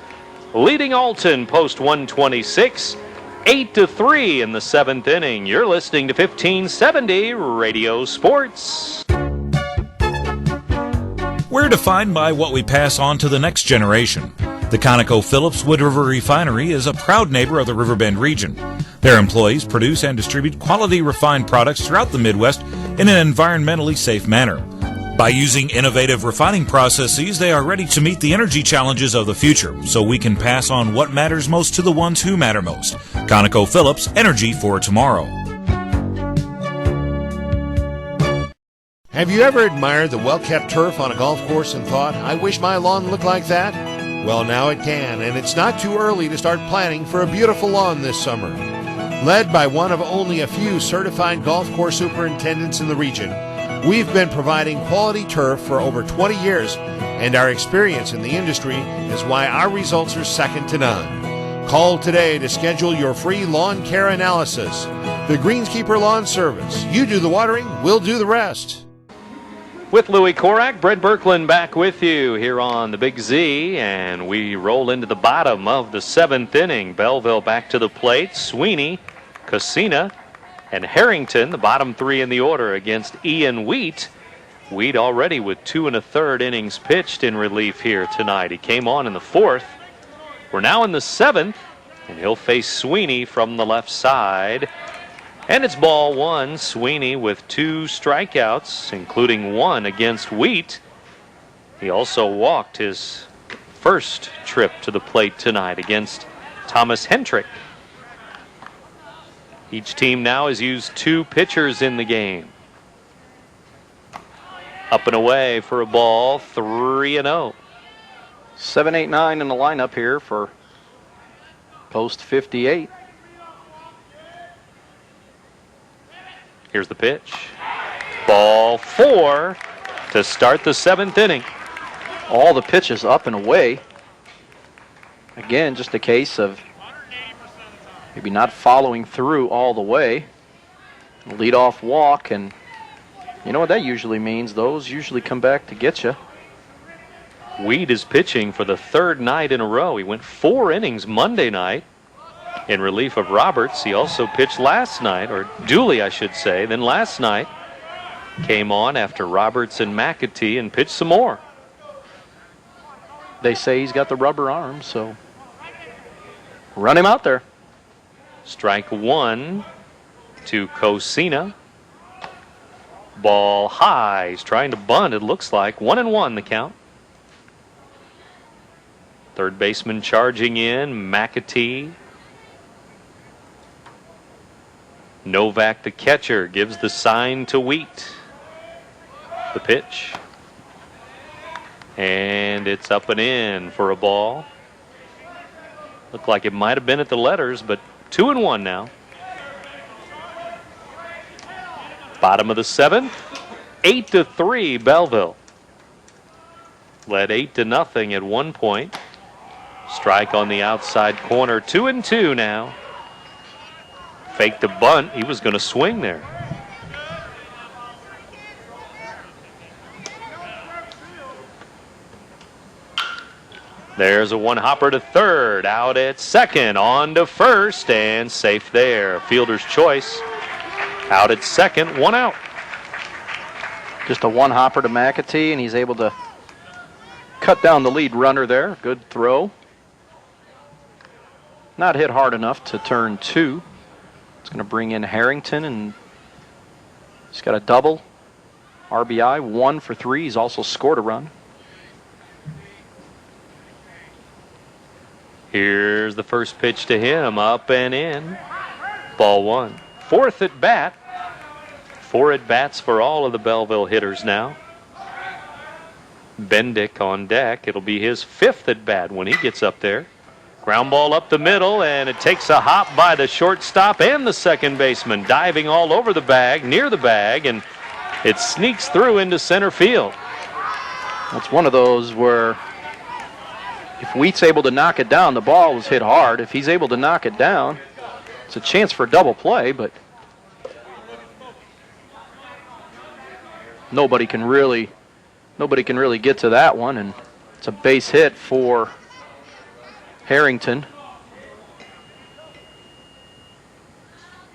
S2: leading Alton post 126, 8-3 in the 7th inning. You're listening to 1570 Radio Sports.
S10: We're defined by what we pass on to the next generation. The ConocoPhillips Wood River Refinery is a proud neighbor of the Riverbend region. Their employees produce and distribute quality refined products throughout the Midwest in an environmentally safe manner. By using innovative refining processes, they are ready to meet the energy challenges of the future, so we can pass on what matters most to the ones who matter most. ConocoPhillips, energy for tomorrow.
S7: Have you ever admired the well-kept turf on a golf course and thought, I wish my lawn looked like that? Well, now it can, and it's not too early to start planning for a beautiful lawn this summer. Led by one of only a few certified golf course superintendents in the region, we've been providing quality turf for over 20 years, and our experience in the industry is why our results are second to none. Call today to schedule your free lawn care analysis. The Greenskeeper Lawn Service. You do the watering, we'll do the rest.
S2: With Louis Korak, Brett Birkeland back with you here on the Big Z, and we roll into the bottom of the 7th inning. Belleville back to the plate. Sweeney, Cassina, and Harrington, the bottom 3 in the order against Ian Wheat. Wheat already with 2 1/3 innings pitched in relief here tonight. He came on in the 4th. We're now in the 7th, and he'll face Sweeney from the left side. And it's ball 1. Sweeney with 2 strikeouts, including 1 against Wheat. He also walked his first trip to the plate tonight against Thomas Hendrick. Each team now has used 2 pitchers in the game. Up and away for a ball, 3-0.
S3: 7, 8, 9 in the lineup here for post 58.
S2: Here's the pitch. Ball 4 to start the 7th inning.
S3: All the pitches up and away. Again, just a case of maybe not following through all the way. Lead-off walk, and you know what that usually means. Those usually come back to get you.
S2: Weed is pitching for the 3rd night in a row. He went 4 innings Monday night in relief of Roberts. He also pitched last night, or Dooley, I should say. Then last night came on after Roberts and McAtee and pitched some more.
S3: They say he's got the rubber arm, so run him out there.
S2: Strike 1 to Cosina. Ball high. He's trying to bunt, it looks like. 1-1 the count. Third baseman charging in, McAtee. Novak, the catcher, gives the sign to Wheat. The pitch. And it's up and in for a ball. Looked like it might have been at the letters, but 2-1 now. Bottom of the 7th, 8-3 Belleville. Led 8-0 at one point. Strike on the outside corner, 2-2 now. Faked the bunt. He was going to swing there. There's a one-hopper to third. Out at second. On to first. And safe there. Fielder's choice. Out at second. 1 out.
S3: Just a one-hopper to McAtee, and he's able to cut down the lead runner there. Good throw. Not hit hard enough to turn 2. It's going to bring in Harrington, and he's got a double. RBI, 1 for 3. He's also scored a run.
S2: Here's the first pitch to him. Up and in. Ball 1. 4th at bat. 4 at bats for all of the Belleville hitters now. Bendick on deck. It'll be his 5th at bat when he gets up there. Ground ball up the middle, and it takes a hop by the shortstop and the second baseman, diving all over the bag, near the bag, and it sneaks through into center field.
S3: That's one of those where if Wheat's able to knock it down, the ball was hit hard. If he's able to knock it down, it's a chance for a double play, but nobody can really get to that one, and it's a base hit for Harrington.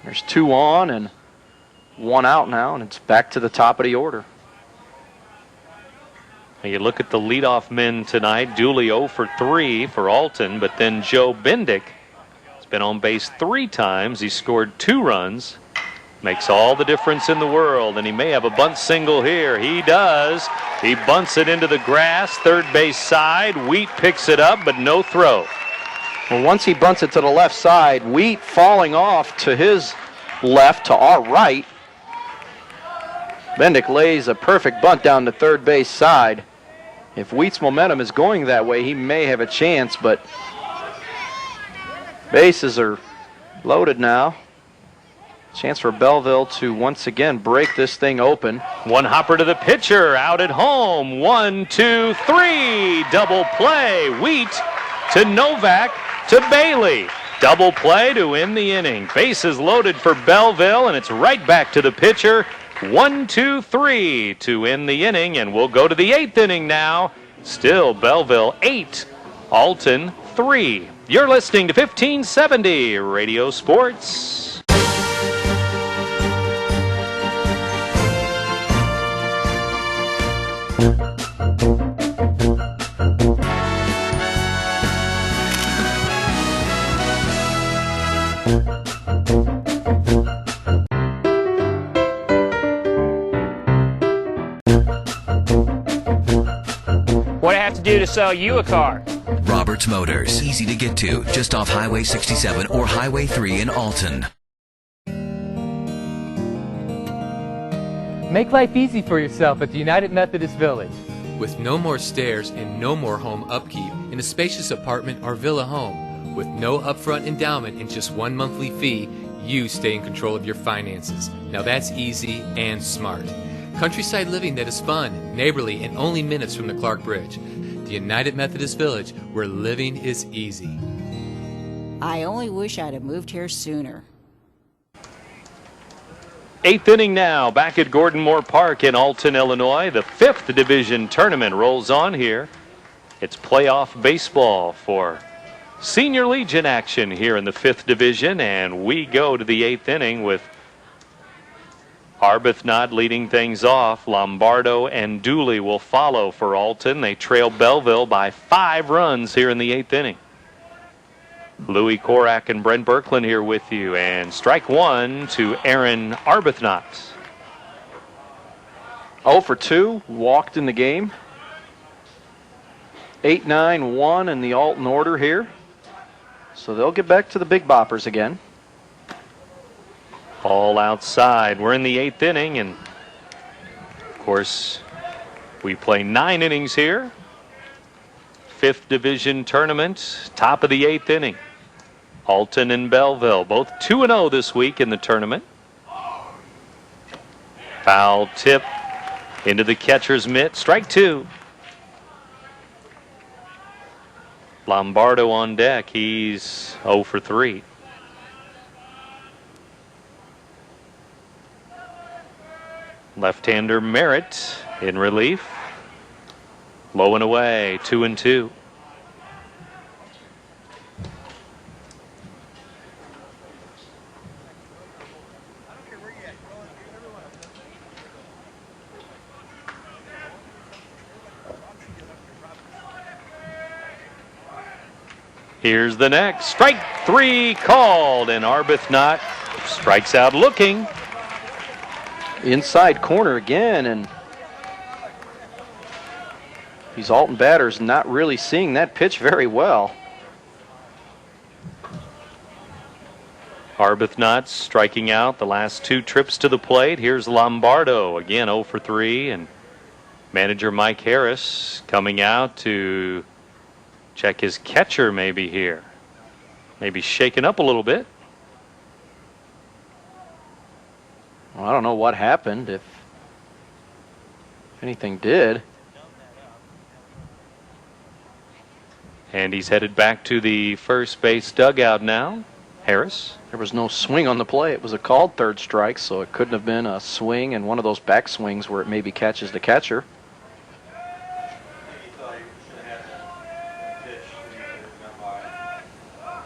S3: There's 2 on and 1 out now, and it's back to the top of the order.
S2: You look at the leadoff men tonight. Dooley 0 for 3 for Alton, but then Joe Bendick has been on base 3 times. He scored 2 runs. Makes all the difference in the world, and he may have a bunt single here. He does. He bunts it into the grass, third base side. Wheat picks it up, but no throw.
S3: Well, once he bunts it to the left side, Wheat falling off to his left, to our right. Bendick lays a perfect bunt down the third base side. If Wheat's momentum is going that way, he may have a chance, but bases are loaded now. Chance for Belleville to once again break this thing open.
S2: One hopper to the pitcher, out at home. 1, 2, 3. Double play. Wheat to Novak to Bailey. Double play to end the inning. Bases loaded for Belleville, and it's right back to the pitcher. 1, 2, 3 to end the inning, and we'll go to the 8th inning now. Still Belleville 8, Alton 3. You're listening to 1570 Radio Sports.
S18: What do I have to do to sell you a car?
S16: Roberts Motors. Easy to get to, just off Highway 67 or Highway 3 in Alton.
S11: Make life easy for yourself at the United Methodist Village.
S12: With no more stairs and no more home upkeep in a spacious apartment or villa home, with no upfront endowment and just one monthly fee, you stay in control of your finances. Now that's easy and smart. Countryside living that is fun, neighborly, and only minutes from the Clark Bridge. The United Methodist Village, where living is easy.
S13: I only wish I'd have moved here sooner.
S2: 8th inning now, back at Gordon Moore Park in Alton, Illinois. The 5th Division tournament rolls on here. It's playoff baseball for Senior Legion action here in the 5th Division, and we go to the 8th inning with Arbuthnot leading things off. Lombardo and Dooley will follow for Alton. They trail Belleville by 5 runs here in the 8th inning. Louis Korak and Brent Berkland here with you. And strike one to Aaron Arbuthnot.
S3: 0 for 2, walked in the game. 8-9-1 in the Alton order here. So they'll get back to the big boppers again.
S2: All outside. We're in the 8th inning, and of course we play 9 innings here. 5th Division tournament, top of the 8th inning. Alton and Belleville, both 2-0 this week in the tournament. Foul tip into the catcher's mitt. Strike 2. Lombardo on deck. He's 0 for 3. Left-hander Merritt in relief. Low and away, 2-2. Here's the next. Strike 3 called, and Arbuthnot strikes out looking.
S3: Inside corner again, and these Alton batters not really seeing that pitch very well.
S2: Arbuthnot striking out the last 2 trips to the plate. Here's Lombardo, again 0 for 3, and manager Mike Harris coming out to check his catcher maybe here. Maybe shaken up a little bit.
S3: Well, I don't know what happened, if anything did.
S2: And he's headed back to the first base dugout now. Harris.
S3: There was no swing on the play. It was a called third strike, so it couldn't have been a swing and one of those back swings where it maybe catches the catcher.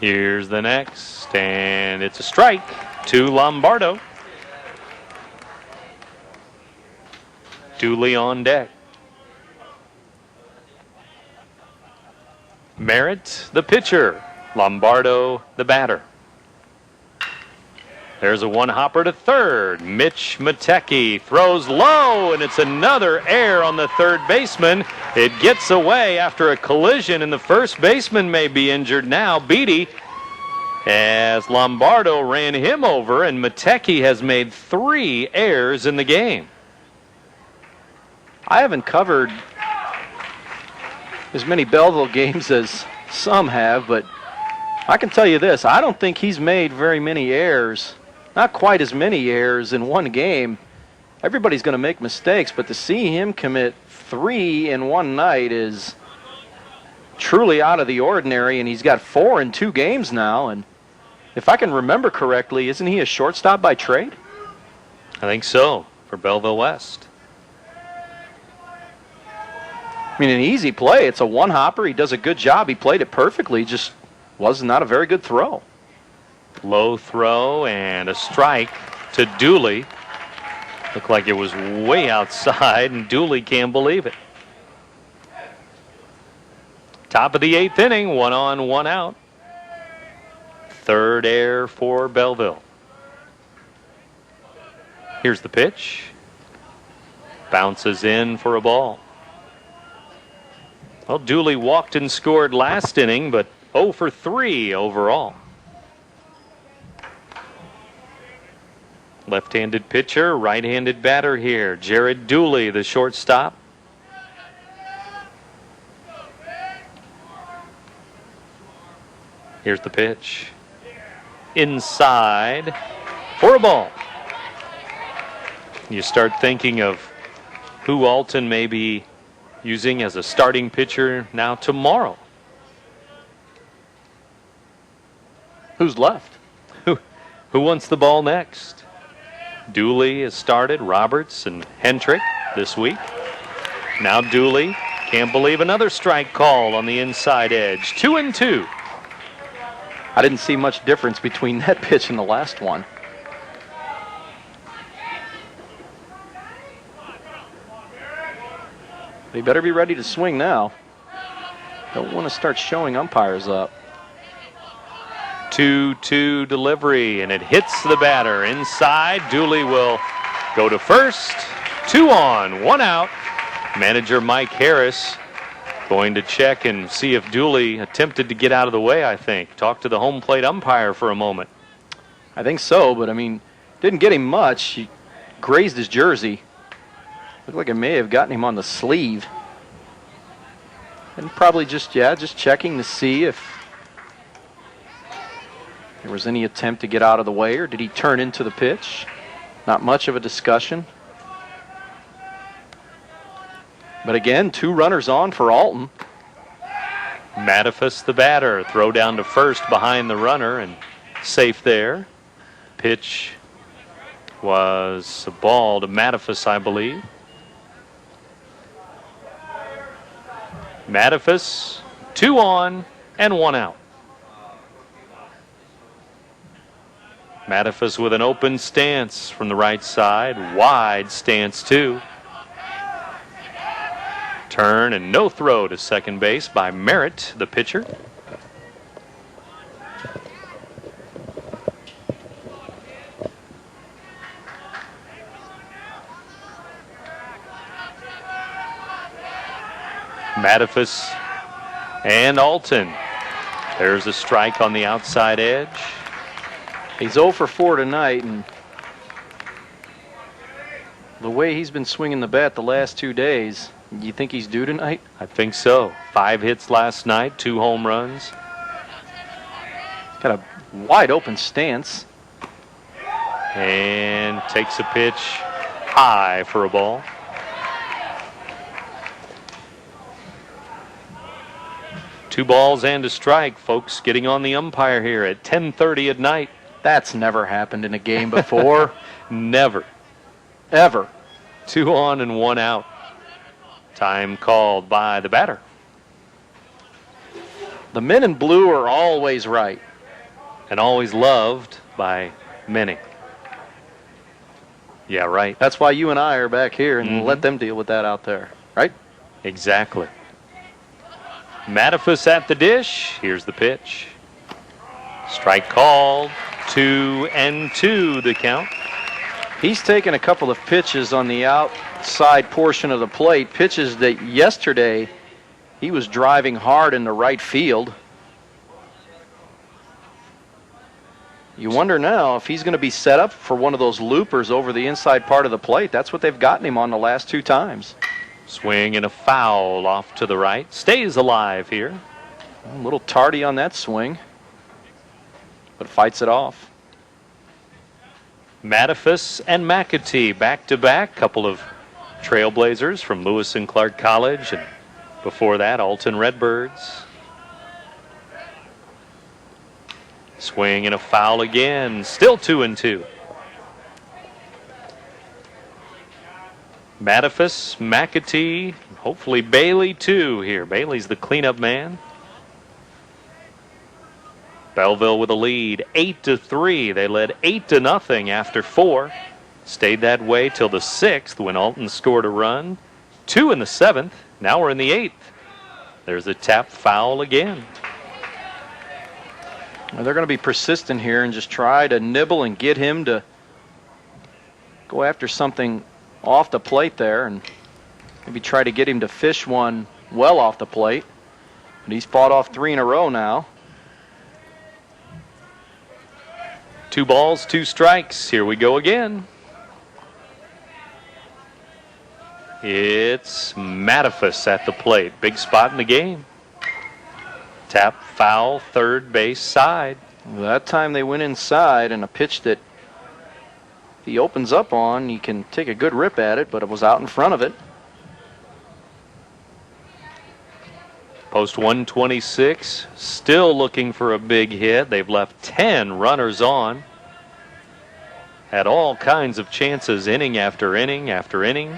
S2: Here's the next, and it's a strike to Lombardo. Dooley on deck. Merritt, the pitcher. Lombardo, the batter. There's a one-hopper to third. Mitch Matecki throws low, and it's another error on the third baseman. It gets away after a collision, and the first baseman may be injured now. Beatty, as Lombardo ran him over, and Matecki has made 3 errors in the game.
S3: I haven't covered as many Belleville games as some have, but I can tell you this. I don't think he's made very many errors. Not quite as many errors in one game. Everybody's going to make mistakes, but to see him commit 3 in one night is truly out of the ordinary, and he's got 4 in 2 games now. And if I can remember correctly, isn't he a shortstop by trade?
S2: I think so. for Belleville West.
S3: I mean, an easy play. It's a one-hopper. He does a good job. He played it perfectly. Just was not a very good throw.
S2: Low throw and a strike to Dooley. Looked like it was way outside, and Dooley can't believe it. Top of the 8th inning, 1 on, 1 out. Third error for Belleville. Here's the pitch. Bounces in for a ball. Well, Dooley walked and scored last inning, but 0 for 3 overall. Left-handed pitcher, right-handed batter here. Jared Dooley, the shortstop. Here's the pitch. Inside for a ball. You start thinking of who Alton may be using as a starting pitcher now tomorrow.
S3: Who's left?
S2: Who wants the ball next? Dooley has started, Roberts and Hendrick this week. Now Dooley can't believe another strike call on the inside edge. 2-2.
S3: I didn't see much difference between that pitch and the last one. He better be ready to swing now. Don't want to start showing umpires up.
S2: 2-2 delivery, and it hits the batter inside. Dooley will go to first. 2 on, 1 out. Manager Mike Harris going to check and see if Dooley attempted to get out of the way, I think. Talk to the home plate umpire for a moment.
S3: I think so, but I mean, didn't get him much. He grazed his jersey. Looked like it may have gotten him on the sleeve. And probably just checking to see if there was any attempt to get out of the way, or did he turn into the pitch? Not much of a discussion. But again, 2 runners on for Alton.
S2: Mattifus, the batter, throw down to first behind the runner and safe there. Pitch was a ball to Mattifus, I believe. Mattifus, 2 on and 1 out. Mattifus with an open stance from the right side, wide stance too. Turn and no throw to second base by Merritt, the pitcher. Mattifus and Alton. There's a strike on the outside edge.
S3: He's 0 for 4 tonight, and the way he's been swinging the bat the last 2 days, you think he's due tonight?
S2: I think so. 5 hits last night, 2 home runs.
S3: Got a wide open stance.
S2: And takes a pitch high for a ball. Two balls and a strike, folks, getting on the umpire here at 10:30 at night.
S3: That's never happened in a game before.
S2: Never.
S3: Ever.
S2: 2 on and 1 out. Time called by the batter.
S3: The men in blue are always right.
S2: And always loved by many. Yeah, right.
S3: That's why you and I are back here, and let them deal with that out there, right?
S2: Exactly. Mattifus at the dish. Here's the pitch. Strike called. 2-2 the count.
S3: He's taken a couple of pitches on the outside portion of the plate, pitches that yesterday he was driving hard in the right field. You wonder now if he's going to be set up for one of those loopers over the inside part of the plate. That's what they've gotten him on the last 2 times.
S2: Swing and a foul off to the right. Stays alive here.
S3: A little tardy on that swing, but fights it off.
S2: Mattifus and McAtee back-to-back. Couple of trailblazers from Lewis and Clark College, and before that, Alton Redbirds. Swing and a foul again. Still 2-2. Mattifus, McAtee, hopefully Bailey too here. Bailey's the cleanup man. Belleville with a lead, 8-3. They led 8-0 after 4. Stayed that way till the 6th when Alton scored a run. 2 in the 7th. Now we're in the 8th. There's a tap foul again.
S3: Well, they're going to be persistent here and just try to nibble and get him to go after something off the plate there and maybe try to get him to fish one well off the plate. But he's fought off 3 in a row now.
S2: 2 balls, 2 strikes. Here we go again. It's Mattifus at the plate. Big spot in the game. Tap foul, third base side.
S3: That time they went inside, and a pitch that if he opens up on, he can take a good rip at it, but it was out in front of it.
S2: Post 126, still looking for a big hit. They've left 10 runners on. Had all kinds of chances inning after inning after inning.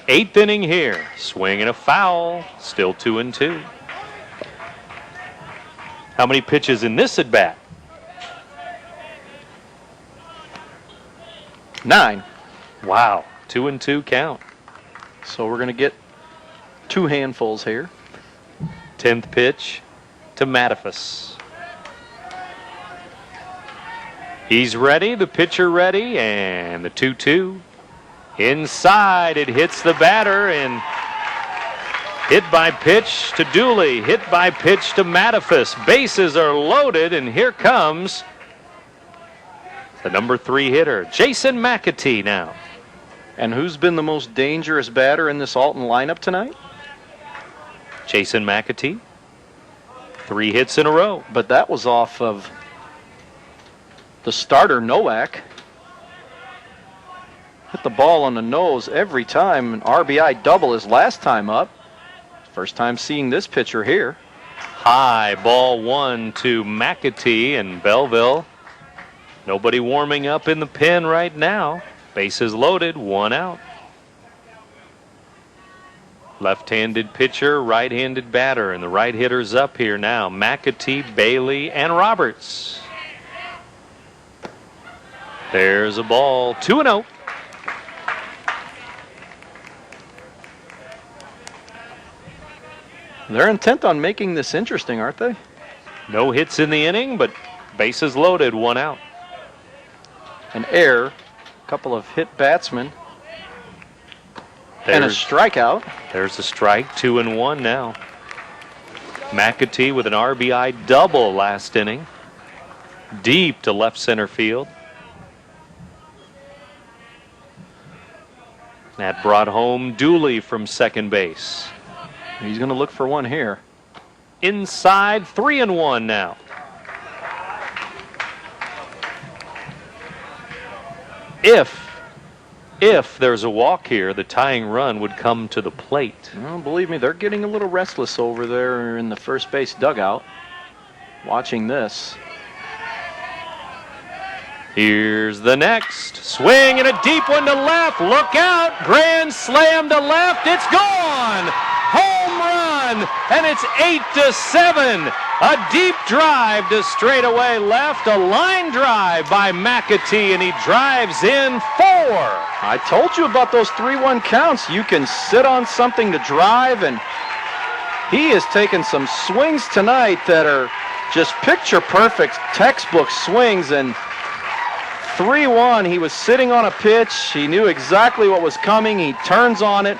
S2: 8th inning here. Swing and a foul. Still 2-2. How many pitches in this at bat?
S3: 9.
S2: Wow. 2-2 count.
S3: So we're going to get 2 handfuls here.
S2: 10th pitch to Mattifus. He's ready, the pitcher ready, and the 2-2. Inside, it hits the batter, and hit by pitch to Dooley, hit by pitch to Mattifus. Bases are loaded, and here comes the number 3 hitter, Jason McAtee now.
S3: And who's been the most dangerous batter in this Alton lineup tonight?
S2: Jason McAtee. 3 hits in a row.
S3: But that was off of the starter, Nowak. Hit the ball on the nose every time. An RBI double his last time up. First time seeing this pitcher here.
S2: High ball 1 to McAtee and Belleville. Nobody warming up in the pen right now. Bases loaded, 1 out. Left-handed pitcher, right-handed batter, and the right hitters up here now. McAtee, Bailey, and Roberts. There's a ball, 2-0.
S3: They're intent on making this interesting, aren't they?
S2: No hits in the inning, but bases loaded, 1 out.
S3: An error, a couple of hit batsmen, and a strikeout.
S2: There's a strike, 2-1 now. McAtee with an RBI double last inning. Deep to left center field. That brought home Dooley from second base.
S3: He's going to look for one here.
S2: Inside, 3-1 now. If there's a walk here, the tying run would come to the plate.
S3: Well, believe me, they're getting a little restless over there in the first base dugout, watching this.
S2: Here's the next. Swing and a deep one to left. Look out. Grand slam to left. It's gone. Home run. And it's 8-7. A deep drive to straightaway left. A line drive by McAtee, and he drives in 4.
S3: I told you about those 3-1 counts. You can sit on something to drive, and he has taken some swings tonight that are just picture perfect textbook swings. And 3-1, he was sitting on a pitch. He knew exactly what was coming. He turns on it,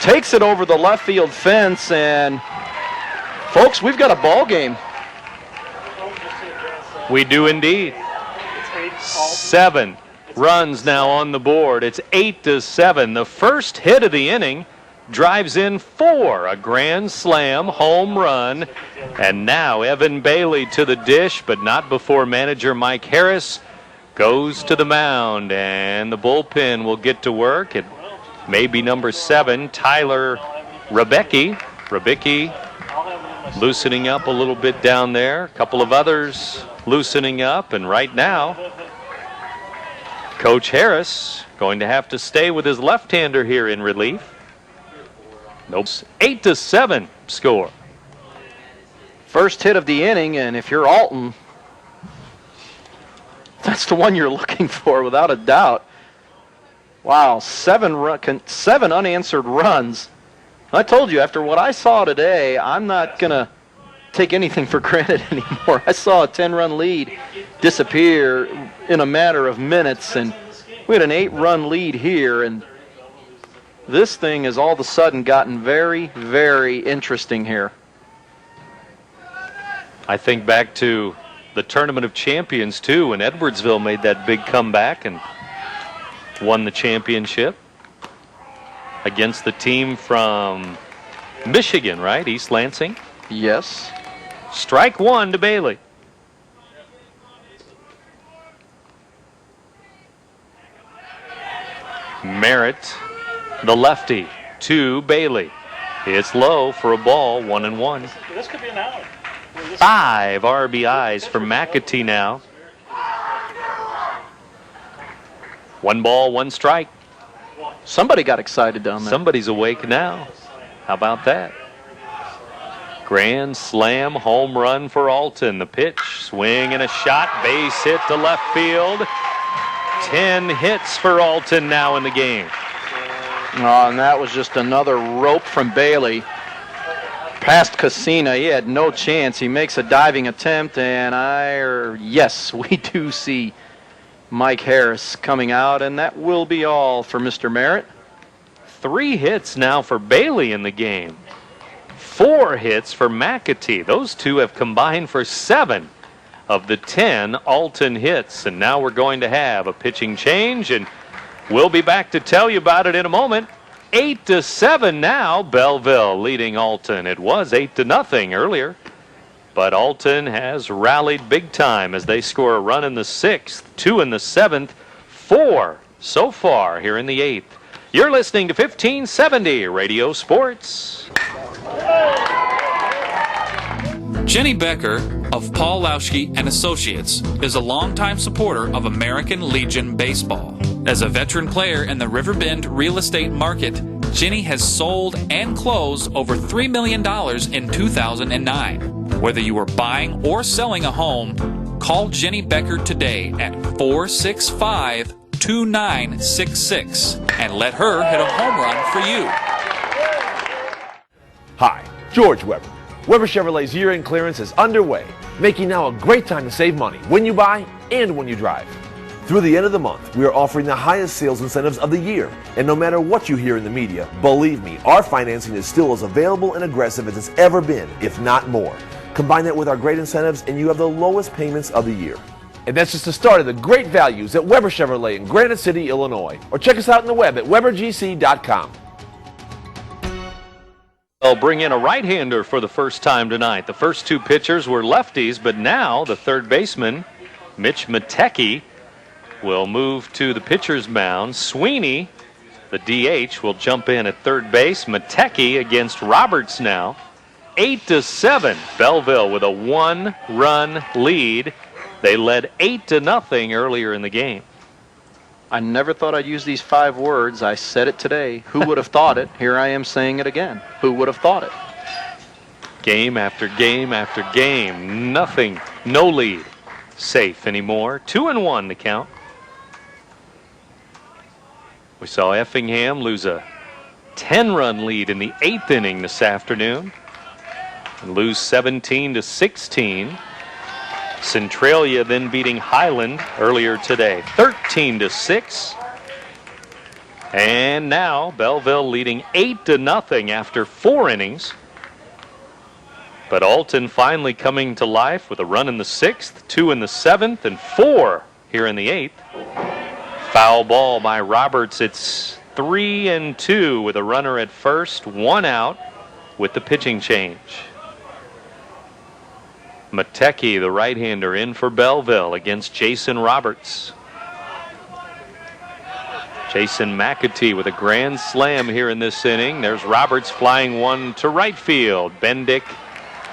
S3: takes it over the left field fence, and folks, we've got a ball game.
S2: We do indeed. 7 runs now on the board. It's 8-7. The first hit of the inning drives in 4. A grand slam, home run. And now Evan Bailey to the dish, but not before manager Mike Harris goes to the mound, and the bullpen will get to work. It may be number 7, Tyler Rebecki. Rebecki loosening up a little bit down there. A couple of others loosening up, and right now Coach Harris going to have to stay with his left-hander here in relief. Nope. 8-7 score.
S3: First hit of the inning, and if you're Alton, that's the one you're looking for without a doubt. Wow, seven unanswered runs. I told you, after what I saw today, I'm not going to take anything for granted anymore. I saw a 10-run lead disappear in a matter of minutes, and we had an 8-run lead here, and this thing has all of a sudden gotten very, very interesting here.
S2: I think back to the Tournament of Champions, too, when Edwardsville made that big comeback and won the championship against the team from Michigan, right? East Lansing?
S3: Yes.
S2: Strike one to Bailey. Merritt, the lefty, to Bailey. It's low for a ball, 1-1.
S19: This could be an out.
S2: 5 RBIs for McAtee now. 1 ball, 1 strike.
S3: Somebody got excited down there.
S2: Somebody's awake now. How about that? Grand slam home run for Alton. The pitch, swing and a shot, base hit to left field. 10 hits for Alton now in the game.
S3: Oh, and that was just another rope from Bailey. Past Casina, he had no chance. He makes a diving attempt, and yes, we do see Mike Harris coming out, and that will be all for Mr. Merritt.
S2: 3 hits now for Bailey in the game. 4 hits for McAtee. Those two have combined for 7 of the 10 Alton hits, and now we're going to have a pitching change, and we'll be back to tell you about it in a moment. 8-7 now, Belleville leading Alton. It was 8-0 earlier, but Alton has rallied big time as they score a run in the 6th, 2 in the 7th, 4 so far here in the 8th. You're listening to 1570 Radio Sports.
S1: Jenny Becker of Paul Lauschke and Associates is a longtime supporter of American Legion Baseball. As a veteran player in the Riverbend real estate market, Jenny has sold and closed over $3 million in 2009. Whether you are buying or selling a home, call Jenny Becker today at 465-2966 and let her hit a home run for you.
S14: Hi, George Weber. Weber Chevrolet's year-end clearance is underway, making now a great time to save money when you buy and when you drive. Through the end of the month, we are offering the highest sales incentives of the year. And no matter what you hear in the media, believe me, our financing is still as available and aggressive as it's ever been, if not more. Combine that with our great incentives and you have the lowest payments of the year. And that's just the start of the great values at Weber Chevrolet in Granite City, Illinois. Or check us out on the web at RiverGC.com.
S2: They'll bring in a right-hander for the first time tonight. The first 2 pitchers were lefties, but now the third baseman, Mitch Matecki, will move to the pitcher's mound. Sweeney, the DH, will jump in at third base. Matecki against Roberts now. 8-7. Belleville with a 1-run lead. They led 8-0 earlier in the game.
S3: I never thought I'd use these 5 words. I said it today. Who would have thought it? Here I am saying it again. Who would have thought it?
S2: Game after game after game. Nothing, no lead safe anymore. 2-1 to count. We saw Effingham lose a 10-run lead in the 8th inning this afternoon and lose 17-16. Centralia then beating Highland earlier today, 13-6. And now Belleville leading 8-0 after 4 innings. But Alton finally coming to life with a run in the 6th, 2 in the 7th, and 4 here in the 8th. Foul ball by Roberts. It's 3-2 with a runner at first, 1 out with the pitching change. Matecki, the right-hander, in for Belleville against Jason Roberts. Jason McAtee with a grand slam here in this inning. There's Roberts flying one to right field. Bendick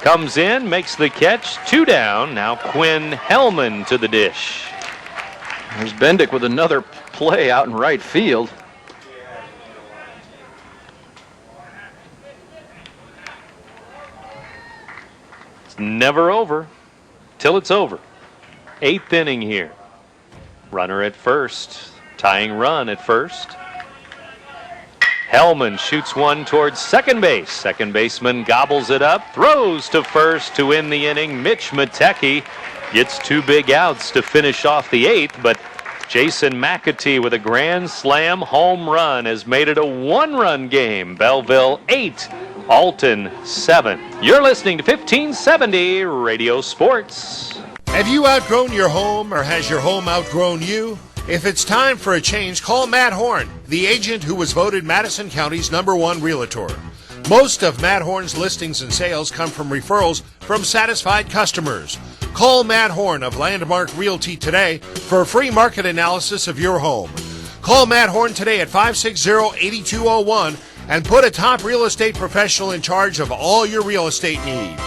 S2: comes in, makes the catch, 2 down. Now Quinn Hellman to the dish.
S3: There's Bendick with another play out in right field.
S2: It's never over till it's over. 8th inning here. Runner at first. Tying run at first. Hellman shoots one towards second base. Second baseman gobbles it up, throws to first to end the inning. Mitch Matecki gets 2 big outs to finish off the 8th, but Jason McAtee with a grand slam home run has made it a 1-run game. Belleville 8, Alton 7. You're listening to 1570 Radio Sports.
S7: Have you outgrown your home or has your home outgrown you? If it's time for a change, call Matt Horn, the agent who was voted Madison County's #1 realtor. Most of Matt Horn's listings and sales come from referrals from satisfied customers. Call Matt Horn of Landmark Realty today for a free market analysis of your home. Call Matt Horn today at 560-8201 and put a top real estate professional in charge of all your real estate needs.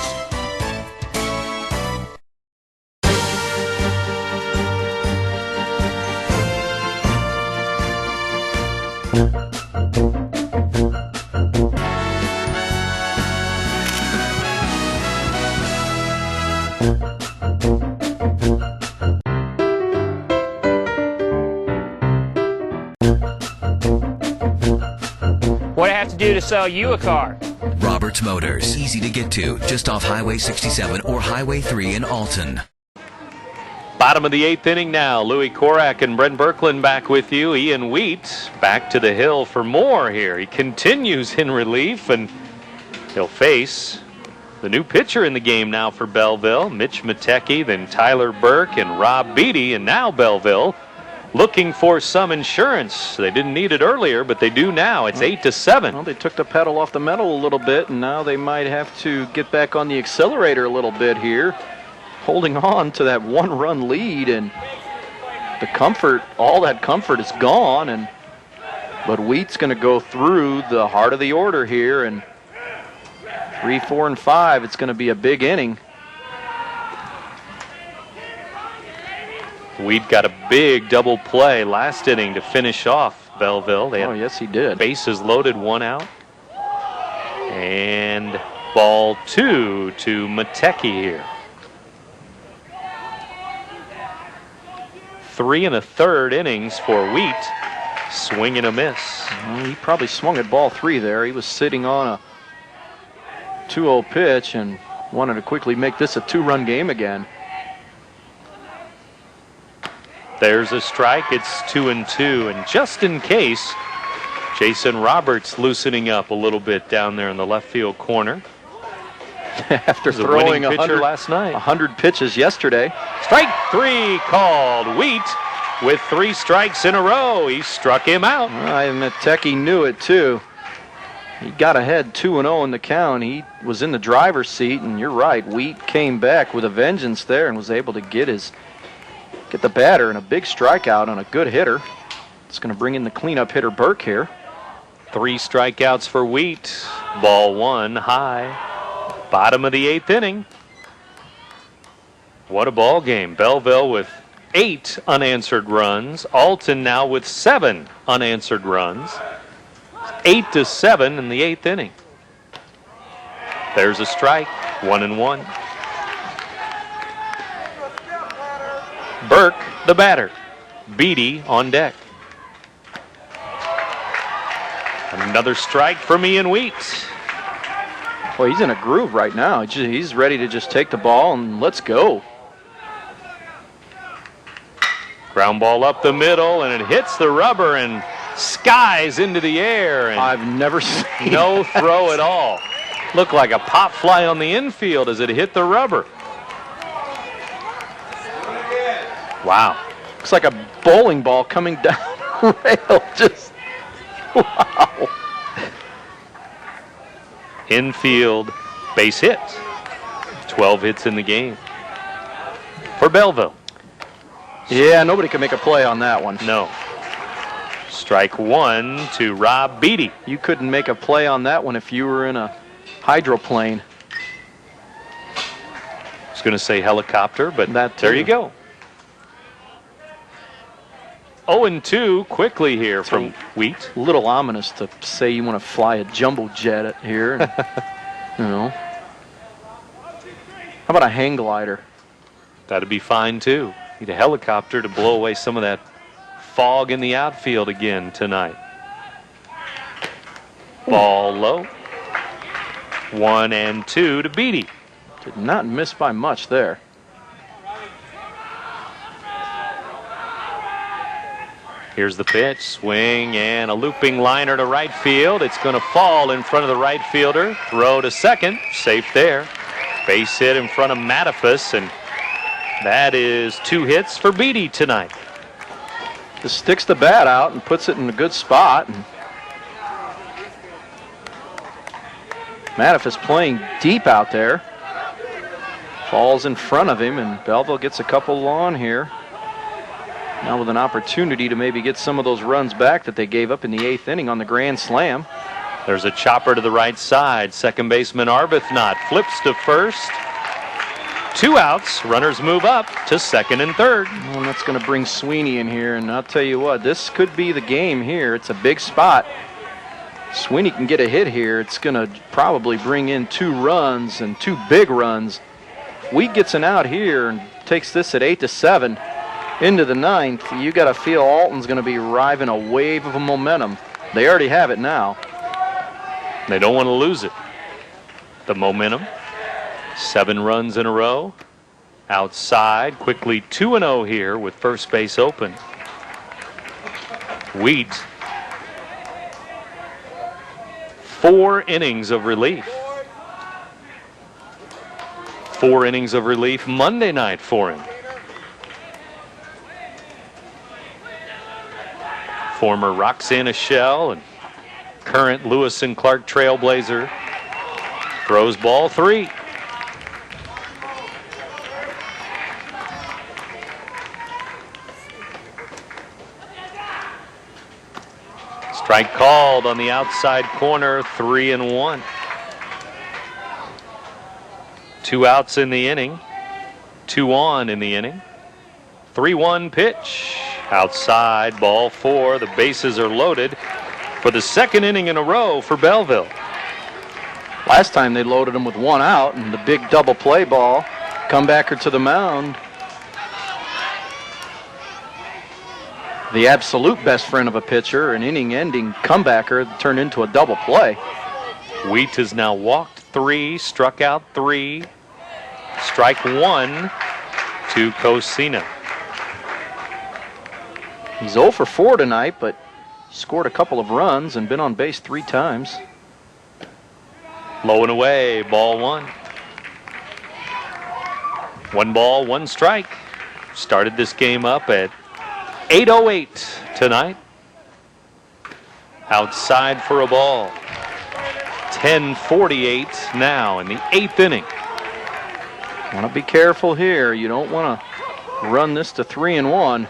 S18: What do I have to do to sell you a car?
S16: Roberts Motors, easy to get to, just off Highway 67 or Highway 3 in Alton.
S2: Bottom of the 8th inning now. Louis Korak and Brent Birkeland back with you. Ian Wheat back to the hill for more here. He continues in relief, and he'll face the new pitcher in the game now for Belleville, Mitch Matecki, then Tyler Burke and Rob Beatty, and now Belleville looking for some insurance. They didn't need it earlier, but they do now. It's 8-7.
S3: Well, they took the pedal off the metal a little bit, and now they might have to get back on the accelerator a little bit here, holding on to that 1-run lead, and the comfort, all that comfort is gone. But Wheat's going to go through the heart of the order here, and 3, 4, and 5. It's going to be a big inning.
S2: Wheat got a big double play last inning to finish off Belleville. They had
S3: yes, he did.
S2: Bases loaded, 1 out. And ball 2 to Matecki here. 3 1/3 innings for Wheat. Swing and a miss.
S3: He probably swung at ball 3 there. He was sitting on a 2-0 pitch and wanted to quickly make this a 2-run game again.
S2: There's a strike. It's 2-2. And just in case, Jason Roberts loosening up a little bit down there in the left field corner.
S3: After throwing 100 pitches yesterday.
S2: Strike 3 called. Wheat with 3 strikes in a row. He struck him out.
S3: Matecki knew it too. He got ahead 2-0 in the count. He was in the driver's seat, and you're right. Wheat came back with a vengeance there and was able to get the batter and a big strikeout on a good hitter. It's going to bring in the cleanup hitter Burke here.
S2: 3 strikeouts for Wheat. Ball 1 high. Bottom of the 8th inning. What a ball game. Belleville with 8 unanswered runs. Alton now with 7 unanswered runs. 8-7 in the 8th inning. There's a strike. 1-1. Burke, the batter. Beatty on deck. Another strike from Ian Wheat.
S3: Well, he's in a groove right now. He's ready to just take the ball and let's go.
S2: Ground ball up the middle, and it hits the rubber and skies into the air. And
S3: I've never seen
S2: no throw at all. Looked like a pop fly on the infield as it hit the rubber. Wow.
S3: Looks like a bowling ball coming down the rail. Just, wow.
S2: Infield base hit. 12 hits in the game for Belleville.
S3: Yeah, nobody can make a play on that one.
S2: No. Strike 1 to Rob Beatty.
S3: You couldn't make a play on that one if you were in a hydroplane.
S2: I was going to say helicopter, but there you go. 0-2 quickly here from Wheat.
S3: A little ominous to say you want to fly a jumbo jet here. And, you know. How about a hang glider?
S2: That'd be fine, too. Need a helicopter to blow away some of that fog in the outfield again tonight. Ball low. 1-2 to Beatty.
S3: Did not miss by much there.
S2: Here's the pitch, swing, and a looping liner to right field. It's going to fall in front of the right fielder. Throw to second, safe there. Base hit in front of Mattifus, and that is 2 hits for Beatty tonight.
S3: Just sticks the bat out and puts it in a good spot. And Mattifus playing deep out there. Falls in front of him, and Belleville gets a couple on here. Now with an opportunity to maybe get some of those runs back that they gave up in the 8th inning on the grand slam.
S2: There's a chopper to the right side. Second baseman Arbuthnot flips to first. 2 outs. Runners move up to second and third.
S3: Well, and that's going to bring Sweeney in here, and I'll tell you what, this could be the game here. It's a big spot. Sweeney can get a hit here. It's going to probably bring in 2 runs and 2 big runs. Wheat gets an out here and takes this at 8-7. Into the 9th, you got to feel Alton's going to be riding a wave of momentum. They already have it now.
S2: They don't want to lose it. The momentum. 7 runs in a row. Outside, quickly 2-0 here with first base open. Wheat. 4 innings of relief. 4 innings of relief Monday night for him. Former Roxana Shell and current Lewis and Clark Trailblazer. Throws ball 3. Strike called on the outside corner, 3-1. 2 outs in the inning, 2 on in the inning. 3-1 pitch. Outside, ball 4. The bases are loaded for the 2nd inning in a row for Belleville.
S3: Last time they loaded him with 1 out, and the big double play ball. Comebacker to the mound. The absolute best friend of a pitcher, an inning-ending comebacker turned into a double play.
S2: Wheat has now walked 3, struck out 3, strike 1 to Cosina.
S3: He's 0 for 4 tonight, but scored a couple of runs and been on base 3 times.
S2: Low and away, ball 1. 1 ball, 1 strike. Started this game up at 8:08 tonight. Outside for a ball. 10:48 now in the 8th inning.
S3: Want to be careful here. You don't want to run this to 3-1.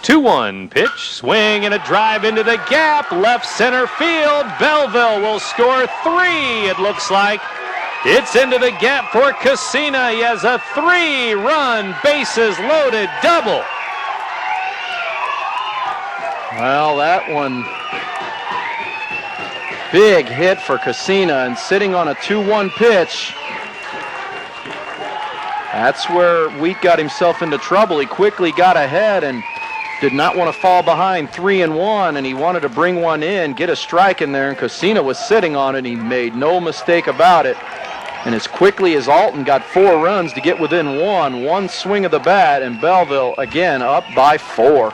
S2: 2-1 pitch, swing and a drive into the gap, left center field. Belleville will score 3, it looks like. It's into the gap for Cosina. He has a 3-run, bases loaded double.
S3: Well, that one, big hit for Cosina, and sitting on a 2-1 pitch. That's where Wheat got himself into trouble. He quickly got ahead and did not want to fall behind 3-1, and he wanted to bring one in, get a strike in there, and Cosina was sitting on it. He made no mistake about it. And as quickly as Alton got 4 runs to get within 1 swing of the bat, and Belleville again up by 4.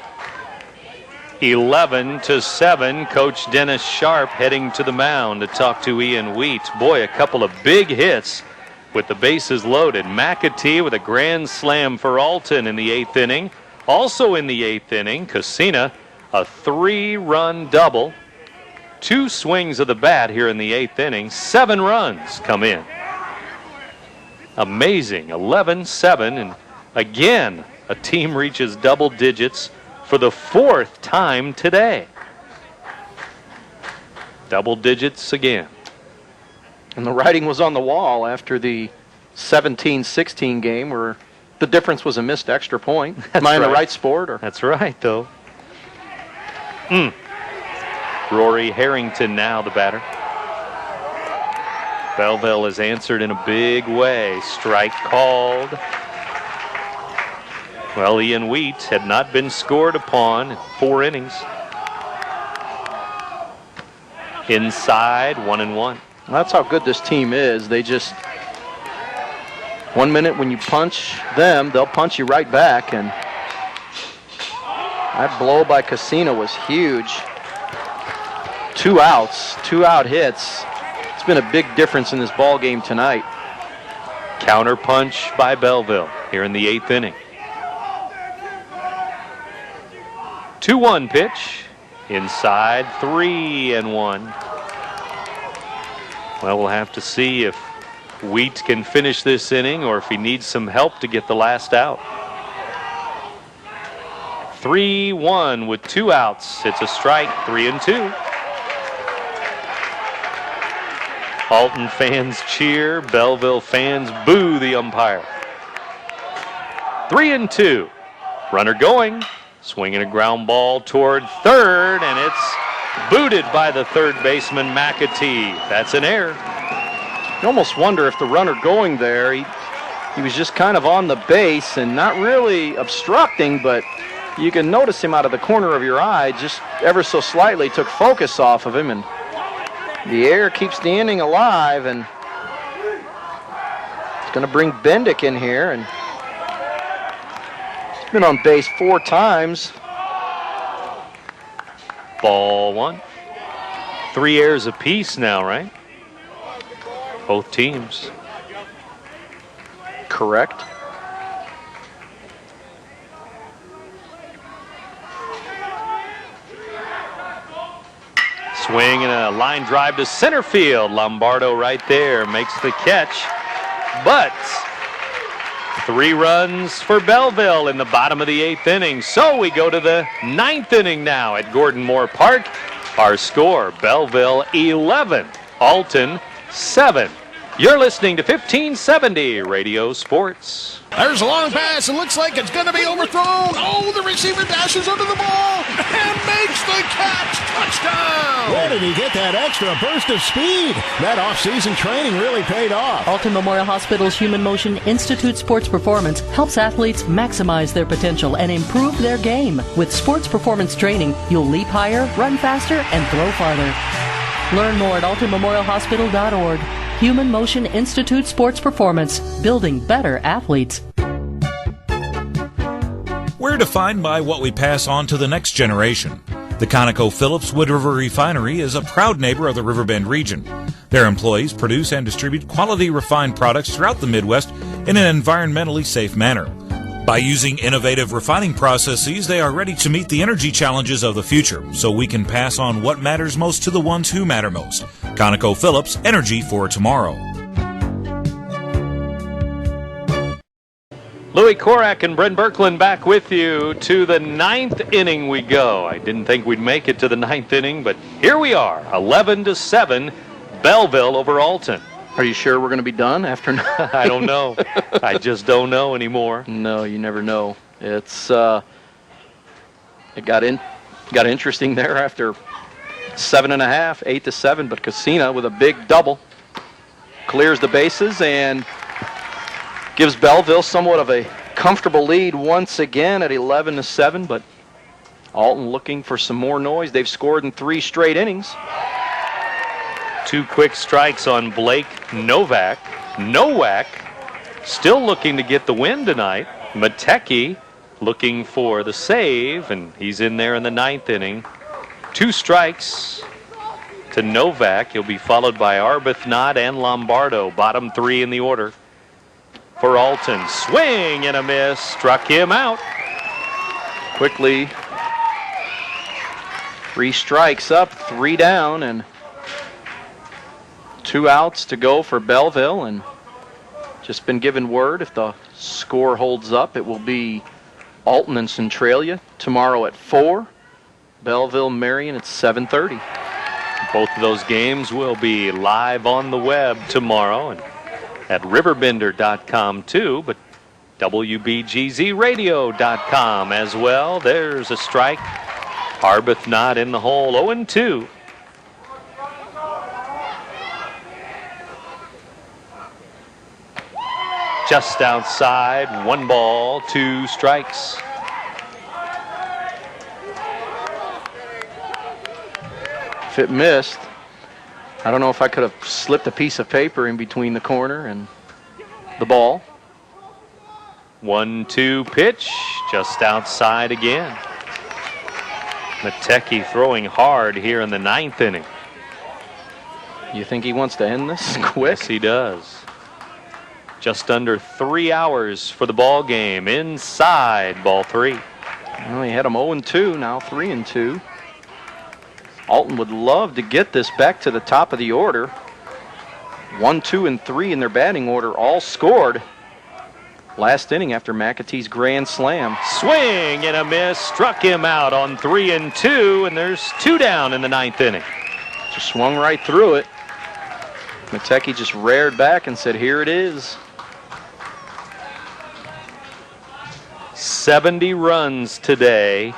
S2: 11-7. Coach Dennis Sharp heading to the mound to talk to Ian Wheat. Boy, a couple of big hits with the bases loaded. McAtee with a grand slam for Alton in the 8th inning. Also in the 8th inning, Cosina, a 3-run double. 2 swings of the bat here in the 8th inning. 7 runs come in. Amazing. 11-7. And again, a team reaches double digits for the 4th time today. Double digits again.
S3: And the writing was on the wall after the 17-16 game where The difference was a missed extra point.
S2: That's
S3: Am I in the
S2: right.
S3: right sport? Or?
S2: That's right, though. Rory Harrington now the batter. Belleville has answered in a big way. Strike called. Well, Ian Wheat had not been scored upon in 4 innings. Inside, 1-1.
S3: Well, that's how good this team is. They just, 1 minute when you punch them, they'll punch you right back. And that blow by Casino was huge. 2 outs, 2 out hits. It's been a big difference in this ball game tonight.
S2: Counter punch by Belleville here in the 8th inning. 2-1 pitch. Inside, 3-1. Well, we'll have to see if Wheat can finish this inning or if he needs some help to get the last out. 3-1 with 2 outs. It's a strike, 3-2. Alton fans cheer. Belleville fans boo the umpire. 3-2. Runner going. Swinging a ground ball toward third, and it's booted by the third baseman, McAtee. That's an error.
S3: You almost wonder if the runner going there, he was just kind of on the base and not really obstructing, but you can notice him out of the corner of your eye, just ever so slightly took focus off of him, and the air keeps the inning alive, and it's going to bring Bendick in here, and he's been on base 4 times.
S2: Ball 1. 3 errors apiece now, right? Both teams.
S3: Correct.
S2: Swing and a line drive to center field. Lombardo right there makes the catch. But 3 runs for Belleville in the bottom of the 8th inning. So we go to the 9th inning now at Gordon Moore Park. Our score, Belleville 11, Alton 7. You're listening to 1570 Radio Sports.
S8: There's a long pass. It looks like it's going to be overthrown. Oh, the receiver dashes under the ball and makes the catch. Touchdown! Where did he get that extra burst of speed? That off-season training really paid off.
S9: Alton Memorial Hospital's Human Motion Institute Sports Performance helps athletes maximize their potential and improve their game. With sports performance training, you'll leap higher, run faster, and throw farther. Learn more at altonmemorialhospital.org. Human Motion Institute Sports Performance, building better athletes.
S10: We're defined by what we pass on to the next generation. The ConocoPhillips Wood River Refinery is a proud neighbor of the Riverbend region. Their employees produce and distribute quality refined products throughout the Midwest in an environmentally safe manner. By using innovative refining processes, they are ready to meet the energy challenges of the future, so we can pass on what matters most to the ones who matter most. ConocoPhillips, energy for tomorrow.
S2: Louis Korak and Brent Birkeland back with you. To the 9th inning we go. I didn't think we'd make it to the 9th inning, but here we are. 11-7, Belleville over Alton.
S3: Are you sure we're going to be done after?
S2: I don't know. I just don't know anymore.
S3: No, you never know. It's it got interesting there after 7.5, 8-7, but Casina with a big double clears the bases and gives Belleville somewhat of a comfortable lead once again at 11-7. But Alton looking for some more noise. They've scored in 3 straight innings.
S2: 2 quick strikes on Blake Novak. Nowak still looking to get the win tonight. Matecki looking for the save, and he's in there in the 9th inning. 2 strikes to Novak. He'll be followed by Arbuthnot and Lombardo, bottom 3 in the order. For Alton, swing and a miss, struck him out.
S3: Quickly, 3 strikes up, 3 down, and 2 outs to go for Belleville, and just been given word if the score holds up, it will be Alton and Centralia tomorrow at 4, Belleville Marion at 7:30.
S2: Both of those games will be live on the web tomorrow and at RiverBender.com too, but RiverBender.com as well. There's a strike. Arbuthnot in the hole, 0-2. Just outside, 1 ball, 2 strikes.
S3: If it missed, I don't know if I could have slipped a piece of paper in between the corner and the ball.
S2: 1-2 pitch, just outside again. Matecki throwing hard here in the 9th inning.
S3: You think he wants to end this quick?
S2: Yes, he does. Just under 3 hours for the ball game. Inside, ball 3.
S3: Well, he had him 0-2, now 3-2. Alton would love to get this back to the top of the order. 1, 2, and 3 in their batting order, all scored last inning after McAtee's grand slam.
S2: Swing and a miss, struck him out on 3-2, and there's 2 down in the 9th inning.
S3: Just swung right through it. Matecki just reared back and said, here it is.
S2: 70 runs today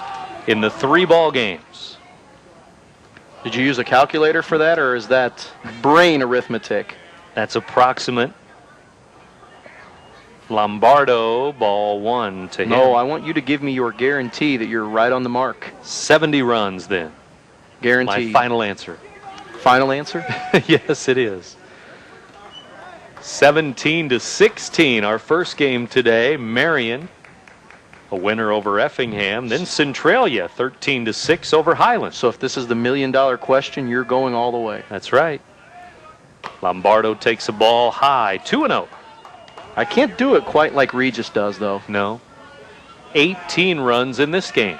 S2: in the 3 ball games.
S3: Did you use a calculator for that, or is that brain arithmetic?
S2: That's approximate. Lombardo, ball 1 to him.
S3: No, I want you to give me your guarantee that you're right on the mark.
S2: 70 runs then.
S3: Guarantee.
S2: My final answer.
S3: Final answer?
S2: Yes, it is. 17-16, our first game today. Marion, a winner over Effingham. Then Centralia, 13-6 over Highland.
S3: So if this is the $1 million question, you're going all the way.
S2: That's right. Lombardo takes a ball high, 2-0.
S3: I can't do it quite like Regis does, though.
S2: No. 18 runs in this game.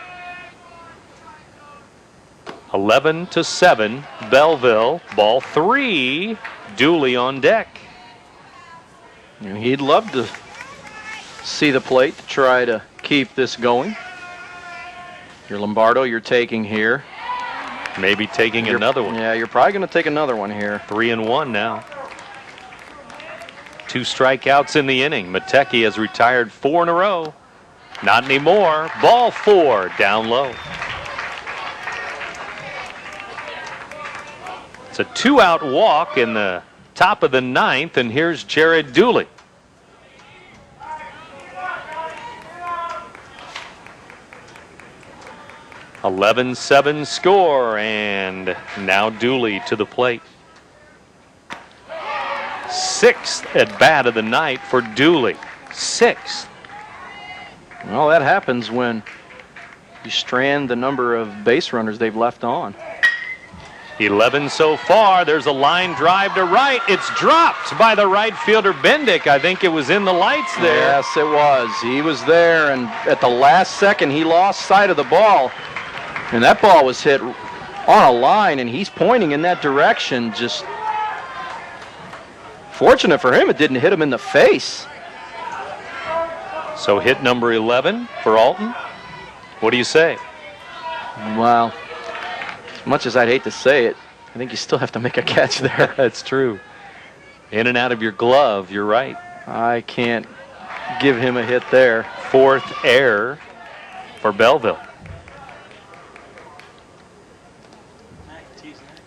S2: 11-7, Belleville. Ball 3, Dooley on deck.
S3: And he'd love to see the plate to try to keep this going. Your Lombardo you're taking here.
S2: Maybe taking another one.
S3: Yeah, you're probably going to take another one here.
S2: 3-1 now. 2 strikeouts in the inning. Matecki has retired 4 in a row. Not anymore. Ball 4, down low. It's a 2-out walk in the top of the 9th, and here's Jared Dooley. (11-7) score, and now Dooley to the plate. 6th at bat of the night for Dooley. 6th.
S3: Well, that happens when you strand the number of base runners they've left on.
S2: 11 so far. There's a line drive to right. It's dropped by the right fielder, Bendick. I think it was in the lights there.
S3: Yes, it was. He was there, and at the last second, he lost sight of the ball. And that ball was hit on a line, and he's pointing in that direction. Just fortunate for him, it didn't hit him in the face.
S2: So hit number 11 for Alton. What do you say?
S3: Well, as much as I'd hate to say it, I think you still have to make a catch there.
S2: That's true. In and out of your glove, you're right.
S3: I can't give him a hit there.
S2: 4th error for Belleville.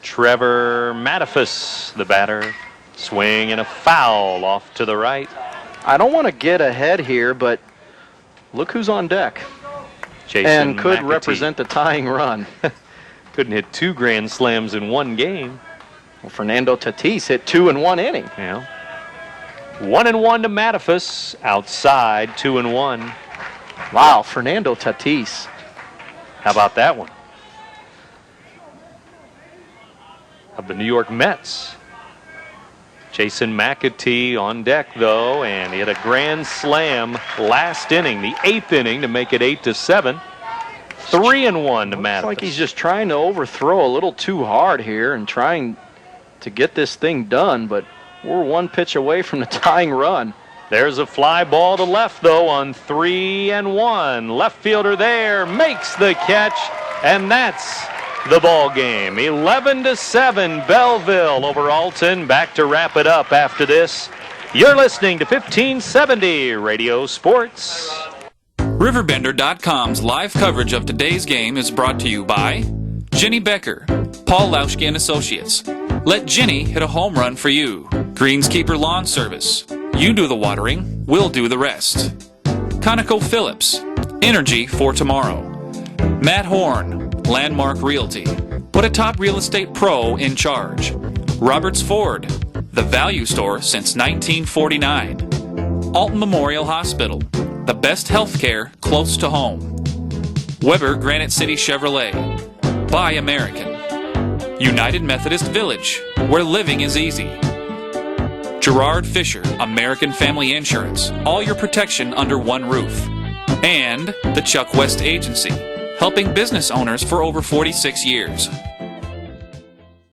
S2: Trevor Mattifus, the batter. Swing and a foul off to the right.
S3: I don't want to get ahead here, but look who's on deck.
S2: Jason
S3: and could
S2: McAtee.
S3: Represent the tying run.
S2: Couldn't hit 2 grand slams in one game.
S3: Well, Fernando Tatis hit 2 in 1 inning.
S2: Yeah. 1-1 to Mattifus. Outside, 2-1.
S3: Wow, Fernando Tatis.
S2: How about that one? Of the New York Mets. Jason McAtee on deck, though, and he had a grand slam last inning, the 8th inning, to make it 8-7. 3-1 to Mattifus.
S3: Looks like he's just trying to overthrow a little too hard here and trying to get this thing done, but we're 1 pitch away from the tying run.
S2: There's a fly ball to left, though, on 3-1. Left fielder there makes the catch, and that's the ball game. 11-7, Belleville over Alton. Back to wrap it up after this. You're listening to 1570 Radio Sports.
S1: RiverBender.com's live coverage of today's game is brought to you by Jenny Becker, Paul Lauschke and Associates. Let Jenny hit a home run for you. Greenskeeper Lawn Service. You do the watering, we'll do the rest. ConocoPhillips. Energy for tomorrow. Matt Horn, Landmark Realty. Put a top real estate pro in charge. Roberts Ford, the value store since 1949. Alton Memorial Hospital, the best health care close to home. Weber Granite City Chevrolet, Buy American. United Methodist Village, where living is easy. Gerard Fisher, American Family Insurance, all your protection under one roof. And the Chuck West Agency, helping business owners for over 46 years.